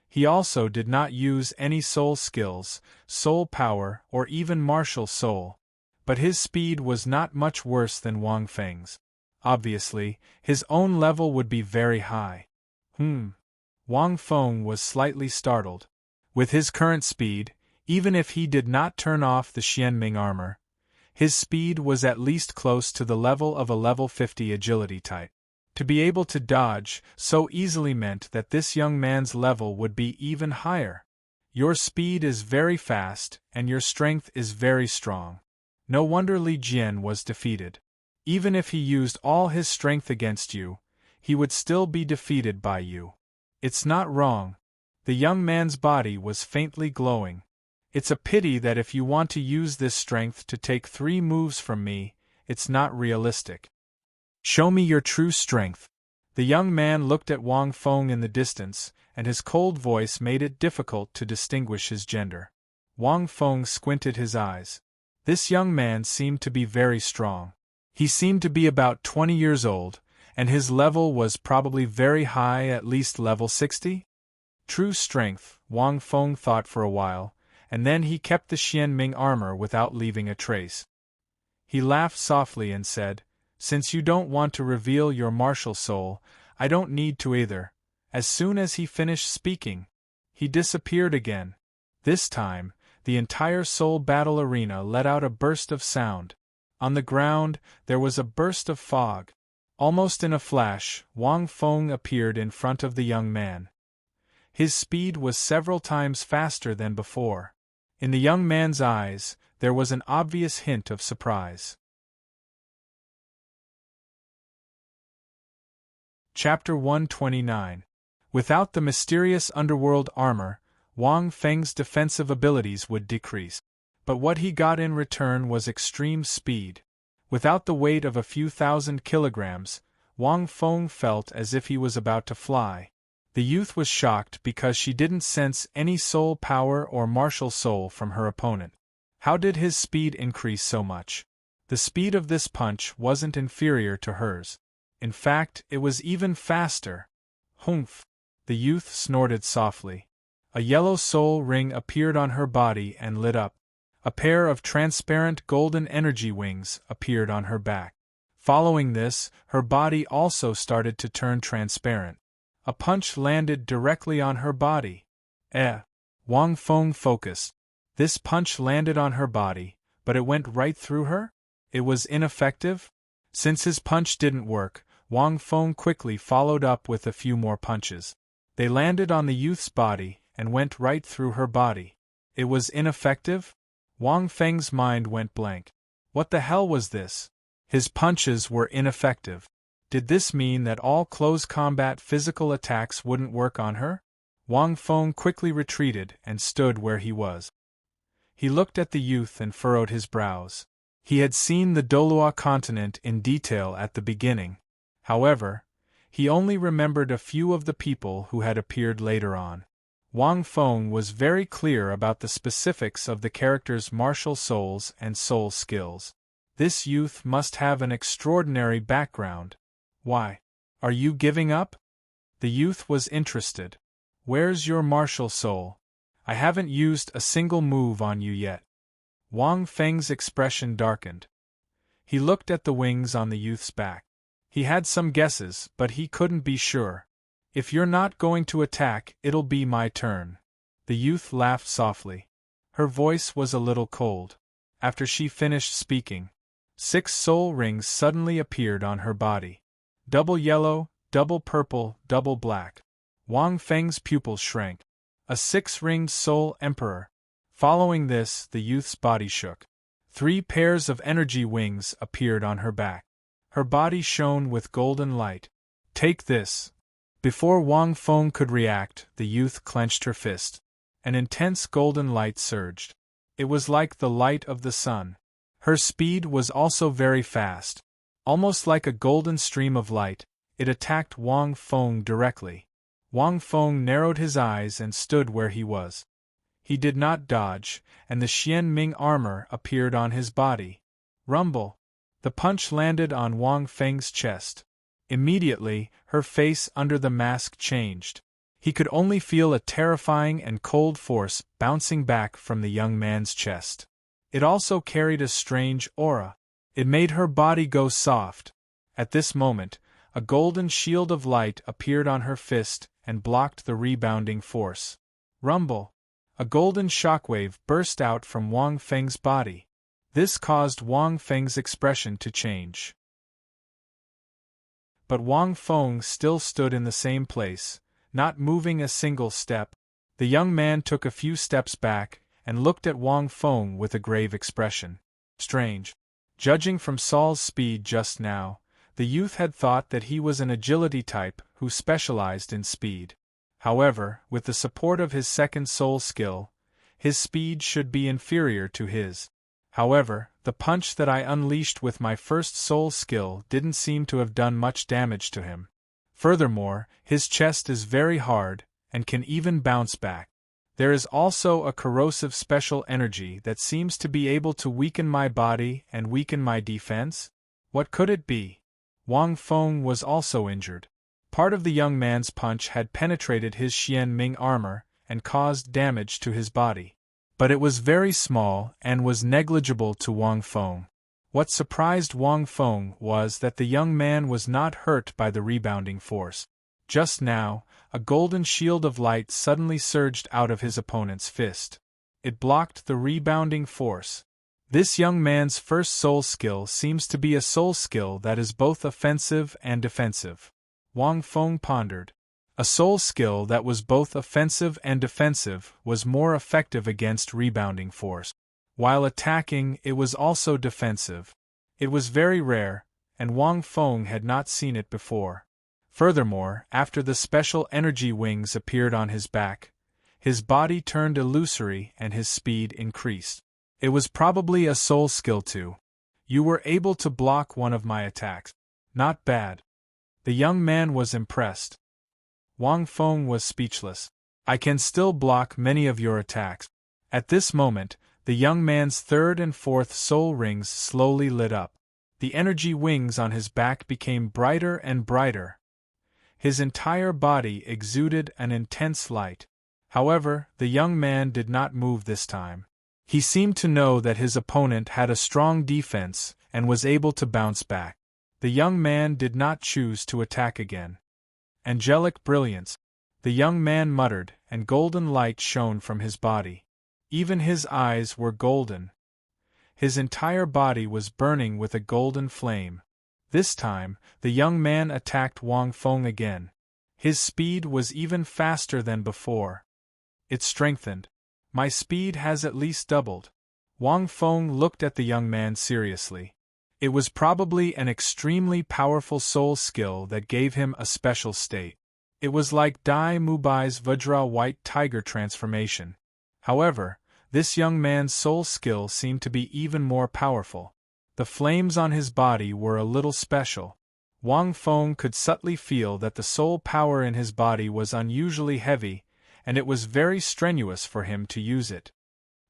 He also did not use any soul skills, soul power, or even martial soul. But his speed was not much worse than Wang Feng's. Obviously, his own level would be very high. Wang Feng was slightly startled. With his current speed, even if he did not turn off the Xianming armor, his speed was at least close to the level of a level 50 agility type. To be able to dodge so easily meant that this young man's level would be even higher. Your speed is very fast, and your strength is very strong. No wonder Li Jian was defeated. Even if he used all his strength against you, he would still be defeated by you. It's not wrong. The young man's body was faintly glowing. It's a pity that if you want to use this strength to take 3 moves from me, it's not realistic. Show me your true strength. The young man looked at Wang Feng in the distance, and his cold voice made it difficult to distinguish his gender. Wang Feng squinted his eyes. This young man seemed to be very strong. He seemed to be about 20 years old, and his level was probably very high, at least level 60? True strength, Wang Feng thought for a while, and then he kept the Xianming armor without leaving a trace. He laughed softly and said, "Since you don't want to reveal your martial soul, I don't need to either." As soon as he finished speaking, he disappeared again. This time, the entire soul battle arena let out a burst of sound. On the ground, there was a burst of fog. Almost in a flash, Wang Feng appeared in front of the young man. His speed was several times faster than before. In the young man's eyes, there was an obvious hint of surprise. Chapter 129. Without the mysterious underworld armor, Wang Feng's defensive abilities would decrease. But what he got in return was extreme speed. Without the weight of a few thousand kilograms, Wang Feng felt as if he was about to fly. The youth was shocked because she didn't sense any soul power or martial soul from her opponent. How did his speed increase so much? The speed of this punch wasn't inferior to hers. In fact, it was even faster. Humph! The youth snorted softly. A yellow soul ring appeared on her body and lit up. A pair of transparent golden energy wings appeared on her back. Following this, her body also started to turn transparent. A punch landed directly on her body. Wang Feng focused. This punch landed on her body, but it went right through her? It was ineffective? Since his punch didn't work, Wang Feng quickly followed up with a few more punches. They landed on the youth's body and went right through her body. It was ineffective? Wang Feng's mind went blank. What the hell was this? His punches were ineffective. Did this mean that all close combat physical attacks wouldn't work on her? Wang Feng quickly retreated and stood where he was. He looked at the youth and furrowed his brows. He had seen the Douluo continent in detail at the beginning. However, he only remembered a few of the people who had appeared later on. Wang Feng was very clear about the specifics of the character's martial souls and soul skills. This youth must have an extraordinary background. Why? Are you giving up? The youth was interested. Where's your martial soul? I haven't used a single move on you yet. Wang Feng's expression darkened. He looked at the wings on the youth's back. He had some guesses, but he couldn't be sure. If you're not going to attack, it'll be my turn. The youth laughed softly. Her voice was a little cold. After she finished speaking, 6 soul rings suddenly appeared on her body. Double yellow, double purple, double black. Wang Feng's pupils shrank. A 6-ringed soul emperor. Following this, the youth's body shook. 3 pairs of energy wings appeared on her back. Her body shone with golden light. Take this. Before Wang Feng could react, the youth clenched her fist. An intense golden light surged. It was like the light of the sun. Her speed was also very fast. Almost like a golden stream of light, it attacked Wang Feng directly. Wang Feng narrowed his eyes and stood where he was. He did not dodge, and the Xian Ming armor appeared on his body. Rumble! The punch landed on Wang Feng's chest. Immediately, her face under the mask changed. He could only feel a terrifying and cold force bouncing back from the young man's chest. It also carried a strange aura. It made her body go soft. At this moment, a golden shield of light appeared on her fist and blocked the rebounding force. Rumble! A golden shockwave burst out from Wang Feng's body. This caused Wang Feng's expression to change. But Wang Feng still stood in the same place, not moving a single step. The young man took a few steps back and looked at Wang Feng with a grave expression. Strange. Judging from Saul's speed just now, the youth had thought that he was an agility type who specialized in speed. However, with the support of his second soul skill, his speed should be inferior to his. However, the punch that I unleashed with my first soul skill didn't seem to have done much damage to him. Furthermore, his chest is very hard, and can even bounce back. There is also a corrosive special energy that seems to be able to weaken my body and weaken my defense? What could it be? Wang Feng was also injured. Part of the young man's punch had penetrated his Xian Ming armor and caused damage to his body. But it was very small and was negligible to Wang Feng. What surprised Wang Feng was that the young man was not hurt by the rebounding force. Just now, a golden shield of light suddenly surged out of his opponent's fist. It blocked the rebounding force. This young man's first soul skill seems to be a soul skill that is both offensive and defensive. Wang Feng pondered. A soul skill that was both offensive and defensive was more effective against rebounding force. While attacking, it was also defensive. It was very rare, and Wang Feng had not seen it before. Furthermore, after the special energy wings appeared on his back, his body turned illusory and his speed increased. It was probably a soul skill too. You were able to block one of my attacks. Not bad. The young man was impressed. Wang Feng was speechless. I can still block many of your attacks. At this moment, the young man's third and fourth soul rings slowly lit up. The energy wings on his back became brighter and brighter. His entire body exuded an intense light. However, the young man did not move this time. He seemed to know that his opponent had a strong defense and was able to bounce back. The young man did not choose to attack again. Angelic brilliance, the young man muttered, and golden light shone from his body. Even his eyes were golden. His entire body was burning with a golden flame. This time, the young man attacked Wang Feng again. His speed was even faster than before. It strengthened. My speed has at least doubled. Wang Feng looked at the young man seriously. It was probably an extremely powerful soul skill that gave him a special state. It was like Dai Mubai's Vajra White Tiger transformation. However, this young man's soul skill seemed to be even more powerful. The flames on his body were a little special. Wang Feng could subtly feel that the soul power in his body was unusually heavy, and it was very strenuous for him to use it.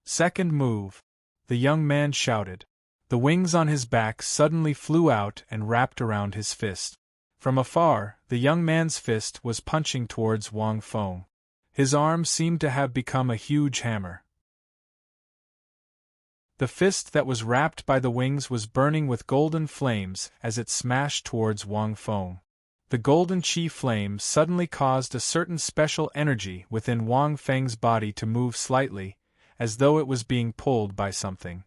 Second move, the young man shouted. The wings on his back suddenly flew out and wrapped around his fist. From afar, the young man's fist was punching towards Wang Feng. His arm seemed to have become a huge hammer. The fist that was wrapped by the wings was burning with golden flames as it smashed towards Wang Feng. The golden chi flame suddenly caused a certain special energy within Wang Feng's body to move slightly, as though it was being pulled by something.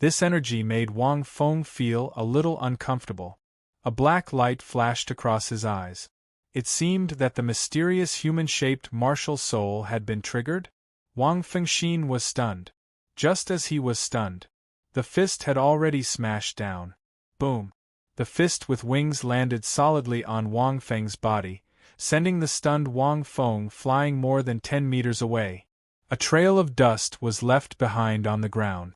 This energy made Wang Feng feel a little uncomfortable. A black light flashed across his eyes. It seemed that the mysterious human-shaped martial soul had been triggered. Wang Fengxin was stunned. Just as he was stunned, the fist had already smashed down. Boom! The fist with wings landed solidly on Wang Feng's body, sending the stunned Wang Feng flying more than 10 meters away. A trail of dust was left behind on the ground.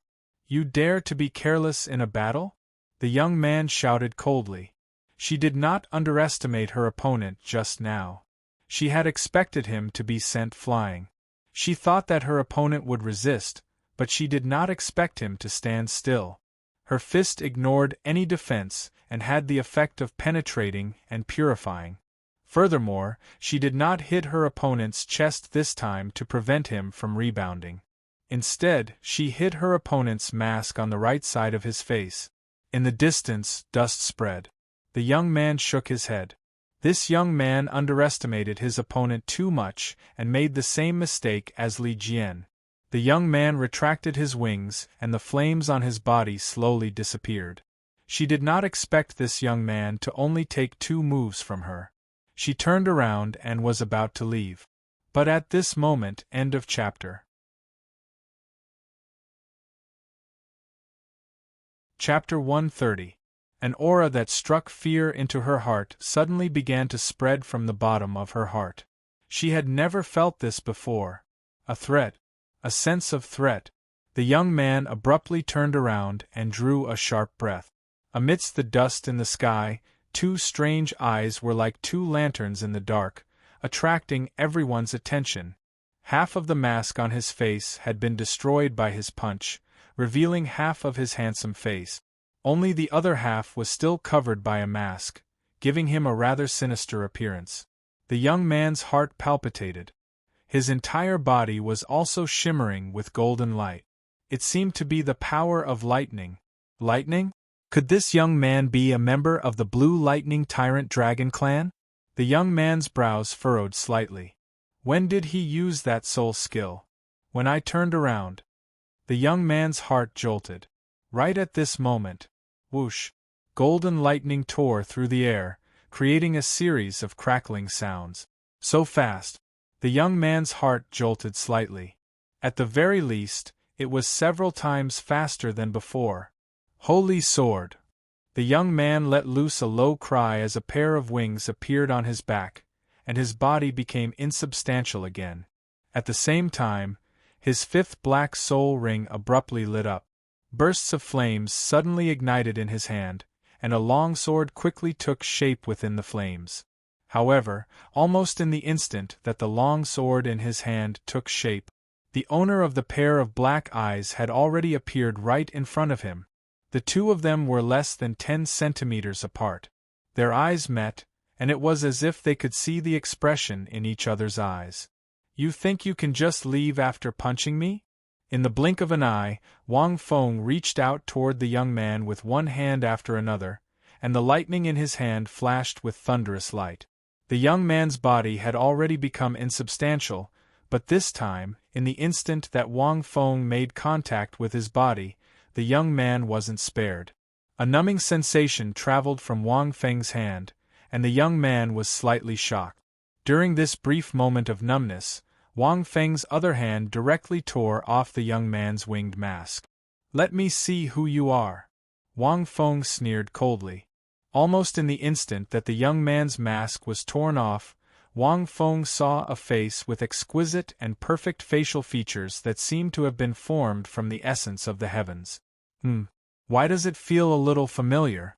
You dare to be careless in a battle? The young man shouted coldly. She did not underestimate her opponent just now. She had expected him to be sent flying. She thought that her opponent would resist, but she did not expect him to stand still. Her fist ignored any defense and had the effect of penetrating and purifying. Furthermore, she did not hit her opponent's chest this time to prevent him from rebounding. Instead, she hit her opponent's mask on the right side of his face. In the distance, dust spread. The young man shook his head. This young man underestimated his opponent too much and made the same mistake as Li Jian. The young man retracted his wings and the flames on his body slowly disappeared. She did not expect this young man to only take 2 moves from her. She turned around and was about to leave. But at this moment, end of chapter. Chapter 130. An aura that struck fear into her heart suddenly began to spread from the bottom of her heart. She had never felt this before. A threat. A sense of threat. The young man abruptly turned around and drew a sharp breath. Amidst the dust in the sky, 2 strange eyes were like 2 lanterns in the dark, attracting everyone's attention. Half of the mask on his face had been destroyed by his punch, revealing half of his handsome face. Only the other half was still covered by a mask, giving him a rather sinister appearance. The young man's heart palpitated. His entire body was also shimmering with golden light. It seemed to be the power of lightning. Lightning? Could this young man be a member of the Blue Lightning Tyrant Dragon clan? The young man's brows furrowed slightly. When did he use that soul skill? When I turned around. The young man's heart jolted. Right at this moment. Whoosh! Golden lightning tore through the air, creating a series of crackling sounds. So fast. The young man's heart jolted slightly. At the very least, it was several times faster than before. Holy sword! The young man let loose a low cry as a pair of wings appeared on his back, and his body became insubstantial again. At the same time, his 5th black soul ring abruptly lit up. Bursts of flames suddenly ignited in his hand, and a long sword quickly took shape within the flames. However, almost in the instant that the long sword in his hand took shape, the owner of the pair of black eyes had already appeared right in front of him. The 2 of them were less than 10 centimeters apart. Their eyes met, and it was as if they could see the expression in each other's eyes. You think you can just leave after punching me? In the blink of an eye, Wang Feng reached out toward the young man with one hand after another, and the lightning in his hand flashed with thunderous light. The young man's body had already become insubstantial, but this time, in the instant that Wang Feng made contact with his body, the young man wasn't spared. A numbing sensation traveled from Wang Feng's hand, and the young man was slightly shocked. During this brief moment of numbness, Wang Feng's other hand directly tore off the young man's winged mask. Let me see who you are. Wang Feng sneered coldly. Almost in the instant that the young man's mask was torn off, Wang Feng saw a face with exquisite and perfect facial features that seemed to have been formed from the essence of the heavens. Why does it feel a little familiar?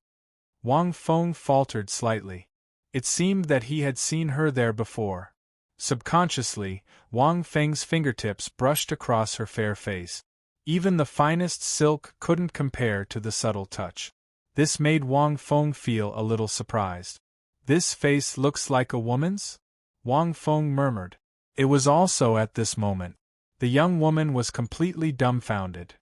Wang Feng faltered slightly. It seemed that he had seen her there before. Subconsciously, Wang Feng's fingertips brushed across her fair face. Even the finest silk couldn't compare to the subtle touch. This made Wang Feng feel a little surprised. This face looks like a woman's? Wang Feng murmured. It was also at this moment. The young woman was completely dumbfounded.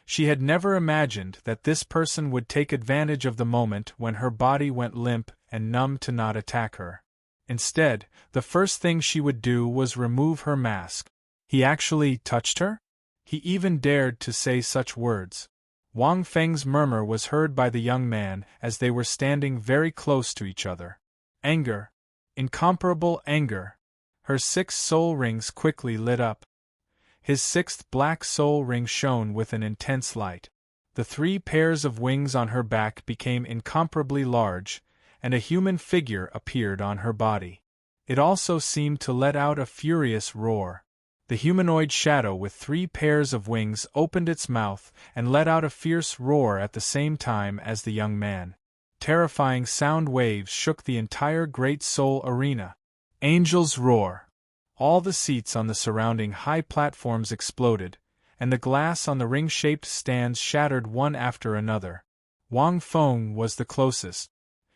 She had never imagined that this person would take advantage of the moment when her body went limp and numb to not attack her. Instead, the first thing she would do was remove her mask. He actually touched her? He even dared to say such words. Wang Feng's murmur was heard by the young man as they were standing very close to each other. Anger. Incomparable anger. Her 6 soul rings quickly lit up. His 6th black soul ring shone with an intense light. The 3 pairs of wings on her back became incomparably large, and a human figure appeared on her body. It also seemed to let out a furious roar. The humanoid shadow with 3 pairs of wings opened its mouth and let out a fierce roar at the same time as the young man. Terrifying sound waves shook the entire Great Soul Arena. Angel's roar. All the seats on the surrounding high platforms exploded, and the glass on the ring-shaped stands shattered one after another. Wang Feng was the closest.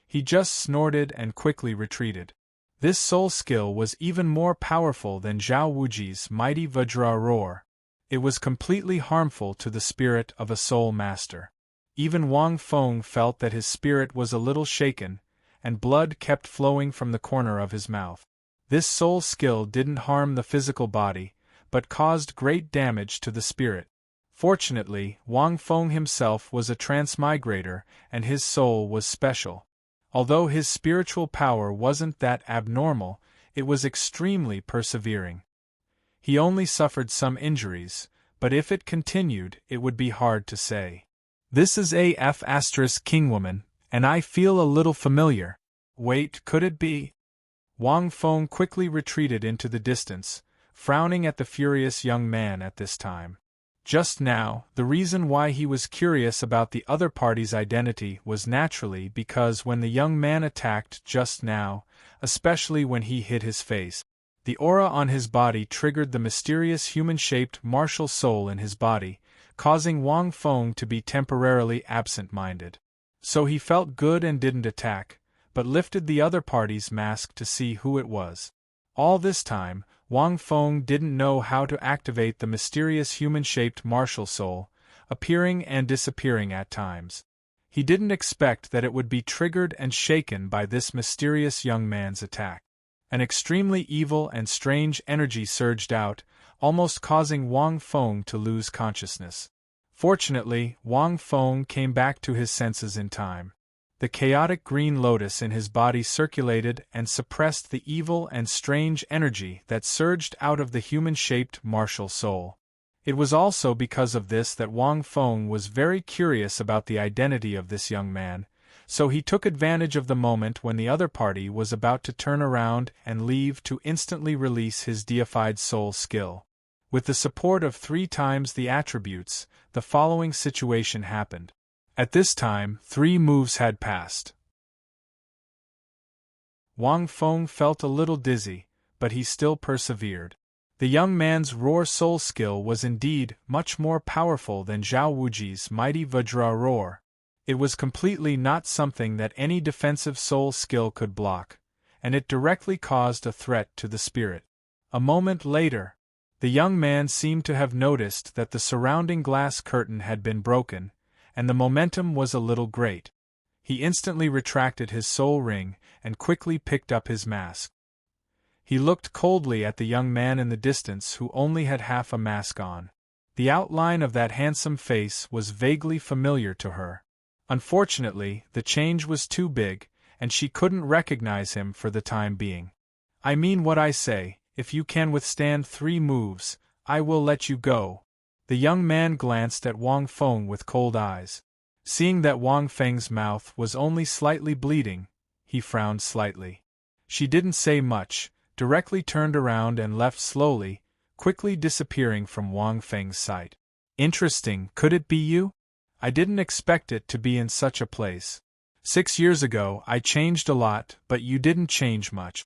He just snorted and quickly retreated. This soul skill was even more powerful than Zhao Wuji's mighty Vajra roar. It was completely harmful to the spirit of a soul master. Even Wang Feng felt that his spirit was a little shaken, and blood kept flowing from the corner of his mouth. This soul skill didn't harm the physical body, but caused great damage to the spirit. Fortunately, Wang Feng himself was a transmigrator, and his soul was special. Although his spiritual power wasn't that abnormal, it was extremely persevering. He only suffered some injuries, but if it continued, it would be hard to say. This is AF * Kingwoman, and I feel a little familiar. Wait, could it be? Wang Feng quickly retreated into the distance, frowning at the furious young man at this time. Just now, the reason why he was curious about the other party's identity was naturally because when the young man attacked just now, especially when he hit his face, the aura on his body triggered the mysterious human-shaped martial soul in his body, causing Wang Feng to be temporarily absent-minded. So he felt good and didn't attack, but lifted the other party's mask to see who it was. All this time, Wang Feng didn't know how to activate the mysterious human-shaped martial soul, appearing and disappearing at times. He didn't expect that it would be triggered and shaken by this mysterious young man's attack. An extremely evil and strange energy surged out, almost causing Wang Feng to lose consciousness. Fortunately, Wang Feng came back to his senses in time. The chaotic green lotus in his body circulated and suppressed the evil and strange energy that surged out of the human-shaped martial soul. It was also because of this that Wang Feng was very curious about the identity of this young man, so he took advantage of the moment when the other party was about to turn around and leave to instantly release his deified soul skill. With the support of 3 times the attributes, the following situation happened. At this time, 3 moves had passed. Wang Feng felt a little dizzy, but he still persevered. The young man's roar soul skill was indeed much more powerful than Zhao Wuji's mighty Vajra roar. It was completely not something that any defensive soul skill could block, and it directly caused a threat to the spirit. A moment later, the young man seemed to have noticed that the surrounding glass curtain had been broken, and the momentum was a little great. He instantly retracted his soul ring and quickly picked up his mask. He looked coldly at the young man in the distance who only had half a mask on. The outline of that handsome face was vaguely familiar to her. Unfortunately, the change was too big, and she couldn't recognize him for the time being. I mean what I say, if you can withstand 3 moves, I will let you go. The young man glanced at Wang Feng with cold eyes. Seeing that Wang Feng's mouth was only slightly bleeding, he frowned slightly. She didn't say much, directly turned around and left slowly, quickly disappearing from Wang Feng's sight. Interesting, could it be you? I didn't expect it to be in such a place. 6 years ago I changed a lot, but you didn't change much.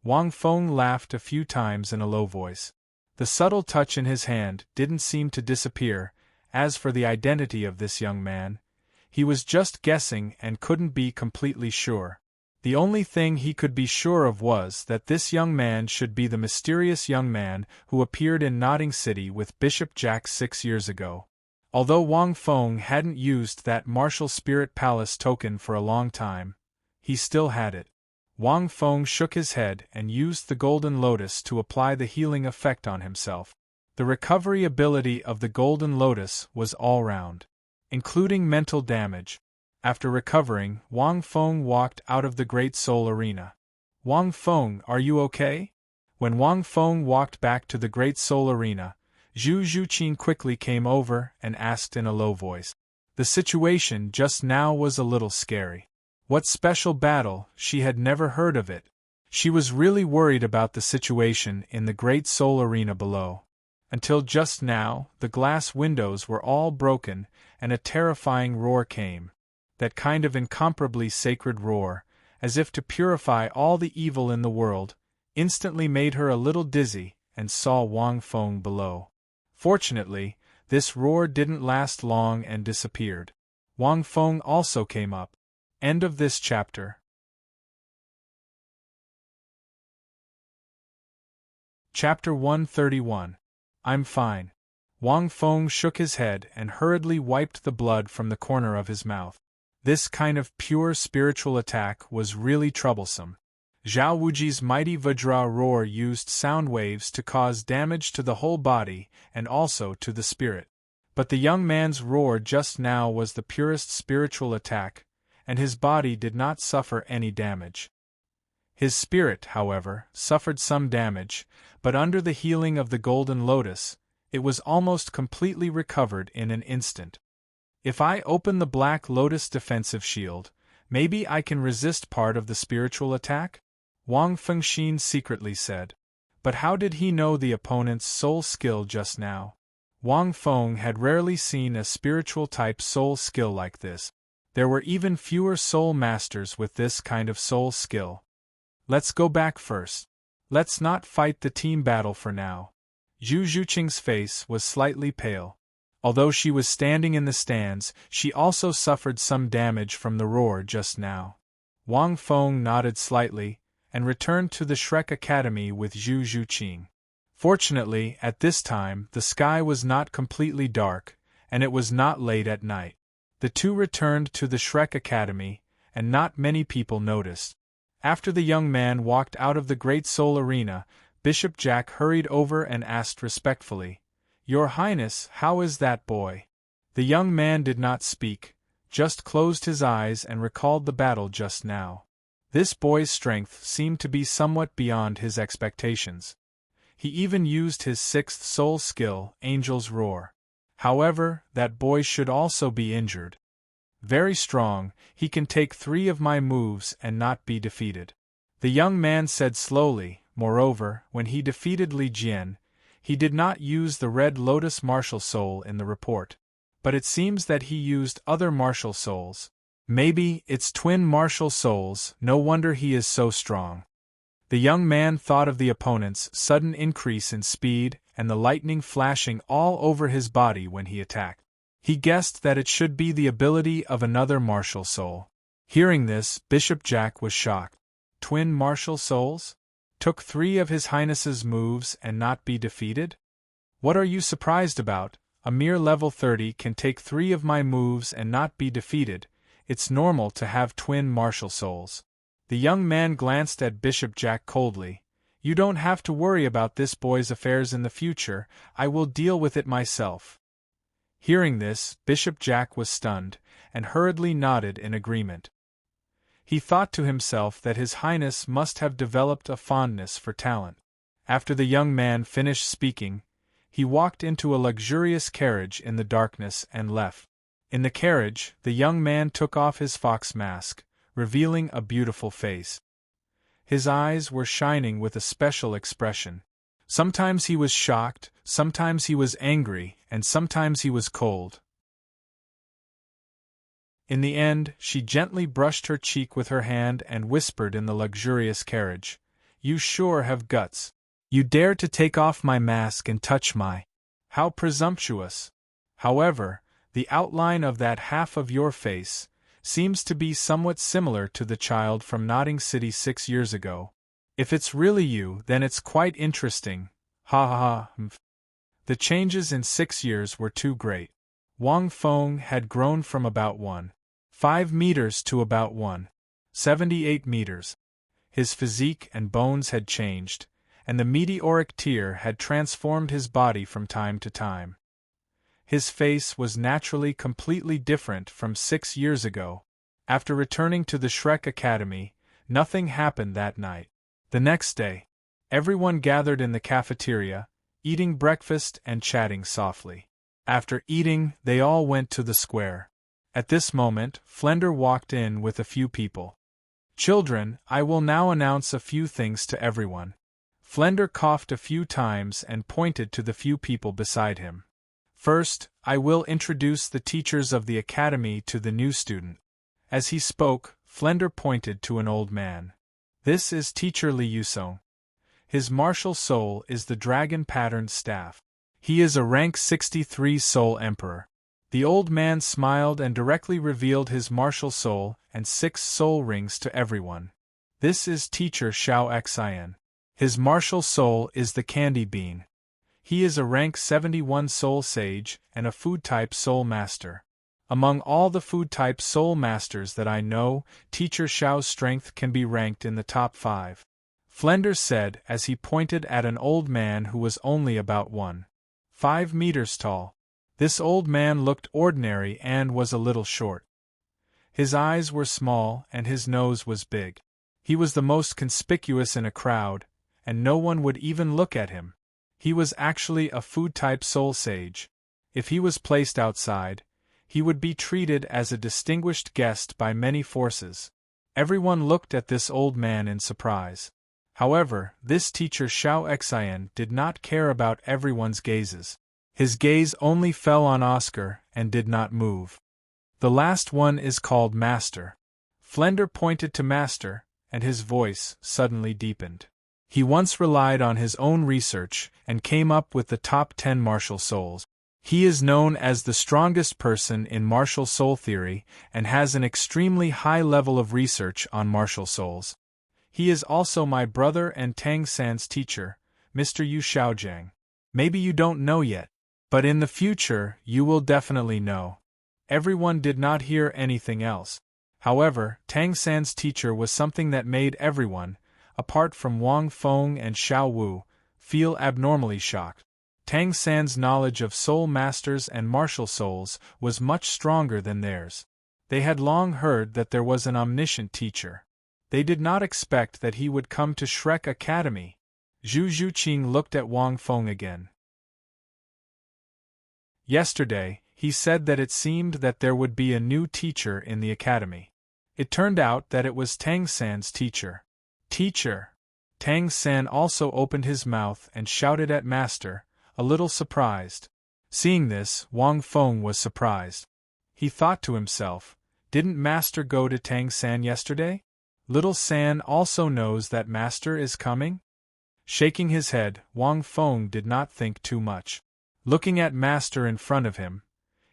Wang Feng laughed a few times in a low voice. The subtle touch in his hand didn't seem to disappear. As for the identity of this young man, he was just guessing and couldn't be completely sure. The only thing he could be sure of was that this young man should be the mysterious young man who appeared in Notting City with Bishop Jack 6 years ago. Although Wang Feng hadn't used that martial spirit palace token for a long time, he still had it. Wang Feng shook his head and used the golden lotus to apply the healing effect on himself. The recovery ability of the golden lotus was all round, including mental damage. After recovering, Wang Feng walked out of the Great Soul Arena. Wang Feng, are you okay? When Wang Feng walked back to the Great Soul Arena, Zhu Zhuqing quickly came over and asked in a low voice. The situation just now was a little scary. What special battle? She had never heard of it. She was really worried about the situation in the Great Soul Arena below. Until just now, the glass windows were all broken, and a terrifying roar came. That kind of incomparably sacred roar, as if to purify all the evil in the world, instantly made her a little dizzy, and saw Wang Feng below. Fortunately, this roar didn't last long and disappeared. Wang Feng also came up. End of this chapter. Chapter 131. I'm fine. Wang Feng shook his head and hurriedly wiped the blood from the corner of his mouth. This kind of pure spiritual attack was really troublesome. Zhao Wuji's mighty Vajra roar used sound waves to cause damage to the whole body and also to the spirit. But the young man's roar just now was the purest spiritual attack, and his body did not suffer any damage. His spirit, however, suffered some damage, but under the healing of the Golden Lotus, it was almost completely recovered in an instant. If I open the Black Lotus defensive shield, maybe I can resist part of the spiritual attack? Wang Fengxin secretly said. But how did he know the opponent's soul skill just now? Wang Feng had rarely seen a spiritual-type soul skill like this. There were even fewer soul masters with this kind of soul skill. Let's go back first. Let's not fight the team battle for now. Zhu Zhuqing's face was slightly pale. Although she was standing in the stands, she also suffered some damage from the roar just now. Wang Feng nodded slightly, and returned to the Shrek Academy with Zhu Zhuqing. Fortunately, at this time, the sky was not completely dark, and it was not late at night. The two returned to the Shrek Academy, and not many people noticed. After the young man walked out of the Great Soul Arena, Bishop Jack hurried over and asked respectfully, "Your Highness, how is that boy?" The young man did not speak, just closed his eyes and recalled the battle just now. This boy's strength seemed to be somewhat beyond his expectations. He even used his sixth soul skill, Angel's Roar. However, that boy should also be injured. Very strong, he can take 3 of my moves and not be defeated. The young man said slowly. Moreover, when he defeated Li Jian, he did not use the Red Lotus Martial Soul in the report. But it seems that he used other martial souls. Maybe it's twin martial souls, no wonder he is so strong. The young man thought of the opponent's sudden increase in speed and the lightning flashing all over his body when he attacked. He guessed that it should be the ability of another martial soul. Hearing this, Bishop Jack was shocked. Twin martial souls? Took 3 of His Highness's moves and not be defeated? What are you surprised about? A mere level 30 can take 3 of my moves and not be defeated. It's normal to have twin martial souls. The young man glanced at Bishop Jack coldly. You don't have to worry about this boy's affairs in the future, I will deal with it myself. Hearing this, Bishop Jack was stunned, and hurriedly nodded in agreement. He thought to himself that His Highness must have developed a fondness for talent. After the young man finished speaking, He walked into a luxurious carriage in the darkness and left. In the carriage, the young man took off his fox mask, revealing a beautiful face. His eyes were shining with a special expression. Sometimes he was shocked, sometimes he was angry, and sometimes he was cold. In the end, she gently brushed her cheek with her hand and whispered in the luxurious carriage, "You sure have guts. You dare to take off my mask and touch my... How presumptuous! However, the outline of that half of your face seems to be somewhat similar to the child from Notting City 6 years ago. If it's really you, then it's quite interesting. Ha ha ha." The changes in 6 years were too great. Wang Feng had grown from about 1.5 meters to about 1.78 meters. His physique and bones had changed, and the meteoric tear had transformed his body from time to time. His face was naturally completely different from 6 years ago. After returning to the Shrek Academy, nothing happened that night. The next day, everyone gathered in the cafeteria, eating breakfast and chatting softly. After eating, they all went to the square. At this moment, Flender walked in with a few people. "Children, I will now announce a few things to everyone." Flender coughed a few times and pointed to the few people beside him. "First, I will introduce the teachers of the academy to the new student." As he spoke, Flender pointed to an old man. "This is Teacher Li Yusong. His martial soul is the dragon-patterned staff. He is a rank 63 soul emperor." The old man smiled and directly revealed his martial soul and 6 soul rings to everyone. "This is Teacher Xiao Xian. His martial soul is the candy bean. He is a rank 71 soul sage and a food-type soul master. Among all the food-type soul masters that I know, Teacher Xiao's strength can be ranked in the top 5. Flender said as he pointed at an old man who was only about 1.5 meters tall. This old man looked ordinary and was a little short. His eyes were small and his nose was big. He was the most conspicuous in a crowd, and no one would even look at him. He was actually a food-type soul sage. If he was placed outside, he would be treated as a distinguished guest by many forces. Everyone looked at this old man in surprise. However, this teacher Xiao Xian did not care about everyone's gazes. His gaze only fell on Oscar and did not move. "The last one is called Master." Flender pointed to Master, and his voice suddenly deepened. He once relied on his own research and came up with the top 10 martial souls. He is known as the strongest person in martial soul theory and has an extremely high level of research on martial souls. He is also my brother and Tang San's teacher, Mr. Yu Xiaojiang. Maybe you don't know yet, but in the future you will definitely know. Everyone did not hear anything else. However, Tang San's teacher was something that made everyone, apart from Wang Feng and Xiao Wu, feel abnormally shocked. Tang San's knowledge of soul masters and martial souls was much stronger than theirs. They had long heard that there was an omniscient teacher. They did not expect that he would come to Shrek Academy. Zhu Zhuqing looked at Wang Feng again. Yesterday, he said that it seemed that there would be a new teacher in the academy. It turned out that it was Tang San's teacher. "Teacher!" Tang San also opened his mouth and shouted at Master, a little surprised. Seeing this, Wang Feng was surprised. He thought to himself, didn't Master go to Tang San yesterday? Little San also knows that Master is coming? Shaking his head, Wang Feng did not think too much. Looking at Master in front of him,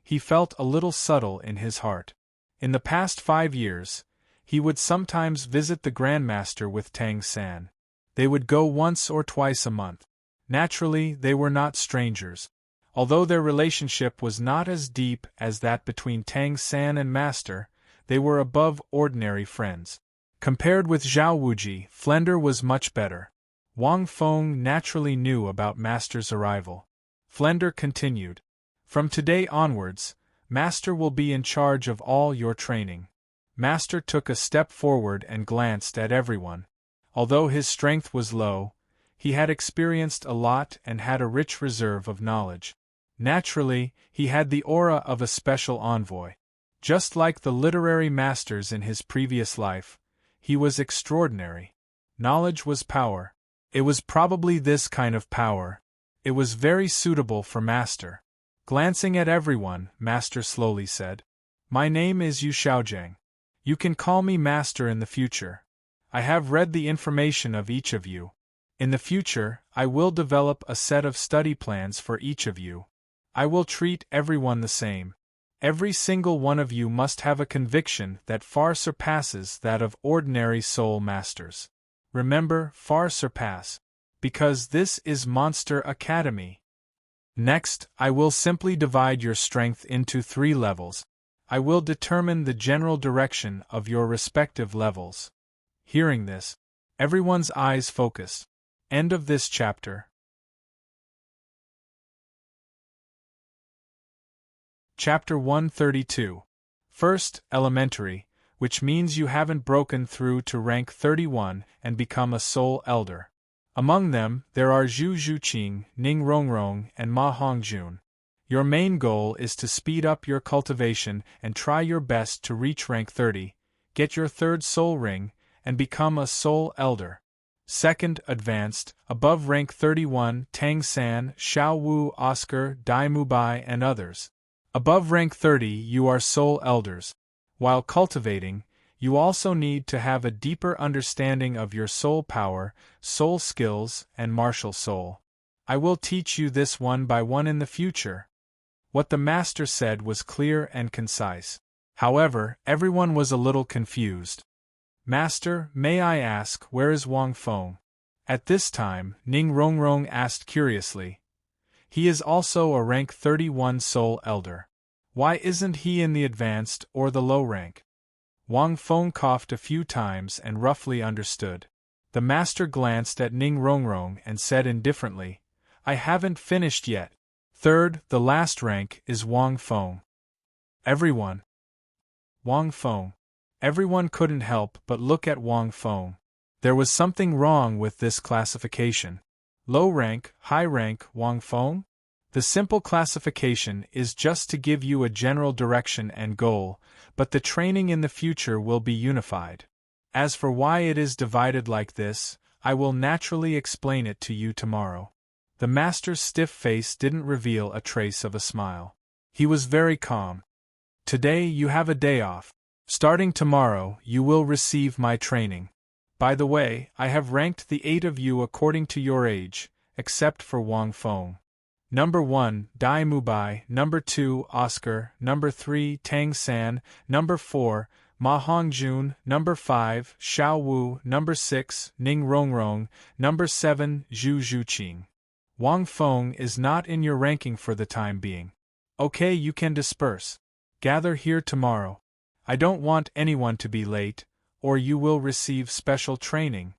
he felt a little subtle in his heart. In the past 5 years, he would sometimes visit the Grandmaster with Tang San. They would go once or twice a month. Naturally, they were not strangers. Although their relationship was not as deep as that between Tang San and Master, they were above ordinary friends. Compared with Zhao Wuji, Flender was much better. Wang Feng naturally knew about Master's arrival. Flender continued. "From today onwards, Master will be in charge of all your training." Master took a step forward and glanced at everyone. Although his strength was low, He had experienced a lot and had a rich reserve of knowledge. Naturally, he had the aura of a special envoy. Just like the literary masters in his previous life, he was extraordinary. Knowledge was power. It was probably this kind of power. It was very suitable for Master. Glancing at everyone, Master slowly said, "My name is Yu Xiaojiang. You can call me Master in the future. I have read the information of each of you. In the future, I will develop a set of study plans for each of you. I will treat everyone the same. Every single one of you must have a conviction that far surpasses that of ordinary soul masters. Remember, far surpass. Because this is Monster Academy. Next, I will simply divide your strength into 3 levels. I will determine the general direction of your respective levels." Hearing this, everyone's eyes focused. End of this chapter. Chapter 132. First, Elementary, which means you haven't broken through to rank 31 and become a Soul Elder. Among them, there are Zhu Zhuqing, Ning Rongrong, and Ma Hongjun. Your main goal is to speed up your cultivation and try your best to reach rank 30, get your 3rd soul ring, and become a Soul Elder. Second, Advanced, above rank 31, Tang San, Xiao Wu, Oscar, Dai Mubai, and others. Above rank 30, you are Soul Elders. While cultivating, you also need to have a deeper understanding of your soul power, soul skills, and martial soul. I will teach you this one by one in the future. What the master said was clear and concise. However, everyone was a little confused. "Master, may I ask, where is Wang Feng?" At this time, Ning Rongrong asked curiously. He is also a rank 31 Soul Elder. Why isn't he in the advanced or the low rank? Wang Feng coughed a few times and roughly understood. The master glanced at Ning Rongrong and said indifferently, "I haven't finished yet. Third, the last rank, is Wang Feng." Everyone. Wang Feng. Everyone couldn't help but look at Wang Feng. There was something wrong with this classification. Low rank, high rank, Wang Feng? The simple classification is just to give you a general direction and goal, but the training in the future will be unified. As for why it is divided like this, I will naturally explain it to you tomorrow. The master's stiff face didn't reveal a trace of a smile. He was very calm. Today you have a day off. Starting tomorrow, you will receive my training. By the way, I have ranked the 8 of you according to your age, except for Wang Feng. Number 1, Dai Mubai, number 2, Oscar, number 3, Tang San, number 4, Ma Hongjun, number 5, Xiao Wu, number 6, Ning Rongrong, number 7, Zhu Zhuqing. Wang Feng is not in your ranking for the time being. Okay, you can disperse. Gather here tomorrow. I don't want anyone to be late, or you will receive special training.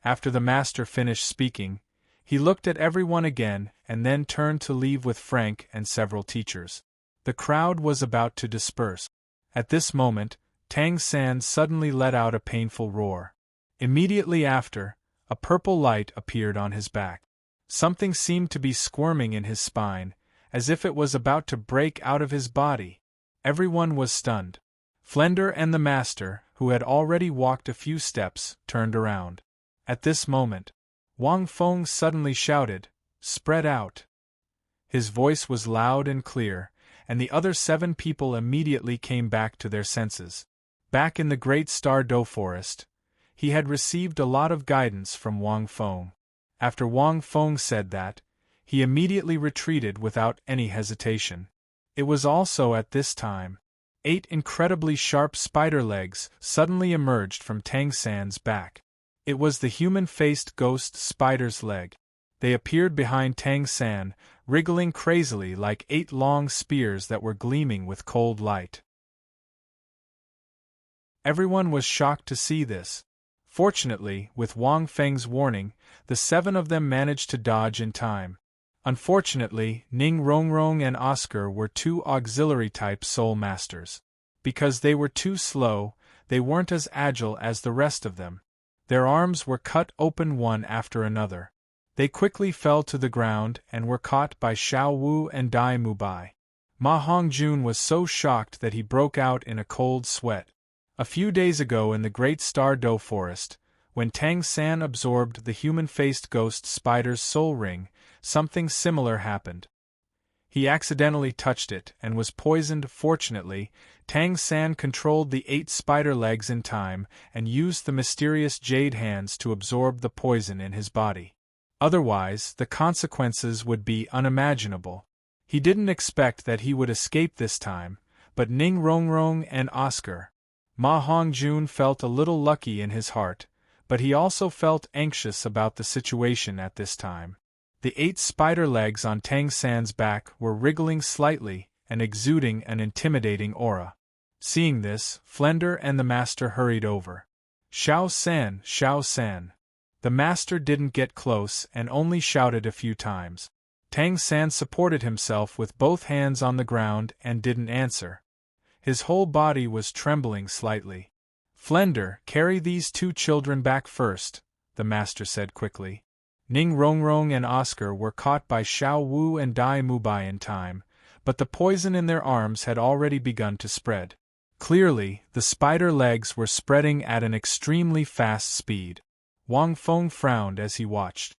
After the master finished speaking, he looked at everyone again and then turned to leave with Frank and several teachers. The crowd was about to disperse. At this moment, Tang San suddenly let out a painful roar. Immediately after, a purple light appeared on his back. Something seemed to be squirming in his spine, as if it was about to break out of his body. Everyone was stunned. Flender and the master, who had already walked a few steps, turned around. At this moment, Wang Feng suddenly shouted, "Spread out!" His voice was loud and clear, and the other 7 people immediately came back to their senses. Back in the Great Star Do Forest, he had received a lot of guidance from Wang Feng. After Wang Feng said that, he immediately retreated without any hesitation. It was also at this time 8 incredibly sharp spider legs suddenly emerged from Tang San's back. It was the human-faced ghost spider's leg. They appeared behind Tang San, wriggling crazily like 8 long spears that were gleaming with cold light. Everyone was shocked to see this. Fortunately, with Wang Feng's warning, the 7 of them managed to dodge in time. Unfortunately, Ning Rongrong and Oscar were 2 auxiliary-type soul masters. Because they were too slow, they weren't as agile as the rest of them. Their arms were cut open one after another. They quickly fell to the ground and were caught by Xiao Wu and Dai Mubai. Ma Hongjun was so shocked that he broke out in a cold sweat. A few days ago in the Great Star Do Forest, when Tang San absorbed the human-faced ghost spider's soul ring, something similar happened. He accidentally touched it and was poisoned. Fortunately, Tang San controlled the 8 spider legs in time and used the mysterious jade hands to absorb the poison in his body. Otherwise, the consequences would be unimaginable. He didn't expect that he would escape this time, but Ning Rongrong and Oscar. Ma Hongjun felt a little lucky in his heart, but he also felt anxious about the situation at this time. The 8 spider legs on Tang San's back were wriggling slightly and exuding an intimidating aura. Seeing this, Flender and the master hurried over. Xiao San, Xiao San. The master didn't get close and only shouted a few times. Tang San supported himself with both hands on the ground and didn't answer. His whole body was trembling slightly. Flender, carry these 2 children back first, the master said quickly. Ning Rongrong and Oscar were caught by Xiao Wu and Dai Mubai in time, but the poison in their arms had already begun to spread. Clearly, the spider legs were spreading at an extremely fast speed. Wang Feng frowned as he watched.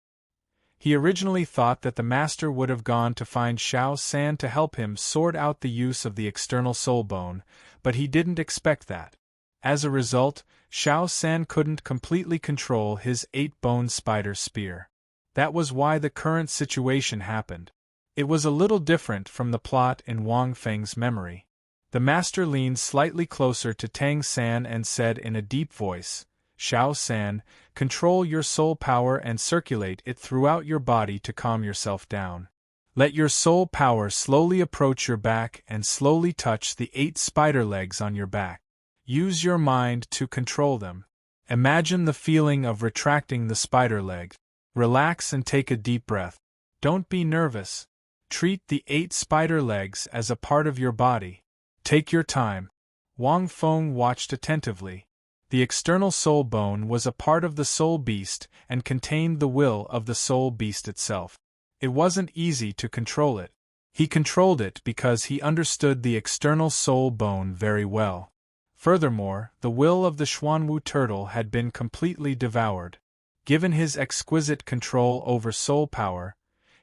He originally thought that the master would have gone to find Xiao San to help him sort out the use of the external soul bone, but he didn't expect that. As a result, Xiao San couldn't completely control his 8-bone spider spear. That was why the current situation happened. It was a little different from the plot in Wang Feng's memory. The master leaned slightly closer to Tang San and said in a deep voice, Xiao San, control your soul power and circulate it throughout your body to calm yourself down. Let your soul power slowly approach your back and slowly touch the 8 spider legs on your back. Use your mind to control them. Imagine the feeling of retracting the spider leg. Relax and take a deep breath. Don't be nervous. Treat the 8 spider legs as a part of your body. Take your time. Wang Feng watched attentively. The external soul bone was a part of the soul beast and contained the will of the soul beast itself. It wasn't easy to control it. He controlled it because he understood the external soul bone very well. Furthermore, the will of the Xuanwu turtle had been completely devoured. Given his exquisite control over soul power,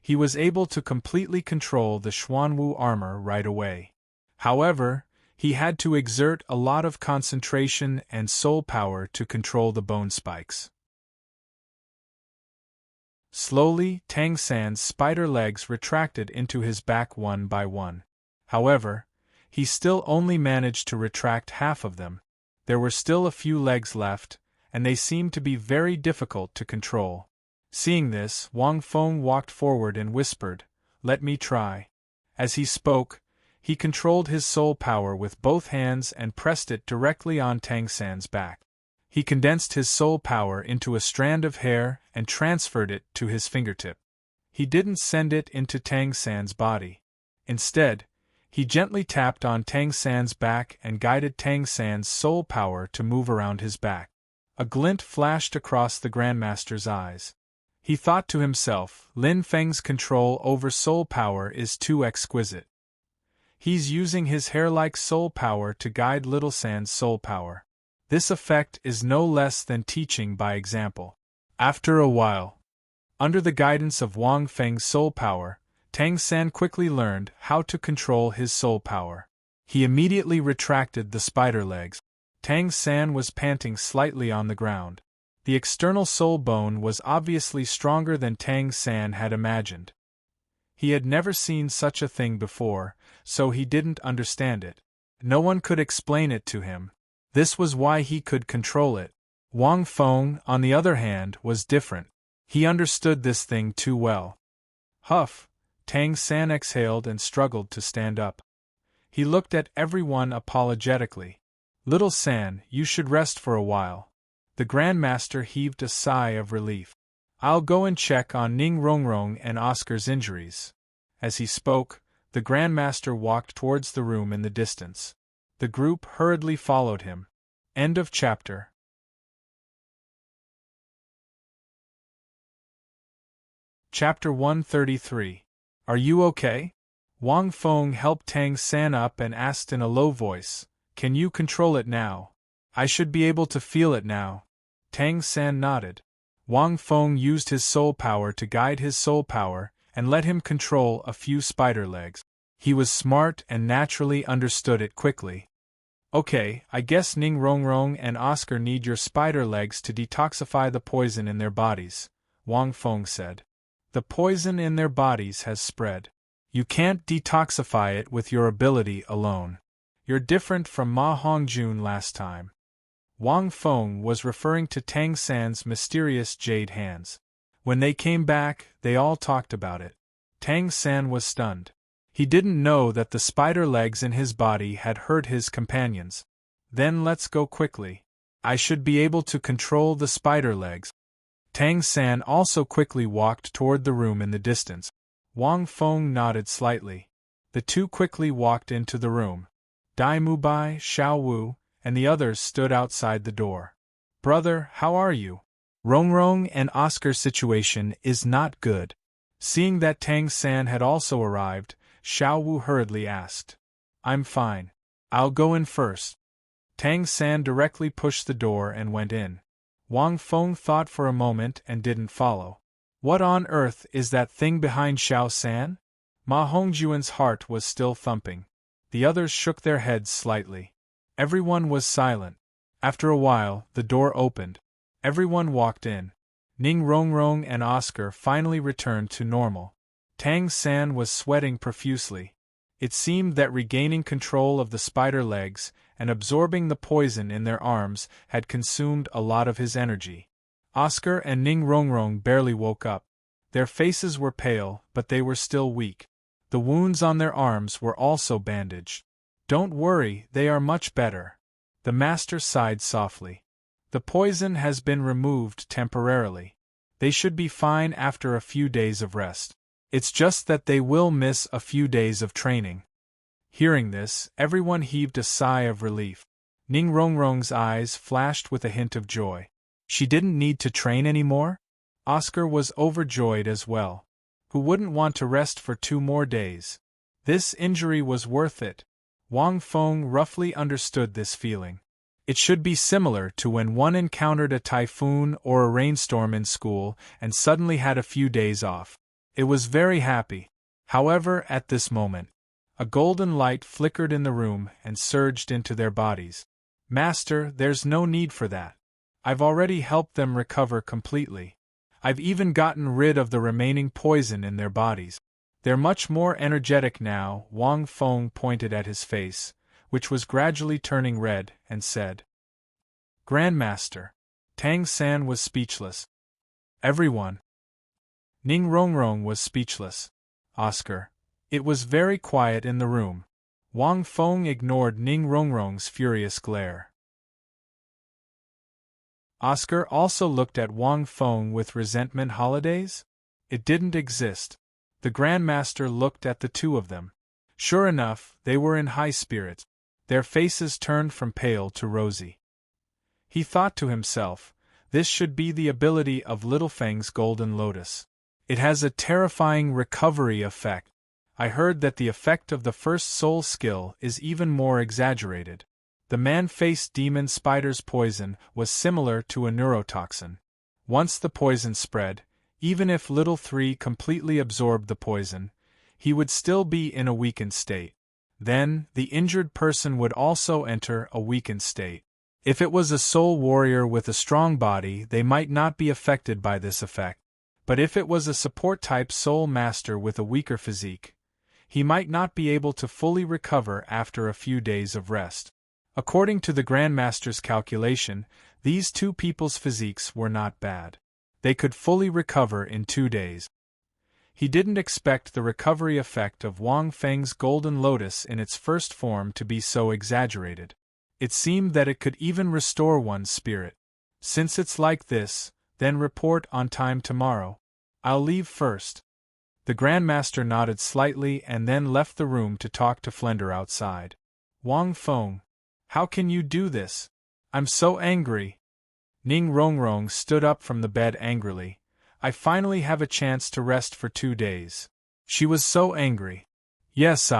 he was able to completely control the Xuanwu armor right away. However, he had to exert a lot of concentration and soul power to control the bone spikes. Slowly, Tang San's spider legs retracted into his back one by one. However, he still only managed to retract half of them. There were still a few legs left, and they seemed to be very difficult to control. Seeing this, Wang Feng walked forward and whispered, "Let me try." As he spoke, he controlled his soul power with both hands and pressed it directly on Tang San's back. He condensed his soul power into a strand of hair and transferred it to his fingertip. He didn't send it into Tang San's body. Instead, he gently tapped on Tang San's back and guided Tang San's soul power to move around his back. A glint flashed across the Grandmaster's eyes. He thought to himself, Lin Feng's control over soul power is too exquisite. He's using his hair-like soul power to guide Little San's soul power. This effect is no less than teaching by example. After a while, under the guidance of Wang Feng's soul power, Tang San quickly learned how to control his soul power. He immediately retracted the spider legs. Tang San was panting slightly on the ground. The external soul bone was obviously stronger than Tang San had imagined. He had never seen such a thing before, so he didn't understand it. No one could explain it to him. This was why he could control it. Wang Feng, on the other hand, was different. He understood this thing too well. Huff! Tang San exhaled and struggled to stand up. He looked at everyone apologetically. Little San, you should rest for a while. The Grandmaster heaved a sigh of relief. I'll go and check on Ning Rongrong and Oscar's injuries. As he spoke, the Grandmaster walked towards the room in the distance. The group hurriedly followed him. End of chapter. Chapter 133. Are you okay? Wang Feng helped Tang San up and asked in a low voice, Can you control it now? I should be able to feel it now. Tang San nodded. Wang Feng used his soul power to guide his soul power and let him control a few spider legs. He was smart and naturally understood it quickly. Okay, I guess Ning Rongrong and Oscar need your spider legs to detoxify the poison in their bodies, Wang Feng said. The poison in their bodies has spread. You can't detoxify it with your ability alone. You're different from Ma Hongjun last time. Wang Feng was referring to Tang San's mysterious jade hands. When they came back, they all talked about it. Tang San was stunned. He didn't know that the spider legs in his body had hurt his companions. Then let's go quickly. I should be able to control the spider legs. Tang San also quickly walked toward the room in the distance. Wang Feng nodded slightly. The two quickly walked into the room. Dai Mubai, Xiao Wu, and the others stood outside the door. Brother, how are you? Rongrong and Oscar's situation is not good. Seeing that Tang San had also arrived, Xiao Wu hurriedly asked. I'm fine. I'll go in first. Tang San directly pushed the door and went in. Wang Feng thought for a moment and didn't follow. What on earth is that thing behind Xiao San? Ma Hongjuan's heart was still thumping. The others shook their heads slightly. Everyone was silent. After a while, the door opened. Everyone walked in. Ning Rongrong and Oscar finally returned to normal. Tang San was sweating profusely. It seemed that regaining control of the spider legs and absorbing the poison in their arms had consumed a lot of his energy. Oscar and Ning Rongrong barely woke up. Their faces were pale, but they were still weak. The wounds on their arms were also bandaged. Don't worry, they are much better. The master sighed softly. The poison has been removed temporarily. They should be fine after a few days of rest. It's just that they will miss a few days of training. Hearing this, everyone heaved a sigh of relief. Ning Rongrong's eyes flashed with a hint of joy. She didn't need to train anymore? Oscar was overjoyed as well. Who wouldn't want to rest for 2 more days? This injury was worth it. Wang Feng roughly understood this feeling. It should be similar to when one encountered a typhoon or a rainstorm in school and suddenly had a few days off. It was very happy. However, at this moment, a golden light flickered in the room and surged into their bodies. Master, there's no need for that. I've already helped them recover completely. I've even gotten rid of the remaining poison in their bodies. They're much more energetic now. Wang Feng pointed at his face, which was gradually turning red, and said, Grandmaster. Tang San was speechless. Everyone. Ning Rongrong was speechless. Oscar. It was very quiet in the room. Wang Feng ignored Ning Rongrong's furious glare. Oscar also looked at Wang Feng with resentment. Holidays? It didn't exist. The Grandmaster looked at the two of them. Sure enough, they were in high spirits. Their faces turned from pale to rosy. He thought to himself, this should be the ability of Little Feng's Golden Lotus. It has a terrifying recovery effect. I heard that the effect of the first soul skill is even more exaggerated. The man-faced demon spider's poison was similar to a neurotoxin. Once the poison spread, even if Little 3 completely absorbed the poison, he would still be in a weakened state. Then, the injured person would also enter a weakened state. If it was a soul warrior with a strong body, they might not be affected by this effect. But if it was a support-type soul master with a weaker physique, he might not be able to fully recover after a few days of rest. According to the Grandmaster's calculation, these two people's physiques were not bad. They could fully recover in 2 days. He didn't expect the recovery effect of Wang Feng's Golden Lotus in its first form to be so exaggerated. It seemed that it could even restore one's spirit. Since it's like this, then report on time tomorrow. I'll leave first. The Grandmaster nodded slightly and then left the room to talk to Flender outside. Wang Feng. How can you do this? I'm so angry. Ning Rongrong stood up from the bed angrily. I finally have a chance to rest for 2 days. She was so angry. Yes,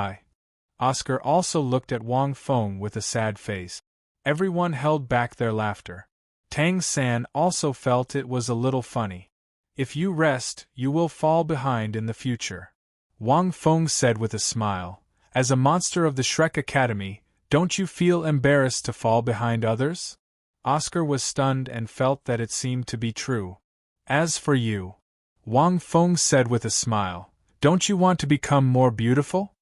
Oscar also looked at Wang Feng with a sad face. Everyone held back their laughter. Tang San also felt it was a little funny. If you rest, you will fall behind in the future. Wang Feng said with a smile, as a monster of the Shrek Academy, don't you feel embarrassed to fall behind others? Oscar was stunned and felt that it seemed to be true. As for you, Wang Feng said with a smile, don't you want to become more beautiful?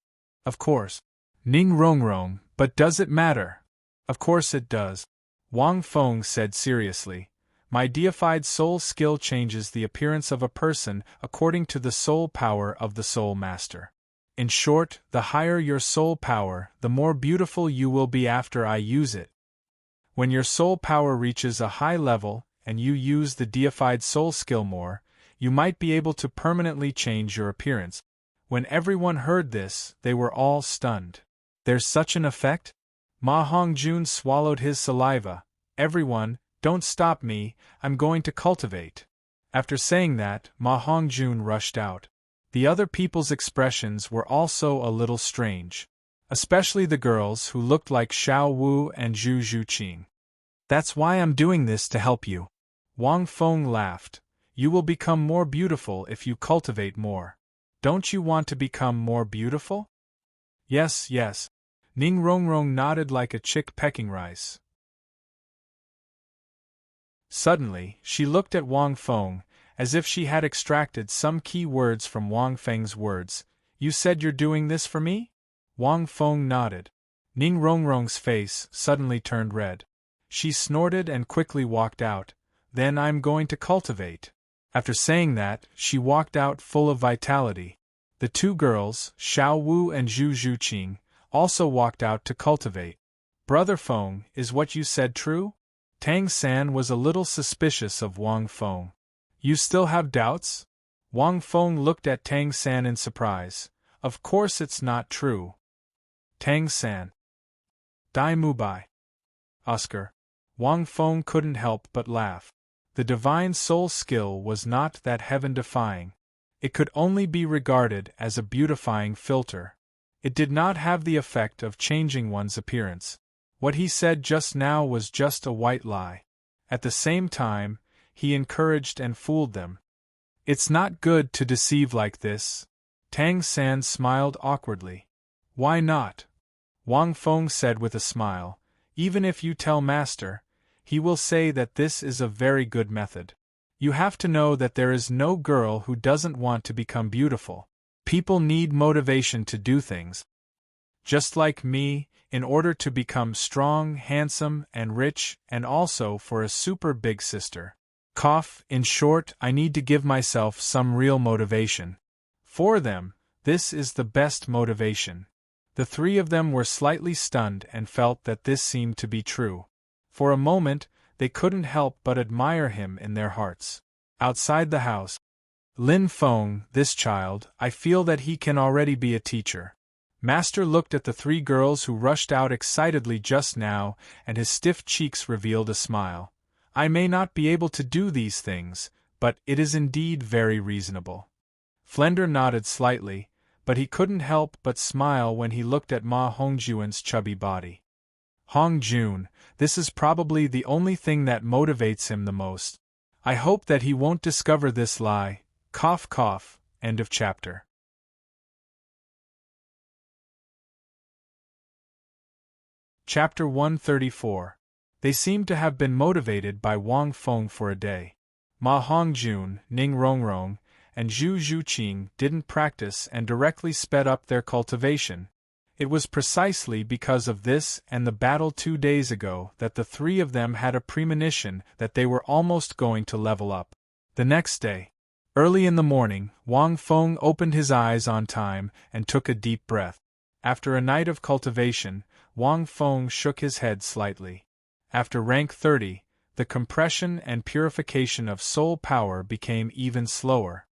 Of course. Ning Rongrong, but does it matter? Of course it does. Wang Feng said seriously. My deified soul skill changes the appearance of a person according to the soul power of the soul master. In short, the higher your soul power, the more beautiful you will be after I use it. When your soul power reaches a high level, and you use the deified soul skill more, you might be able to permanently change your appearance. When everyone heard this, they were all stunned. There's such an effect? Ma Hongjun swallowed his saliva. Everyone, don't stop me, I'm going to cultivate. After saying that, Ma Hongjun rushed out. The other people's expressions were also a little strange. Especially the girls who looked like Xiao Wu and Zhu Zhuqing. That's why I'm doing this to help you. Wang Feng laughed. You will become more beautiful if you cultivate more. Don't you want to become more beautiful? Yes, yes. Ning Rongrong nodded like a chick pecking rice. Suddenly, she looked at Wang Feng, as if she had extracted some key words from Wang Feng's words. You said you're doing this for me? Wang Feng nodded. Ning Rongrong's face suddenly turned red. She snorted and quickly walked out. Then I'm going to cultivate. After saying that, she walked out full of vitality. The two girls, Xiao Wu and Zhu Zhuqing, also walked out to cultivate. Brother Feng, is what you said true? Tang San was a little suspicious of Wang Feng. You still have doubts? Wang Feng looked at Tang San in surprise. Of course it's not true. Tang San. Dai Mubai. Oscar. Wang Feng couldn't help but laugh. The divine soul skill was not that heaven-defying. It could only be regarded as a beautifying filter. It did not have the effect of changing one's appearance. What he said just now was just a white lie. At the same time, he encouraged and fooled them. It's not good to deceive like this. Tang San smiled awkwardly. Why not? Wang Feng said with a smile. Even if you tell Master, he will say that this is a very good method. You have to know that there is no girl who doesn't want to become beautiful. People need motivation to do things. Just like me, in order to become strong, handsome, and rich, and also for a super big sister. In short, I need to give myself some real motivation. For them, this is the best motivation. The three of them were slightly stunned and felt that this seemed to be true. For a moment, they couldn't help but admire him in their hearts. Outside the house, Lin Feng, this child, I feel that he can already be a teacher. Master looked at the three girls who rushed out excitedly just now, and his stiff cheeks revealed a smile. I may not be able to do these things, but it is indeed very reasonable. Flender nodded slightly, but he couldn't help but smile when he looked at Ma Hongjuan's chubby body. Hongjun, this is probably the only thing that motivates him the most. I hope that he won't discover this lie. End of chapter. Chapter 134. They seemed to have been motivated by Wang Feng for a day. Ma Hongjun, Ning Rongrong, and Zhu Zhuqing didn't practice and directly sped up their cultivation. It was precisely because of this and the battle 2 days ago that the three of them had a premonition that they were almost going to level up. The next day, early in the morning, Wang Feng opened his eyes on time and took a deep breath. After a night of cultivation, Wang Feng shook his head slightly. After rank 30, the compression and purification of soul power became even slower.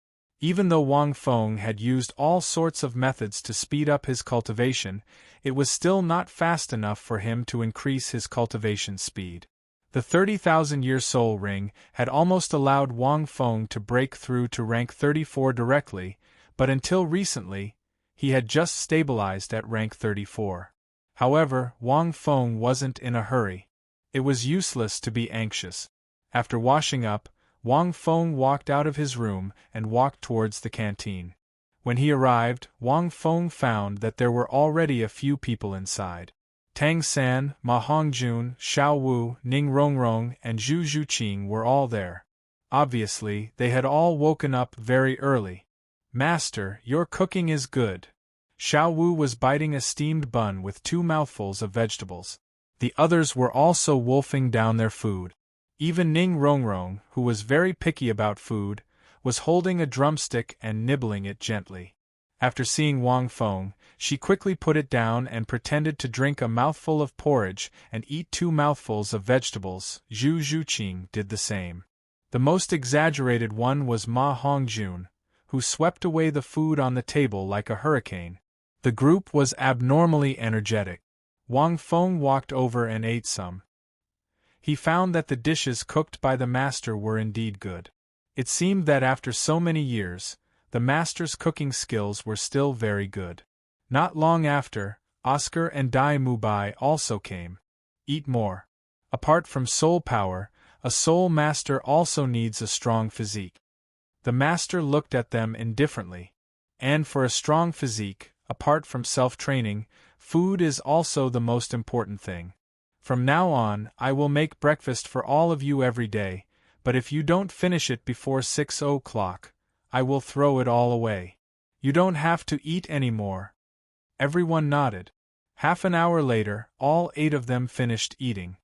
Even though Wang Feng had used all sorts of methods to speed up his cultivation, it was still not fast enough for him to increase his cultivation speed. The 30,000-year soul ring had almost allowed Wang Feng to break through to rank 34 directly, but until recently, he had just stabilized at rank 34. However, Wang Feng wasn't in a hurry. It was useless to be anxious. After washing up, Wang Feng walked out of his room and walked towards the canteen. When he arrived, Wang Feng found that there were already a few people inside. Tang San, Ma Hongjun, Xiao Wu, Ning Rongrong, and Zhu Zhuqing were all there. Obviously, they had all woken up very early. "Master, your cooking is good." Xiao Wu was biting a steamed bun with 2 mouthfuls of vegetables. The others were also wolfing down their food. Even Ning Rongrong, who was very picky about food, was holding a drumstick and nibbling it gently. After seeing Wang Feng, she quickly put it down and pretended to drink a mouthful of porridge and eat 2 mouthfuls of vegetables. Zhu Zhuqing did the same. The most exaggerated one was Ma Hongjun, who swept away the food on the table like a hurricane. The group was abnormally energetic. Wang Feng walked over and ate some. He found that the dishes cooked by the master were indeed good. It seemed that after so many years, the master's cooking skills were still very good. Not long after, Oscar and Dai Mubai also came. Eat more. Apart from soul power, a soul master also needs a strong physique. The master looked at them indifferently. And for a strong physique, apart from self-training, food is also the most important thing. From now on, I will make breakfast for all of you every day, but if you don't finish it before 6 o'clock, I will throw it all away. You don't have to eat any more. Everyone nodded. Half an hour later, all 8 of them finished eating.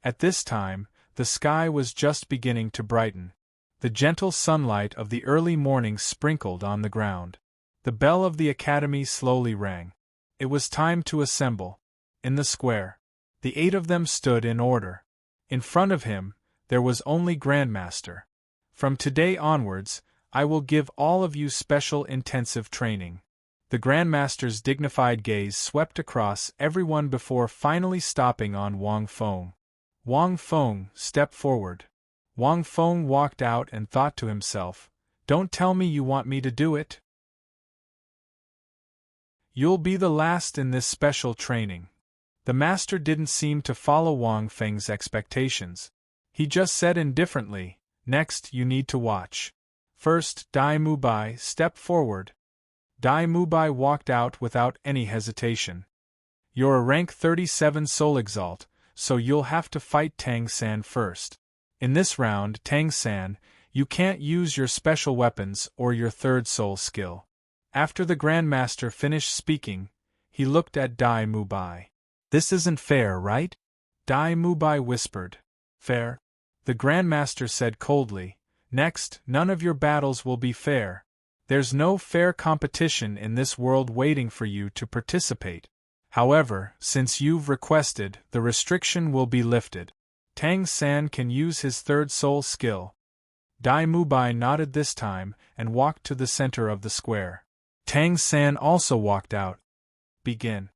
At this time, the sky was just beginning to brighten. The gentle sunlight of the early morning sprinkled on the ground. The bell of the academy slowly rang. It was time to assemble. In the square, the 8 of them stood in order. In front of him, there was only Grandmaster. From today onwards, I will give all of you special intensive training. The Grandmaster's dignified gaze swept across everyone before finally stopping on Wang Feng. Wang Feng, step forward. Wang Feng walked out and thought to himself, "Don't tell me you want me to do it. You'll be the last in this special training." The master didn't seem to follow Wang Feng's expectations. He just said indifferently, "Next, you need to watch. First, Dai Mubai, step forward." Dai Mubai walked out without any hesitation. "You're a rank 37 Soul Exalt, so you'll have to fight Tang San first. In this round, Tang San, you can't use your special weapons or your third soul skill." After the Grandmaster finished speaking, he looked at Dai Mubai. "This isn't fair, right?" Dai Mubai whispered. "Fair?" The Grandmaster said coldly, "Next, none of your battles will be fair. There's no fair competition in this world waiting for you to participate. However, since you've requested, the restriction will be lifted. Tang San can use his third soul skill." Dai Mubai nodded this time and walked to the center of the square. Tang San also walked out. "Begin."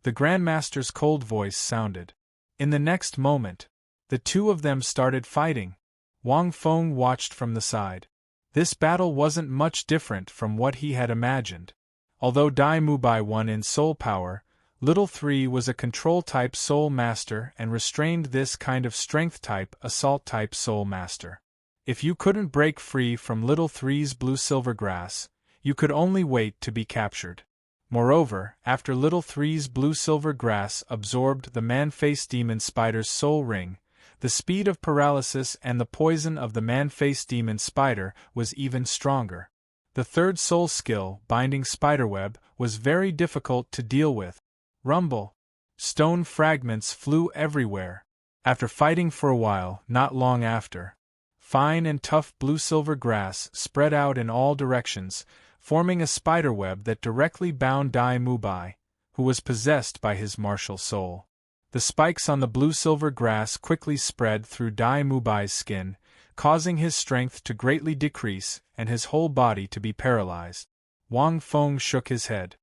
The Grandmaster's cold voice sounded. In the next moment, the 2 of them started fighting. Wang Feng watched from the side. This battle wasn't much different from what he had imagined. Although Dai Mubai won in soul power, Little 3 was a control-type soul master and restrained this kind of strength-type assault-type soul master. If you couldn't break free from Little 3's blue-silver grass, you could only wait to be captured. Moreover, after Little 3's blue-silver grass absorbed the man-faced demon spider's soul ring, the speed of paralysis and the poison of the man-faced demon spider was even stronger. The third soul skill, binding spiderweb, was very difficult to deal with. Rumble! Stone fragments flew everywhere. After fighting for a while, not long after, fine and tough blue-silver grass spread out in all directions, forming a spiderweb that directly bound Dai Mubai, who was possessed by his martial soul. The spikes on the blue-silver grass quickly spread through Dai Mubai's skin, causing his strength to greatly decrease and his whole body to be paralyzed. Wang Feng shook his head.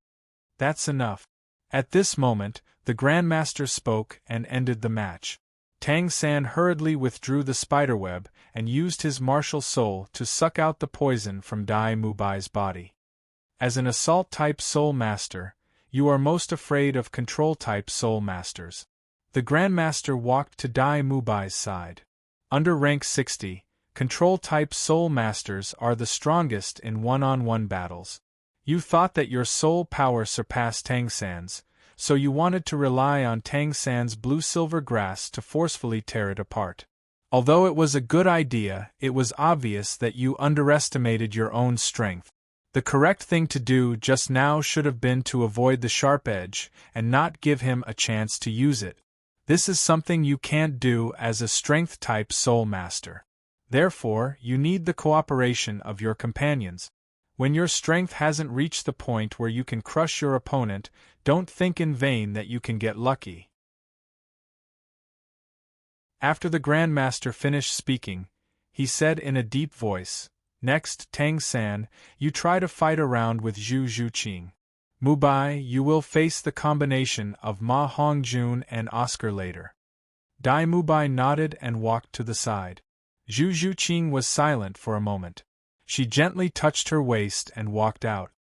"That's enough." At this moment, the Grandmaster spoke and ended the match. Tang San hurriedly withdrew the spiderweb and used his martial soul to suck out the poison from Dai Mubai's body. As an assault-type soul master, you are most afraid of control-type soul masters. The Grandmaster walked to Dai Mubai's side. Under rank 60, control-type soul masters are the strongest in one-on-one battles. You thought that your soul power surpassed Tang San's, so you wanted to rely on Tang San's blue-silver grass to forcefully tear it apart. Although it was a good idea, it was obvious that you underestimated your own strength. The correct thing to do just now should have been to avoid the sharp edge and not give him a chance to use it. This is something you can't do as a strength-type soul master. Therefore, you need the cooperation of your companions. When your strength hasn't reached the point where you can crush your opponent, don't think in vain that you can get lucky. After the Grandmaster finished speaking, he said in a deep voice, "Next, Tang San, you try to fight around with Zhu Zhuqing. Mubai, you will face the combination of Ma Hongjun and Oscar later." Dai Mubai nodded and walked to the side. Zhu Zhuqing was silent for a moment. She gently touched her waist and walked out.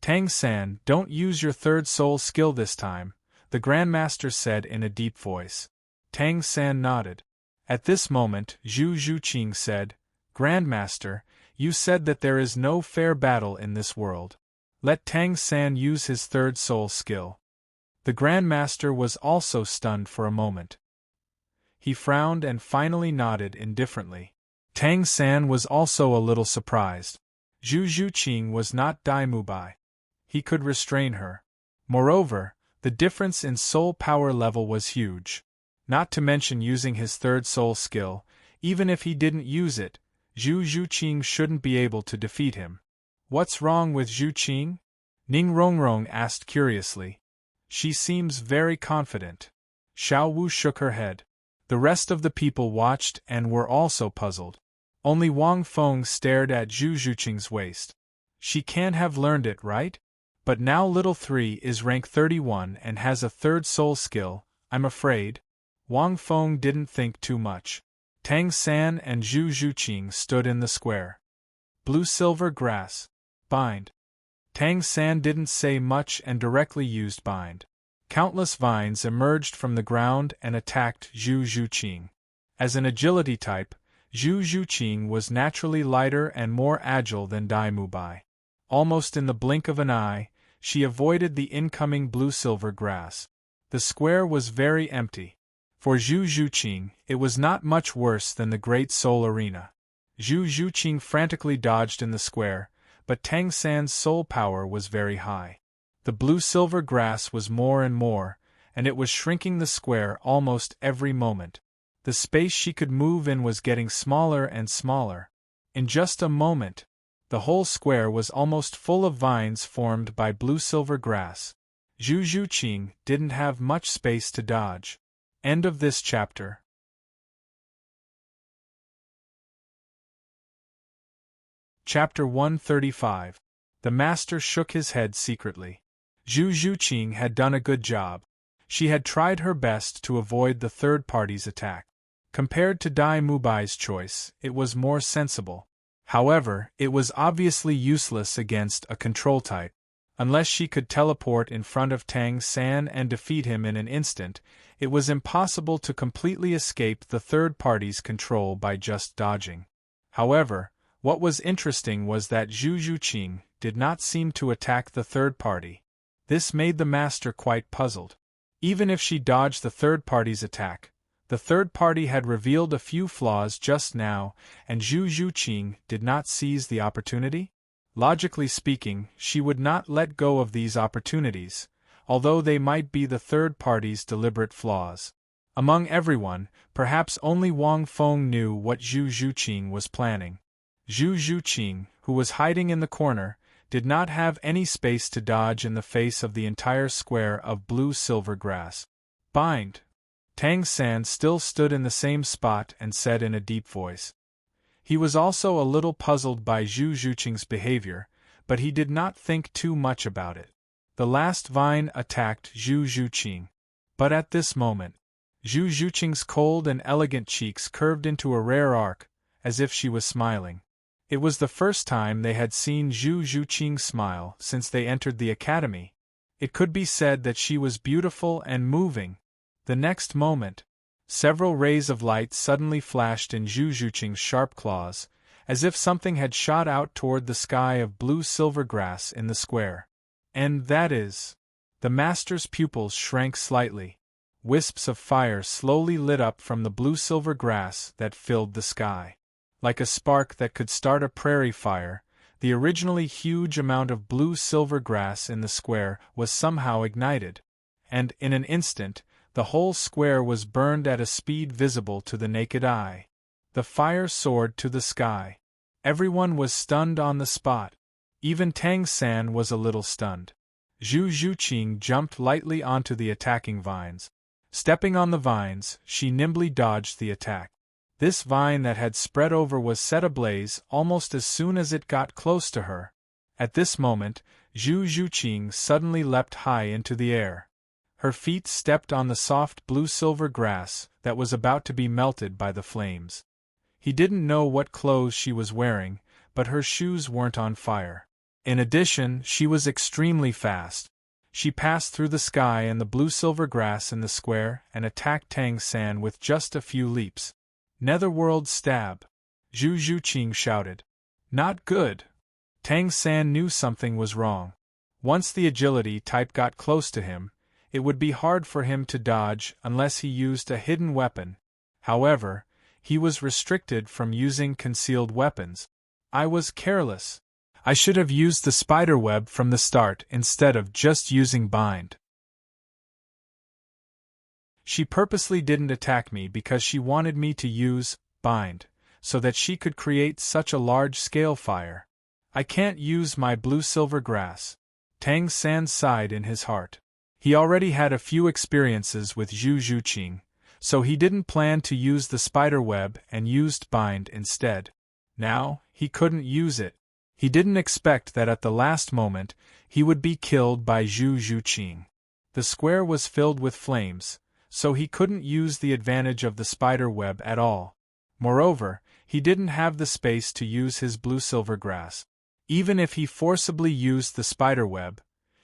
"Tang San, don't use your third soul skill this time," the Grandmaster said in a deep voice. Tang San nodded. At this moment, Zhu Zhuqing said, "Grandmaster, you said that there is no fair battle in this world. Let Tang San use his third soul skill." The Grandmaster was also stunned for a moment. He frowned and finally nodded indifferently. Tang San was also a little surprised. Zhu Zhuqing was not Dai Mubai. He could restrain her. Moreover, the difference in soul power level was huge. Not to mention using his third soul skill, even if he didn't use it, Zhu Zhuqing shouldn't be able to defeat him. "What's wrong with Zhuqing?" Ning Rongrong asked curiously. "She seems very confident." Xiao Wu shook her head. The rest of the people watched and were also puzzled. Only Wang Feng stared at Zhu Zhuqing's waist. "She can't have learned it, right? But now Little 3 is rank 31 and has a third soul skill, I'm afraid." Wang Feng didn't think too much. Tang San and Zhu Zhuqing stood in the square. Blue-silver grass. Bind. Tang San didn't say much and directly used bind. Countless vines emerged from the ground and attacked Zhu Zhuqing. As an agility type, Zhu Zhuqing was naturally lighter and more agile than Dai Mubai. Almost in the blink of an eye, she avoided the incoming blue-silver grass. The square was very empty. For Zhu Zhuqing, it was not much worse than the Great Soul Arena. Zhu Zhuqing frantically dodged in the square, but Tang San's soul power was very high. The blue-silver grass was more and more, and it was shrinking the square almost every moment. The space she could move in was getting smaller and smaller. In just a moment, the whole square was almost full of vines formed by blue-silver grass. Zhu Zhuqing didn't have much space to dodge. End of this chapter. Chapter 135. The Master shook his head secretly. Zhu Zhuqing had done a good job. She had tried her best to avoid the third party's attack. Compared to Dai Mubai's choice, it was more sensible. However, it was obviously useless against a control type. Unless she could teleport in front of Tang San and defeat him in an instant, it was impossible to completely escape the third party's control by just dodging. However, what was interesting was that Zhu Zhuqing did not seem to attack the third party. This made the Master quite puzzled. Even if she dodged the third party's attack, the third party had revealed a few flaws just now, and Zhu Zhuqing did not seize the opportunity? Logically speaking, she would not let go of these opportunities, although they might be the third party's deliberate flaws. Among everyone, perhaps only Wang Feng knew what Zhu Zhuqing was planning. Zhu Zhuqing, who was hiding in the corner, did not have any space to dodge in the face of the entire square of blue-silver grass. "Bind." Tang San still stood in the same spot and said in a deep voice. He was also a little puzzled by Zhu Zhuqing's behavior, but he did not think too much about it. The last vine attacked Zhu Zhuqing. But at this moment, Zhu Zhuqing's cold and elegant cheeks curved into a rare arc, as if she was smiling. It was the first time they had seen Zhu Zhuqing smile since they entered the academy. It could be said that she was beautiful and moving. The next moment, several rays of light suddenly flashed in Zhu Zhuqing's sharp claws, as if something had shot out toward the sky of blue-silver grass in the square. And that is... The master's pupils shrank slightly. Wisps of fire slowly lit up from the blue-silver grass that filled the sky. Like a spark that could start a prairie fire, the originally huge amount of blue-silver grass in the square was somehow ignited. And, in an instant, the whole square was burned at a speed visible to the naked eye. The fire soared to the sky. Everyone was stunned on the spot. Even Tang San was a little stunned. Zhu Zhuqing jumped lightly onto the attacking vines. Stepping on the vines, she nimbly dodged the attack. This vine that had spread over was set ablaze almost as soon as it got close to her. At this moment, Zhu Zhuqing suddenly leapt high into the air. Her feet stepped on the soft blue-silver grass that was about to be melted by the flames. He didn't know what clothes she was wearing, but her shoes weren't on fire. In addition, she was extremely fast. She passed through the sky and the blue-silver grass in the square and attacked Tang San with just a few leaps. Netherworld stab! Zhu Zhuqing shouted. Not good! Tang San knew something was wrong. Once the agility type got close to him, it would be hard for him to dodge unless he used a hidden weapon. However, he was restricted from using concealed weapons. I was careless. I should have used the spider web from the start instead of just using bind. She purposely didn't attack me because she wanted me to use bind, so that she could create such a large-scale fire. I can't use my blue-silver grass. Tang San sighed in his heart. He already had a few experiences with Zhu Zhuqing, so he didn't plan to use the spider web and used bind instead. Now, he couldn't use it. He didn't expect that at the last moment, he would be killed by Zhu Zhuqing. The square was filled with flames, so he couldn't use the advantage of the spider web at all. Moreover, he didn't have the space to use his blue-silver grass. Even if he forcibly used the spider web,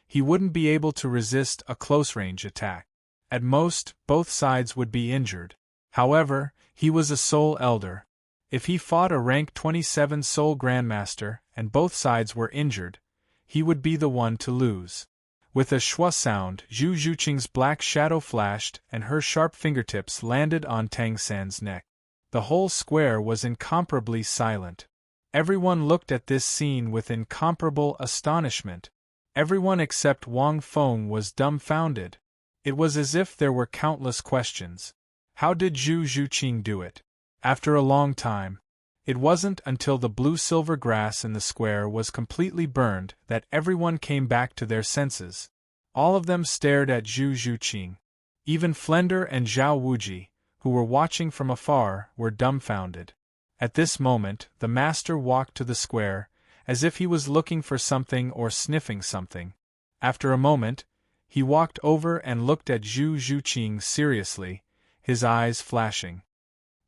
he wouldn't be able to resist a close-range attack. At most, both sides would be injured. However, he was a Soul Elder. If he fought a rank 27 Soul Grandmaster and both sides were injured, he would be the one to lose. With a shwa sound, Zhu Zhuqing's black shadow flashed and her sharp fingertips landed on Tang San's neck. The whole square was incomparably silent. Everyone looked at this scene with incomparable astonishment. Everyone except Wang Feng was dumbfounded. It was as if there were countless questions. How did Zhu Zhuqing do it? After a long time. It wasn't until the blue-silver grass in the square was completely burned that everyone came back to their senses. All of them stared at Zhu Zhuqing. Even Flender and Zhao Wuji, who were watching from afar, were dumbfounded. At this moment, the master walked to the square, as if he was looking for something or sniffing something. After a moment, he walked over and looked at Zhu Zhuqing seriously, his eyes flashing.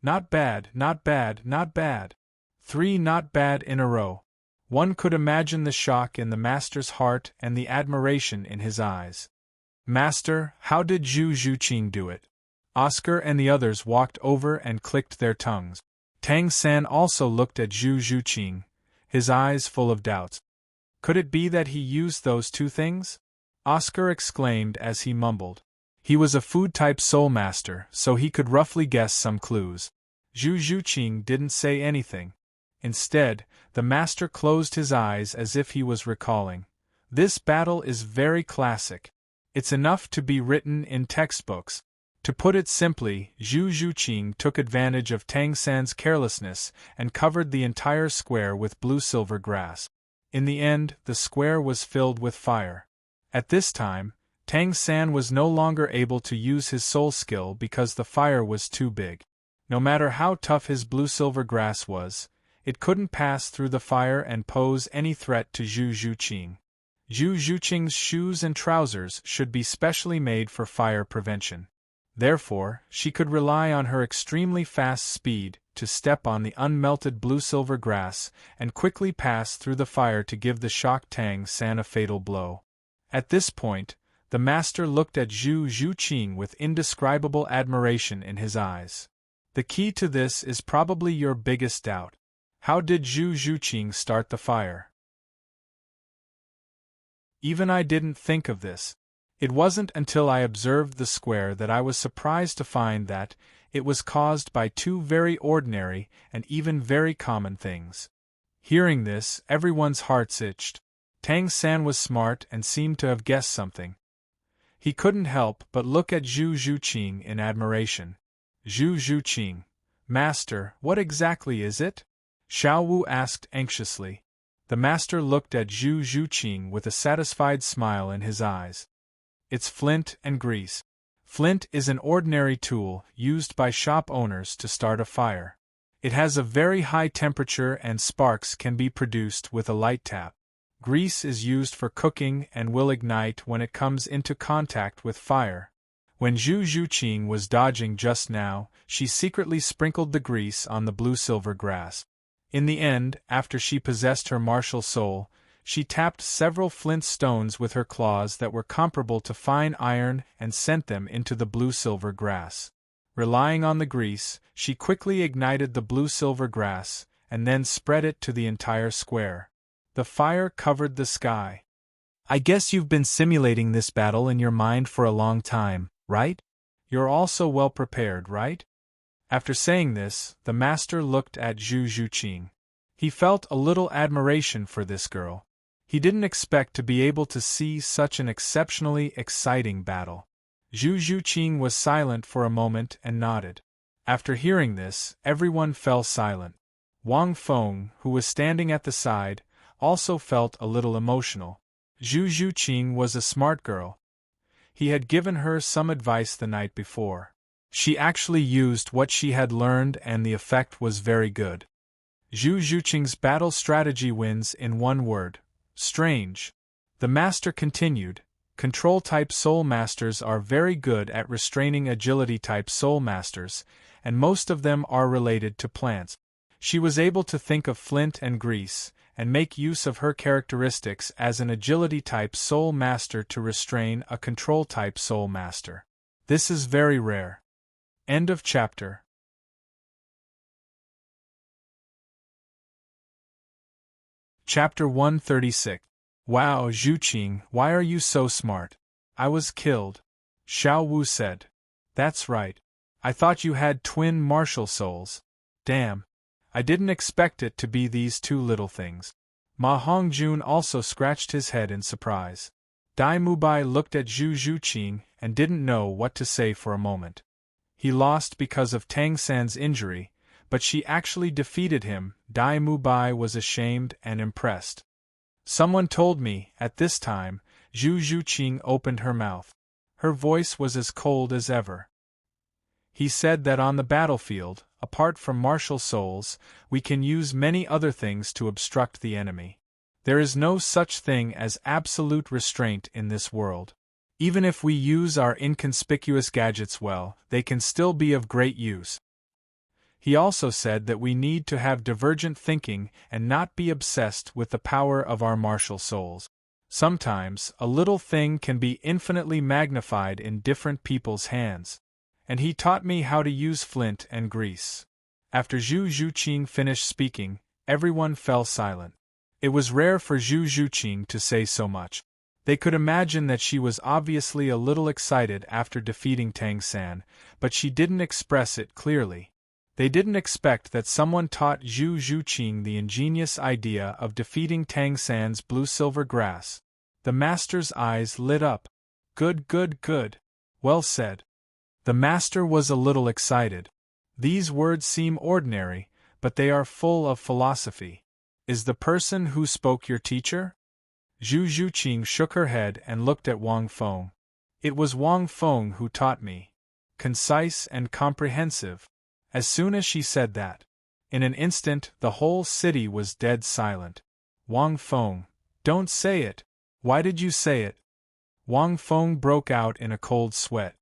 Not bad, not bad, not bad. 3 not bad in a row. One could imagine the shock in the master's heart and the admiration in his eyes. Master, how did Zhu Zhuqing do it? Oscar and the others walked over and clicked their tongues. Tang San also looked at Zhu Zhuqing, his eyes full of doubts. Could it be that he used those two things? Oscar exclaimed as he mumbled. He was a food-type soul master, so he could roughly guess some clues. Zhu Zhuqing didn't say anything. Instead, the master closed his eyes as if he was recalling. This battle is very classic. It's enough to be written in textbooks. To put it simply, Zhu Zhuqing took advantage of Tang San's carelessness and covered the entire square with blue-silver grass. In the end, the square was filled with fire. At this time, Tang San was no longer able to use his soul skill because the fire was too big. No matter how tough his blue-silver grass was, it couldn't pass through the fire and pose any threat to Zhu Zhuqing. Zhu Zhuqing's shoes and trousers should be specially made for fire prevention. Therefore, she could rely on her extremely fast speed to step on the unmelted blue-silver grass and quickly pass through the fire to give the shocked Tang San a fatal blow. At this point, the master looked at Zhu Zhuqing with indescribable admiration in his eyes. The key to this is probably your biggest doubt. How did Zhu Zhuqing start the fire? Even I didn't think of this. It wasn't until I observed the square that I was surprised to find that it was caused by two very ordinary and even very common things. Hearing this, everyone's hearts itched. Tang San was smart and seemed to have guessed something. He couldn't help but look at Zhu Zhuqing in admiration. Zhu Zhuqing, Master, what exactly is it? Xiao Wu asked anxiously. The master looked at Zhu Zhuqing with a satisfied smile in his eyes. It's flint and grease. Flint is an ordinary tool used by shop owners to start a fire. It has a very high temperature and sparks can be produced with a light tap. Grease is used for cooking and will ignite when it comes into contact with fire. When Zhu Zhuqing was dodging just now, she secretly sprinkled the grease on the blue-silver grass. In the end, after she possessed her martial soul, she tapped several flint stones with her claws that were comparable to fine iron and sent them into the blue-silver grass. Relying on the grease, she quickly ignited the blue-silver grass, and then spread it to the entire square. The fire covered the sky. I guess you've been simulating this battle in your mind for a long time, right? You're also well prepared, right? After saying this, the master looked at Zhu Zhuqing. He felt a little admiration for this girl. He didn't expect to be able to see such an exceptionally exciting battle. Zhu Zhuqing was silent for a moment and nodded. After hearing this, everyone fell silent. Wang Feng, who was standing at the side, also felt a little emotional. Zhu Zhuqing was a smart girl. He had given her some advice the night before. She actually used what she had learned and the effect was very good. Zhu Zhuqing's battle strategy wins in one word. Strange. The master continued, Control-type soul masters are very good at restraining agility-type soul masters, and most of them are related to plants. She was able to think of flint and grease, and make use of her characteristics as an agility-type soul master to restrain a control-type soul master. This is very rare. End of chapter. Chapter 136. Wow, Zhuqing, why are you so smart? I was killed. Xiao Wu said. That's right. I thought you had twin martial souls. Damn. I didn't expect it to be these two little things. Ma Hongjun also scratched his head in surprise. Dai Mubai looked at Zhu Zhuqing and didn't know what to say for a moment. He lost because of Tang San's injury, but she actually defeated him. Dai Mubai was ashamed and impressed. Someone told me, at this time, Zhu Zhuqing opened her mouth. Her voice was as cold as ever. He said that on the battlefield, apart from martial souls, we can use many other things to obstruct the enemy. There is no such thing as absolute restraint in this world. Even if we use our inconspicuous gadgets well, they can still be of great use. He also said that we need to have divergent thinking and not be obsessed with the power of our martial souls. Sometimes, a little thing can be infinitely magnified in different people's hands. And he taught me how to use flint and grease. After Zhu Zhuqing finished speaking, everyone fell silent. It was rare for Zhu Zhuqing to say so much. They could imagine that she was obviously a little excited after defeating Tang San, but she didn't express it clearly. They didn't expect that someone taught Zhu Zhuqing the ingenious idea of defeating Tang San's blue-silver grass. The master's eyes lit up. Good, good, good. Well said. The master was a little excited. These words seem ordinary, but they are full of philosophy. Is the person who spoke your teacher? Zhu Zhuqing shook her head and looked at Wang Feng. It was Wang Feng who taught me. Concise and comprehensive. As soon as she said that, in an instant the whole city was dead silent. Wang Feng, don't say it. Why did you say it? Wang Feng broke out in a cold sweat.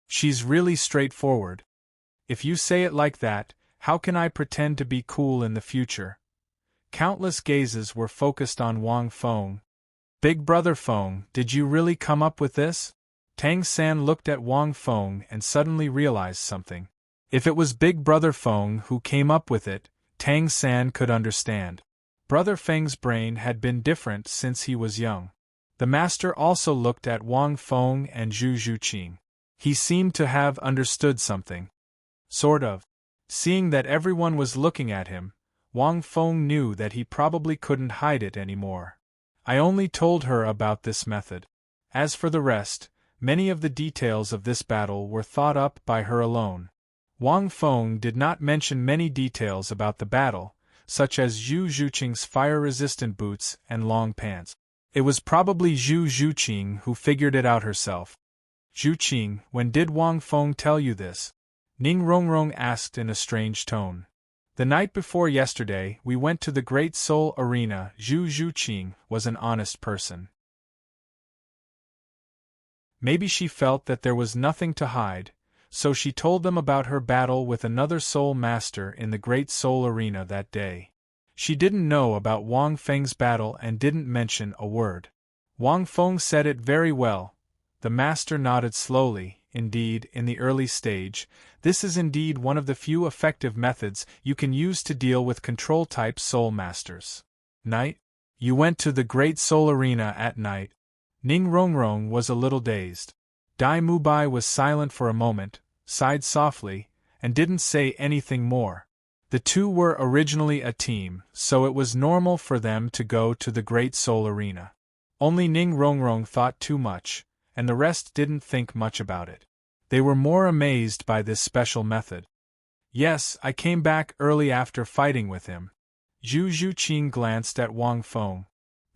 She's really straightforward. If you say it like that, how can I pretend to be cool in the future? Countless gazes were focused on Wang Feng. Big brother Feng, did you really come up with this? Tang San looked at Wang Feng and suddenly realized something. If it was Big brother Feng who came up with it, Tang San could understand. Brother Feng's brain had been different since he was young. The master also looked at Wang Feng and Zhu Zhuqing. He seemed to have understood something. Sort of. Seeing that everyone was looking at him, Wang Feng knew that he probably couldn't hide it anymore. I only told her about this method. As for the rest, many of the details of this battle were thought up by her alone. Wang Feng did not mention many details about the battle, such as Zhu Zhuqing's fire-resistant boots and long pants. It was probably Zhu Zhuqing who figured it out herself. Zhuqing, when did Wang Feng tell you this? Ning Rongrong asked in a strange tone. The night before yesterday, we went to the Great Soul Arena. Zhu Zhuqing was an honest person. Maybe she felt that there was nothing to hide, so she told them about her battle with another Soul Master in the Great Soul Arena that day. She didn't know about Wang Feng's battle and didn't mention a word. Wang Feng said it very well. The master nodded slowly. Indeed, in the early stage, this is indeed one of the few effective methods you can use to deal with control-type Soul Masters. Night? You went to the Great Soul Arena at night. Ning Rongrong was a little dazed. Dai Mubai was silent for a moment, sighed softly, and didn't say anything more. The two were originally a team, so it was normal for them to go to the Great Soul Arena. Only Ning Rongrong thought too much, and the rest didn't think much about it. They were more amazed by this special method. Yes, I came back early after fighting with him. Zhu Zhuqing glanced at Wang Feng.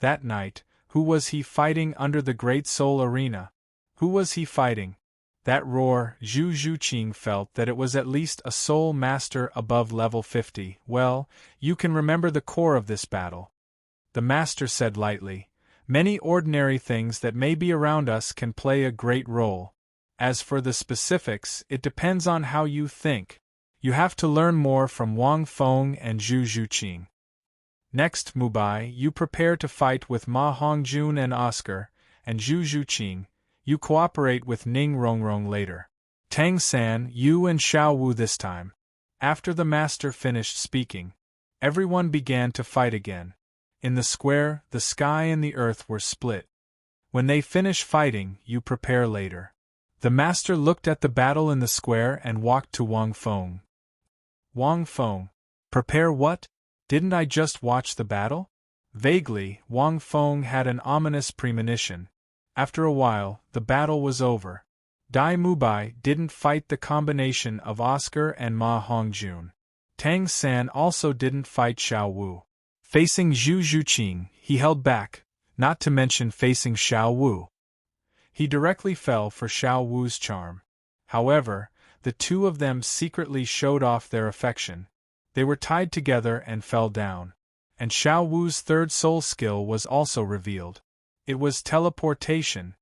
That night, who was he fighting under the Great Soul Arena? Who was he fighting? That roar, Zhu Zhuqing felt that it was at least a Soul Master above level 50. Well, you can remember the core of this battle. The Master said lightly. Many ordinary things that may be around us can play a great role. As for the specifics, it depends on how you think. You have to learn more from Wang Feng and Zhu Zhuqing. Next, Mubai, you prepare to fight with Ma Hongjun and Oscar, and Zhu Zhuqing, you cooperate with Ning Rongrong later. Tang San, you and Xiao Wu this time. After the master finished speaking, everyone began to fight again. In the square, the sky and the earth were split. When they finish fighting, you prepare later. The master looked at the battle in the square and walked to Wang Feng. Wang Feng, prepare what? Didn't I just watch the battle? Vaguely, Wang Feng had an ominous premonition. After a while, the battle was over. Dai Mubai didn't fight the combination of Oscar and Ma Hongjun. Tang San also didn't fight Xiao Wu. Facing Zhu Zhuqing, he held back, not to mention facing Xiao Wu. He directly fell for Xiao Wu's charm. However, the two of them secretly showed off their affection. They were tied together and fell down. And Xiao Wu's third soul skill was also revealed. It was teleportation.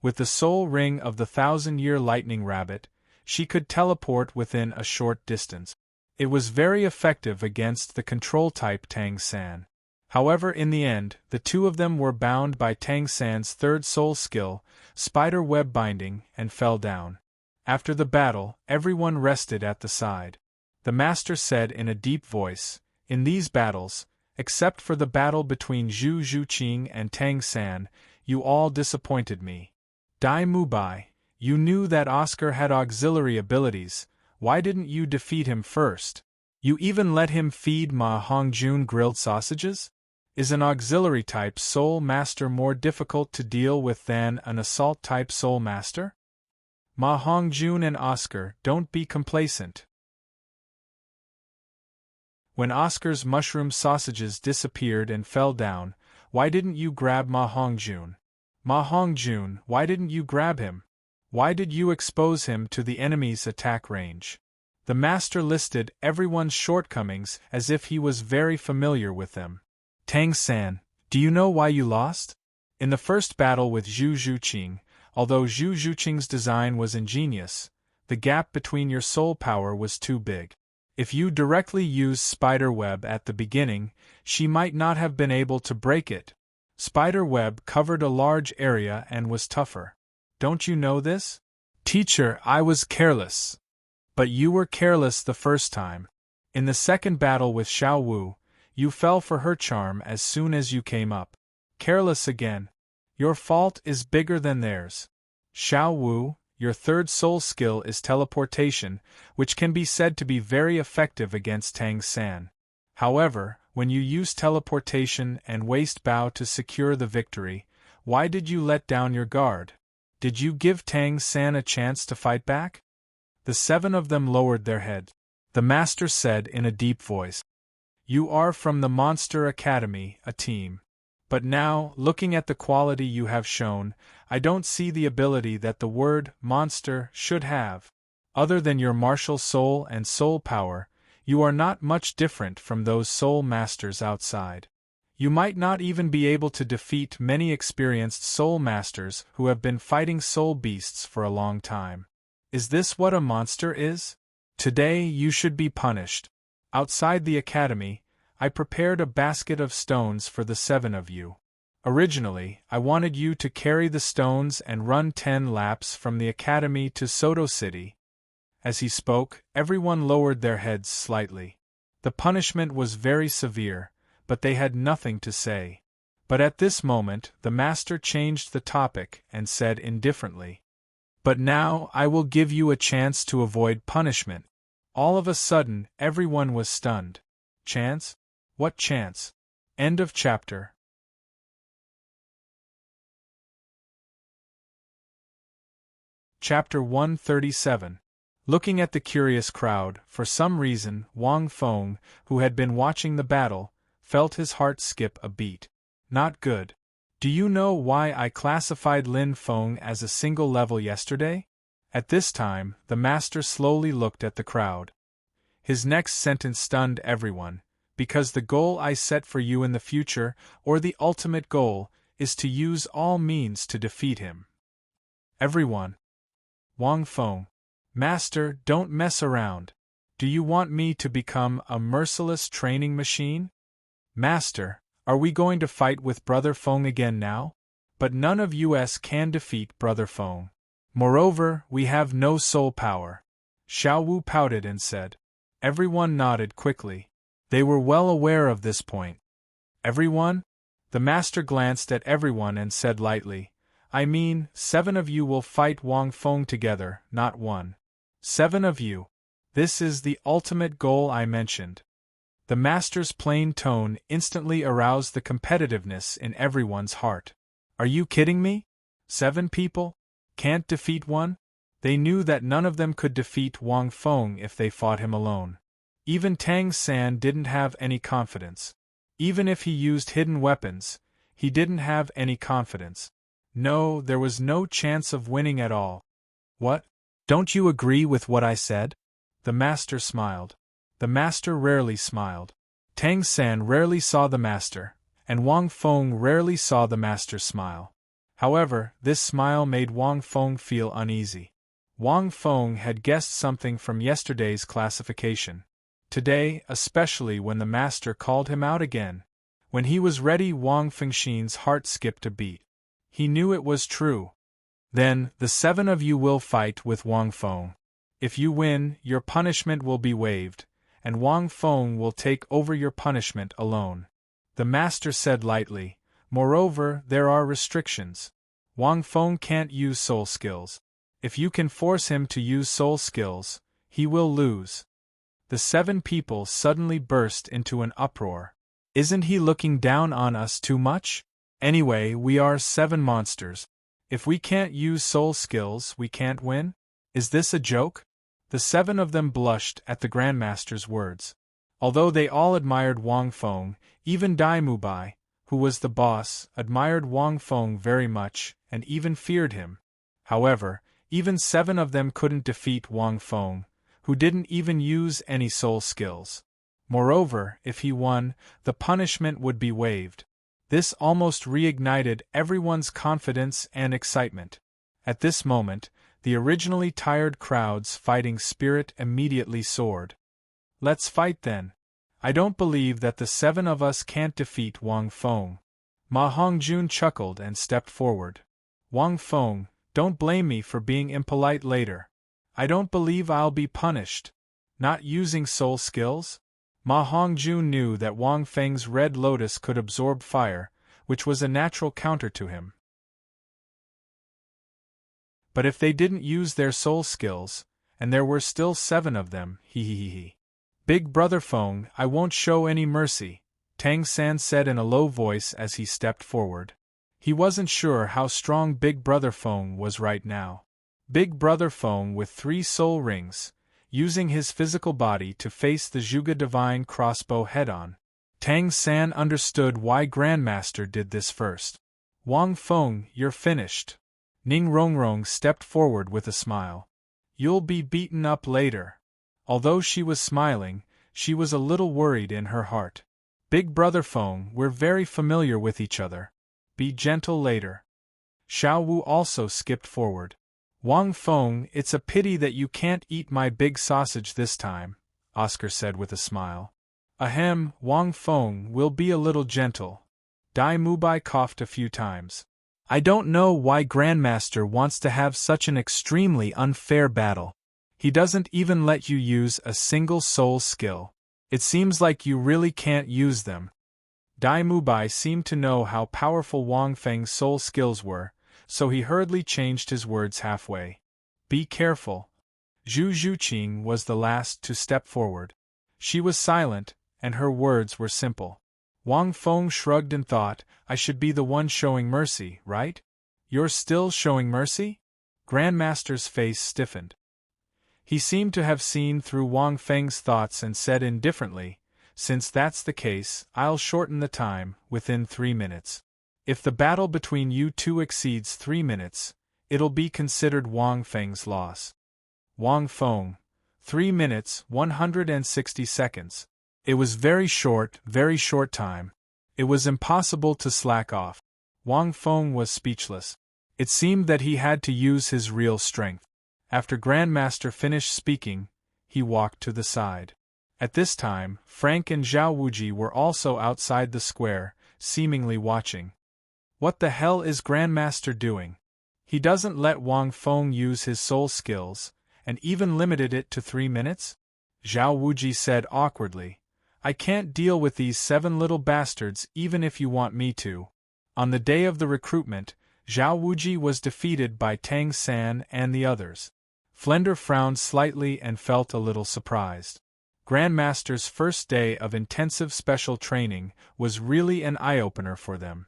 With the soul ring of the 1,000-year lightning rabbit, she could teleport within a short distance. It was very effective against the control-type Tang San. However, in the end, the two of them were bound by Tang San's third soul skill, spider web binding, and fell down. After the battle, everyone rested at the side. The master said in a deep voice, "In these battles, except for the battle between Zhu Zhuqing and Tang San, you all disappointed me. Dai Mubai, you knew that Oscar had auxiliary abilities. Why didn't you defeat him first? You even let him feed Ma Hongjun grilled sausages? Is an auxiliary-type Soul Master more difficult to deal with than an assault-type Soul Master? Ma Hongjun and Oscar, don't be complacent." When Oscar's mushroom sausages disappeared and fell down, why didn't you grab Ma Hongjun? Ma Hongjun, why didn't you grab him? Why did you expose him to the enemy's attack range? The master listed everyone's shortcomings as if he was very familiar with them. Tang San, do you know why you lost? In the first battle with Zhu Zhuqing, although Zhu Zhuqing's design was ingenious, The gap between your soul power was too big. If you directly used spiderweb at the beginning, she might not have been able to break it. Spiderweb covered a large area and was tougher. Don't you know this? Teacher, I was careless. But you were careless the first time. In the second battle with Xiao Wu, you fell for her charm as soon as you came up. Careless again. Your fault is bigger than theirs. Xiao Wu, your third soul skill is teleportation, which can be said to be very effective against Tang San. However, when you use teleportation and waist bow to secure the victory, why did you let down your guard? Did you give Tang San a chance to fight back? The 7 of them lowered their heads. The master said in a deep voice, "You are from the Monster Academy, a team. But now, looking at the quality you have shown, I don't see the ability that the word monster should have. Other than your martial soul and soul power, you are not much different from those soul masters outside. You might not even be able to defeat many experienced soul masters who have been fighting soul beasts for a long time. Is this what a monster is? Today you should be punished. Outside the academy, I prepared a basket of stones for the 7 of you. Originally, I wanted you to carry the stones and run 10 laps from the academy to Soto City." As he spoke, everyone lowered their heads slightly. The punishment was very severe, but they had nothing to say. But at this moment, the master changed the topic and said indifferently, "But now I will give you a chance to avoid punishment." All of a sudden, everyone was stunned. Chance? What chance? End of chapter. Chapter 137. Looking at the curious crowd, for some reason, Wang Feng, who had been watching the battle, felt his heart skip a beat. Not good. Do you know why I classified Lin Feng as a single level yesterday? At this time, the master slowly looked at the crowd. His next sentence stunned everyone. Because the goal I set for you in the future, or the ultimate goal, is to use all means to defeat him. Everyone. Wang Feng. Master, don't mess around. Do you want me to become a merciless training machine? Master, are we going to fight with Brother Feng again now? But none of us can defeat Brother Feng. Moreover, we have no soul power. Xiao Wu pouted and said. Everyone nodded quickly. They were well aware of this point. Everyone? The master glanced at everyone and said lightly, I mean, 7 of you will fight Wang Feng together, not 1. 7 of you. This is the ultimate goal I mentioned. The master's plain tone instantly aroused the competitiveness in everyone's heart. Are you kidding me? 7 people? Can't defeat 1? They knew that none of them could defeat Wang Feng if they fought him alone. Even Tang San didn't have any confidence. Even if he used hidden weapons, he didn't have any confidence. No, there was no chance of winning at all. What? Don't you agree with what I said? The master smiled. The master rarely smiled. Tang San rarely saw the master, and Wang Feng rarely saw the master smile. However, this smile made Wang Feng feel uneasy. Wang Feng had guessed something from yesterday's classification. Today, especially when the master called him out again. When he was ready, Wang Fengxin's heart skipped a beat. He knew it was true. Then, the 7 of you will fight with Wang Feng. If you win, your punishment will be waived, and Wang Feng will take over your punishment alone. The master said lightly, moreover, there are restrictions. Wang Feng can't use soul skills. If you can force him to use soul skills, he will lose. The 7 people suddenly burst into an uproar. Isn't he looking down on us too much? Anyway, we are 7 monsters. If we can't use soul skills, we can't win? Is this a joke? The 7 of them blushed at the Grandmaster's words. Although they all admired Wang Feng, even Dai Mubai, who was the boss, admired Wang Feng very much, and even feared him. However, even 7 of them couldn't defeat Wang Feng, who didn't even use any soul skills. Moreover, if he won, the punishment would be waived. This almost reignited everyone's confidence and excitement. At this moment, the originally tired crowd's fighting spirit immediately soared. Let's fight then. I don't believe that the 7 of us can't defeat Wang Feng. Ma Hongjun chuckled and stepped forward. Wang Feng, don't blame me for being impolite later. I don't believe I'll be punished. Not using soul skills? Ma Hongjun knew that Wang Feng's red lotus could absorb fire, which was a natural counter to him. But if they didn't use their soul skills, and there were still 7 of them, Big Brother Feng, I won't show any mercy, Tang San said in a low voice as he stepped forward. He wasn't sure how strong Big Brother Feng was right now. Big Brother Feng with 3 soul rings, using his physical body to face the Zhuge Divine crossbow head-on. Tang San understood why Grandmaster did this first. Wang Feng, you're finished. Ning Rongrong stepped forward with a smile. You'll be beaten up later. Although she was smiling, she was a little worried in her heart. Big Brother Feng, we're very familiar with each other. Be gentle later. Xiao Wu also skipped forward. Wang Feng, it's a pity that you can't eat my big sausage this time, Oscar said with a smile. Ahem, Wang Feng, will be a little gentle. Dai Mubai coughed a few times. I don't know why Grandmaster wants to have such an extremely unfair battle. He doesn't even let you use a single soul skill. It seems like you really can't use them. Dai Mubai seemed to know how powerful Wang Feng's soul skills were, so he hurriedly changed his words halfway. Be careful. Zhu Zhuqing was the last to step forward. She was silent, and her words were simple. Wang Feng shrugged and thought, I should be the one showing mercy, right? You're still showing mercy? Grandmaster's face stiffened. He seemed to have seen through Wang Feng's thoughts and said indifferently, since that's the case, I'll shorten the time, within 3 minutes. If the battle between you 2 exceeds 3 minutes, it'll be considered Wang Feng's loss. Wang Feng, 3 minutes, 160 seconds. It was very short time. It was impossible to slack off. Wang Feng was speechless. It seemed that he had to use his real strength. After Grandmaster finished speaking, he walked to the side. At this time, Frank and Zhao Wuji were also outside the square, seemingly watching. What the hell is Grandmaster doing? He doesn't let Wang Feng use his soul skills, and even limited it to 3 minutes? Zhao Wuji said awkwardly. I can't deal with these 7 little bastards even if you want me to. On the day of the recruitment, Zhao Wuji was defeated by Tang San and the others. Flender frowned slightly and felt a little surprised. Grandmaster's first day of intensive special training was really an eye-opener for them.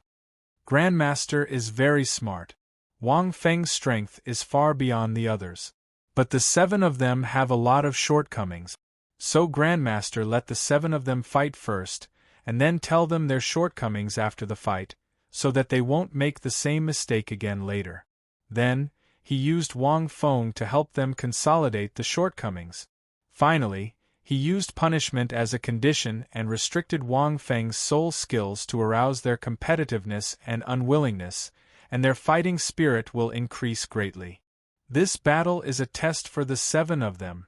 Grandmaster is very smart. Wang Feng's strength is far beyond the others. But the 7 of them have a lot of shortcomings. So Grandmaster let the 7 of them fight first, and then tell them their shortcomings after the fight, so that they won't make the same mistake again later. Then, he used Wang Feng to help them consolidate the shortcomings. Finally, he used punishment as a condition and restricted Wang Feng's soul skills to arouse their competitiveness and unwillingness, and their fighting spirit will increase greatly. This battle is a test for the 7 of them.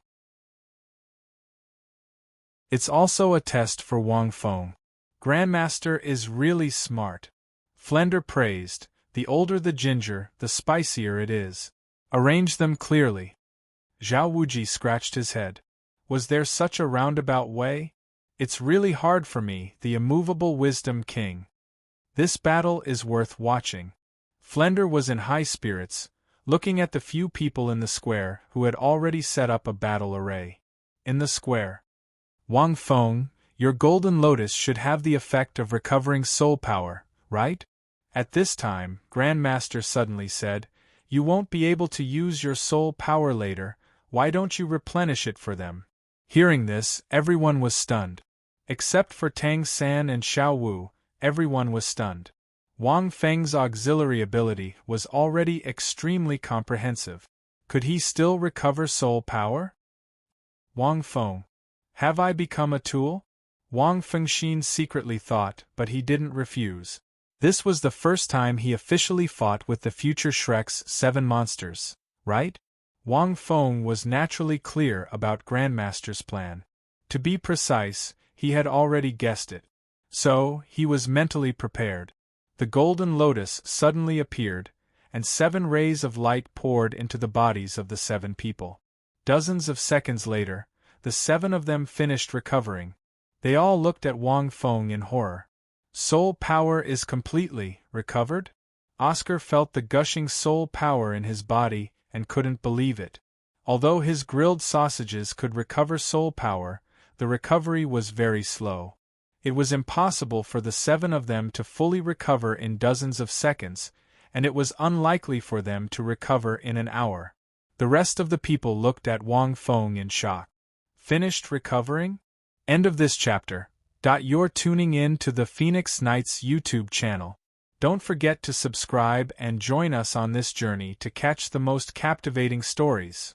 It's also a test for Wang Feng. Grandmaster is really smart. Flender praised. The older the ginger, the spicier it is. Arrange them clearly. Zhao Wuji scratched his head. Was there such a roundabout way? It's really hard for me, the immovable wisdom king. This battle is worth watching. Flender was in high spirits, looking at the few people in the square who had already set up a battle array. In the square. Wang Feng, your golden lotus should have the effect of recovering soul power, right? At this time, Grandmaster suddenly said, You won't be able to use your soul power later, why don't you replenish it for them? Hearing this, everyone was stunned. Except for Tang San and Xiao Wu, everyone was stunned. Wang Feng's auxiliary ability was already extremely comprehensive. Could he still recover soul power? Wang Feng. Have I become a tool? Wang Fengxin secretly thought, but he didn't refuse. This was the first time he officially fought with the future Shrek's 7 monsters, right? Wang Feng was naturally clear about Grandmaster's plan. To be precise, he had already guessed it. So, he was mentally prepared. The golden lotus suddenly appeared, and 7 rays of light poured into the bodies of the 7 people. Dozens of seconds later, the 7 of them finished recovering. They all looked at Wang Feng in horror. Soul power is completely recovered? Oscar felt the gushing soul power in his body and couldn't believe it. Although his grilled sausages could recover soul power, the recovery was very slow. It was impossible for the 7 of them to fully recover in dozens of seconds, and it was unlikely for them to recover in an hour. The rest of the people looked at Wang Feng in shock. Finished recovering? End of this chapter. You're tuning in to the Phoenix Knights YouTube channel. Don't forget to subscribe and join us on this journey to catch the most captivating stories.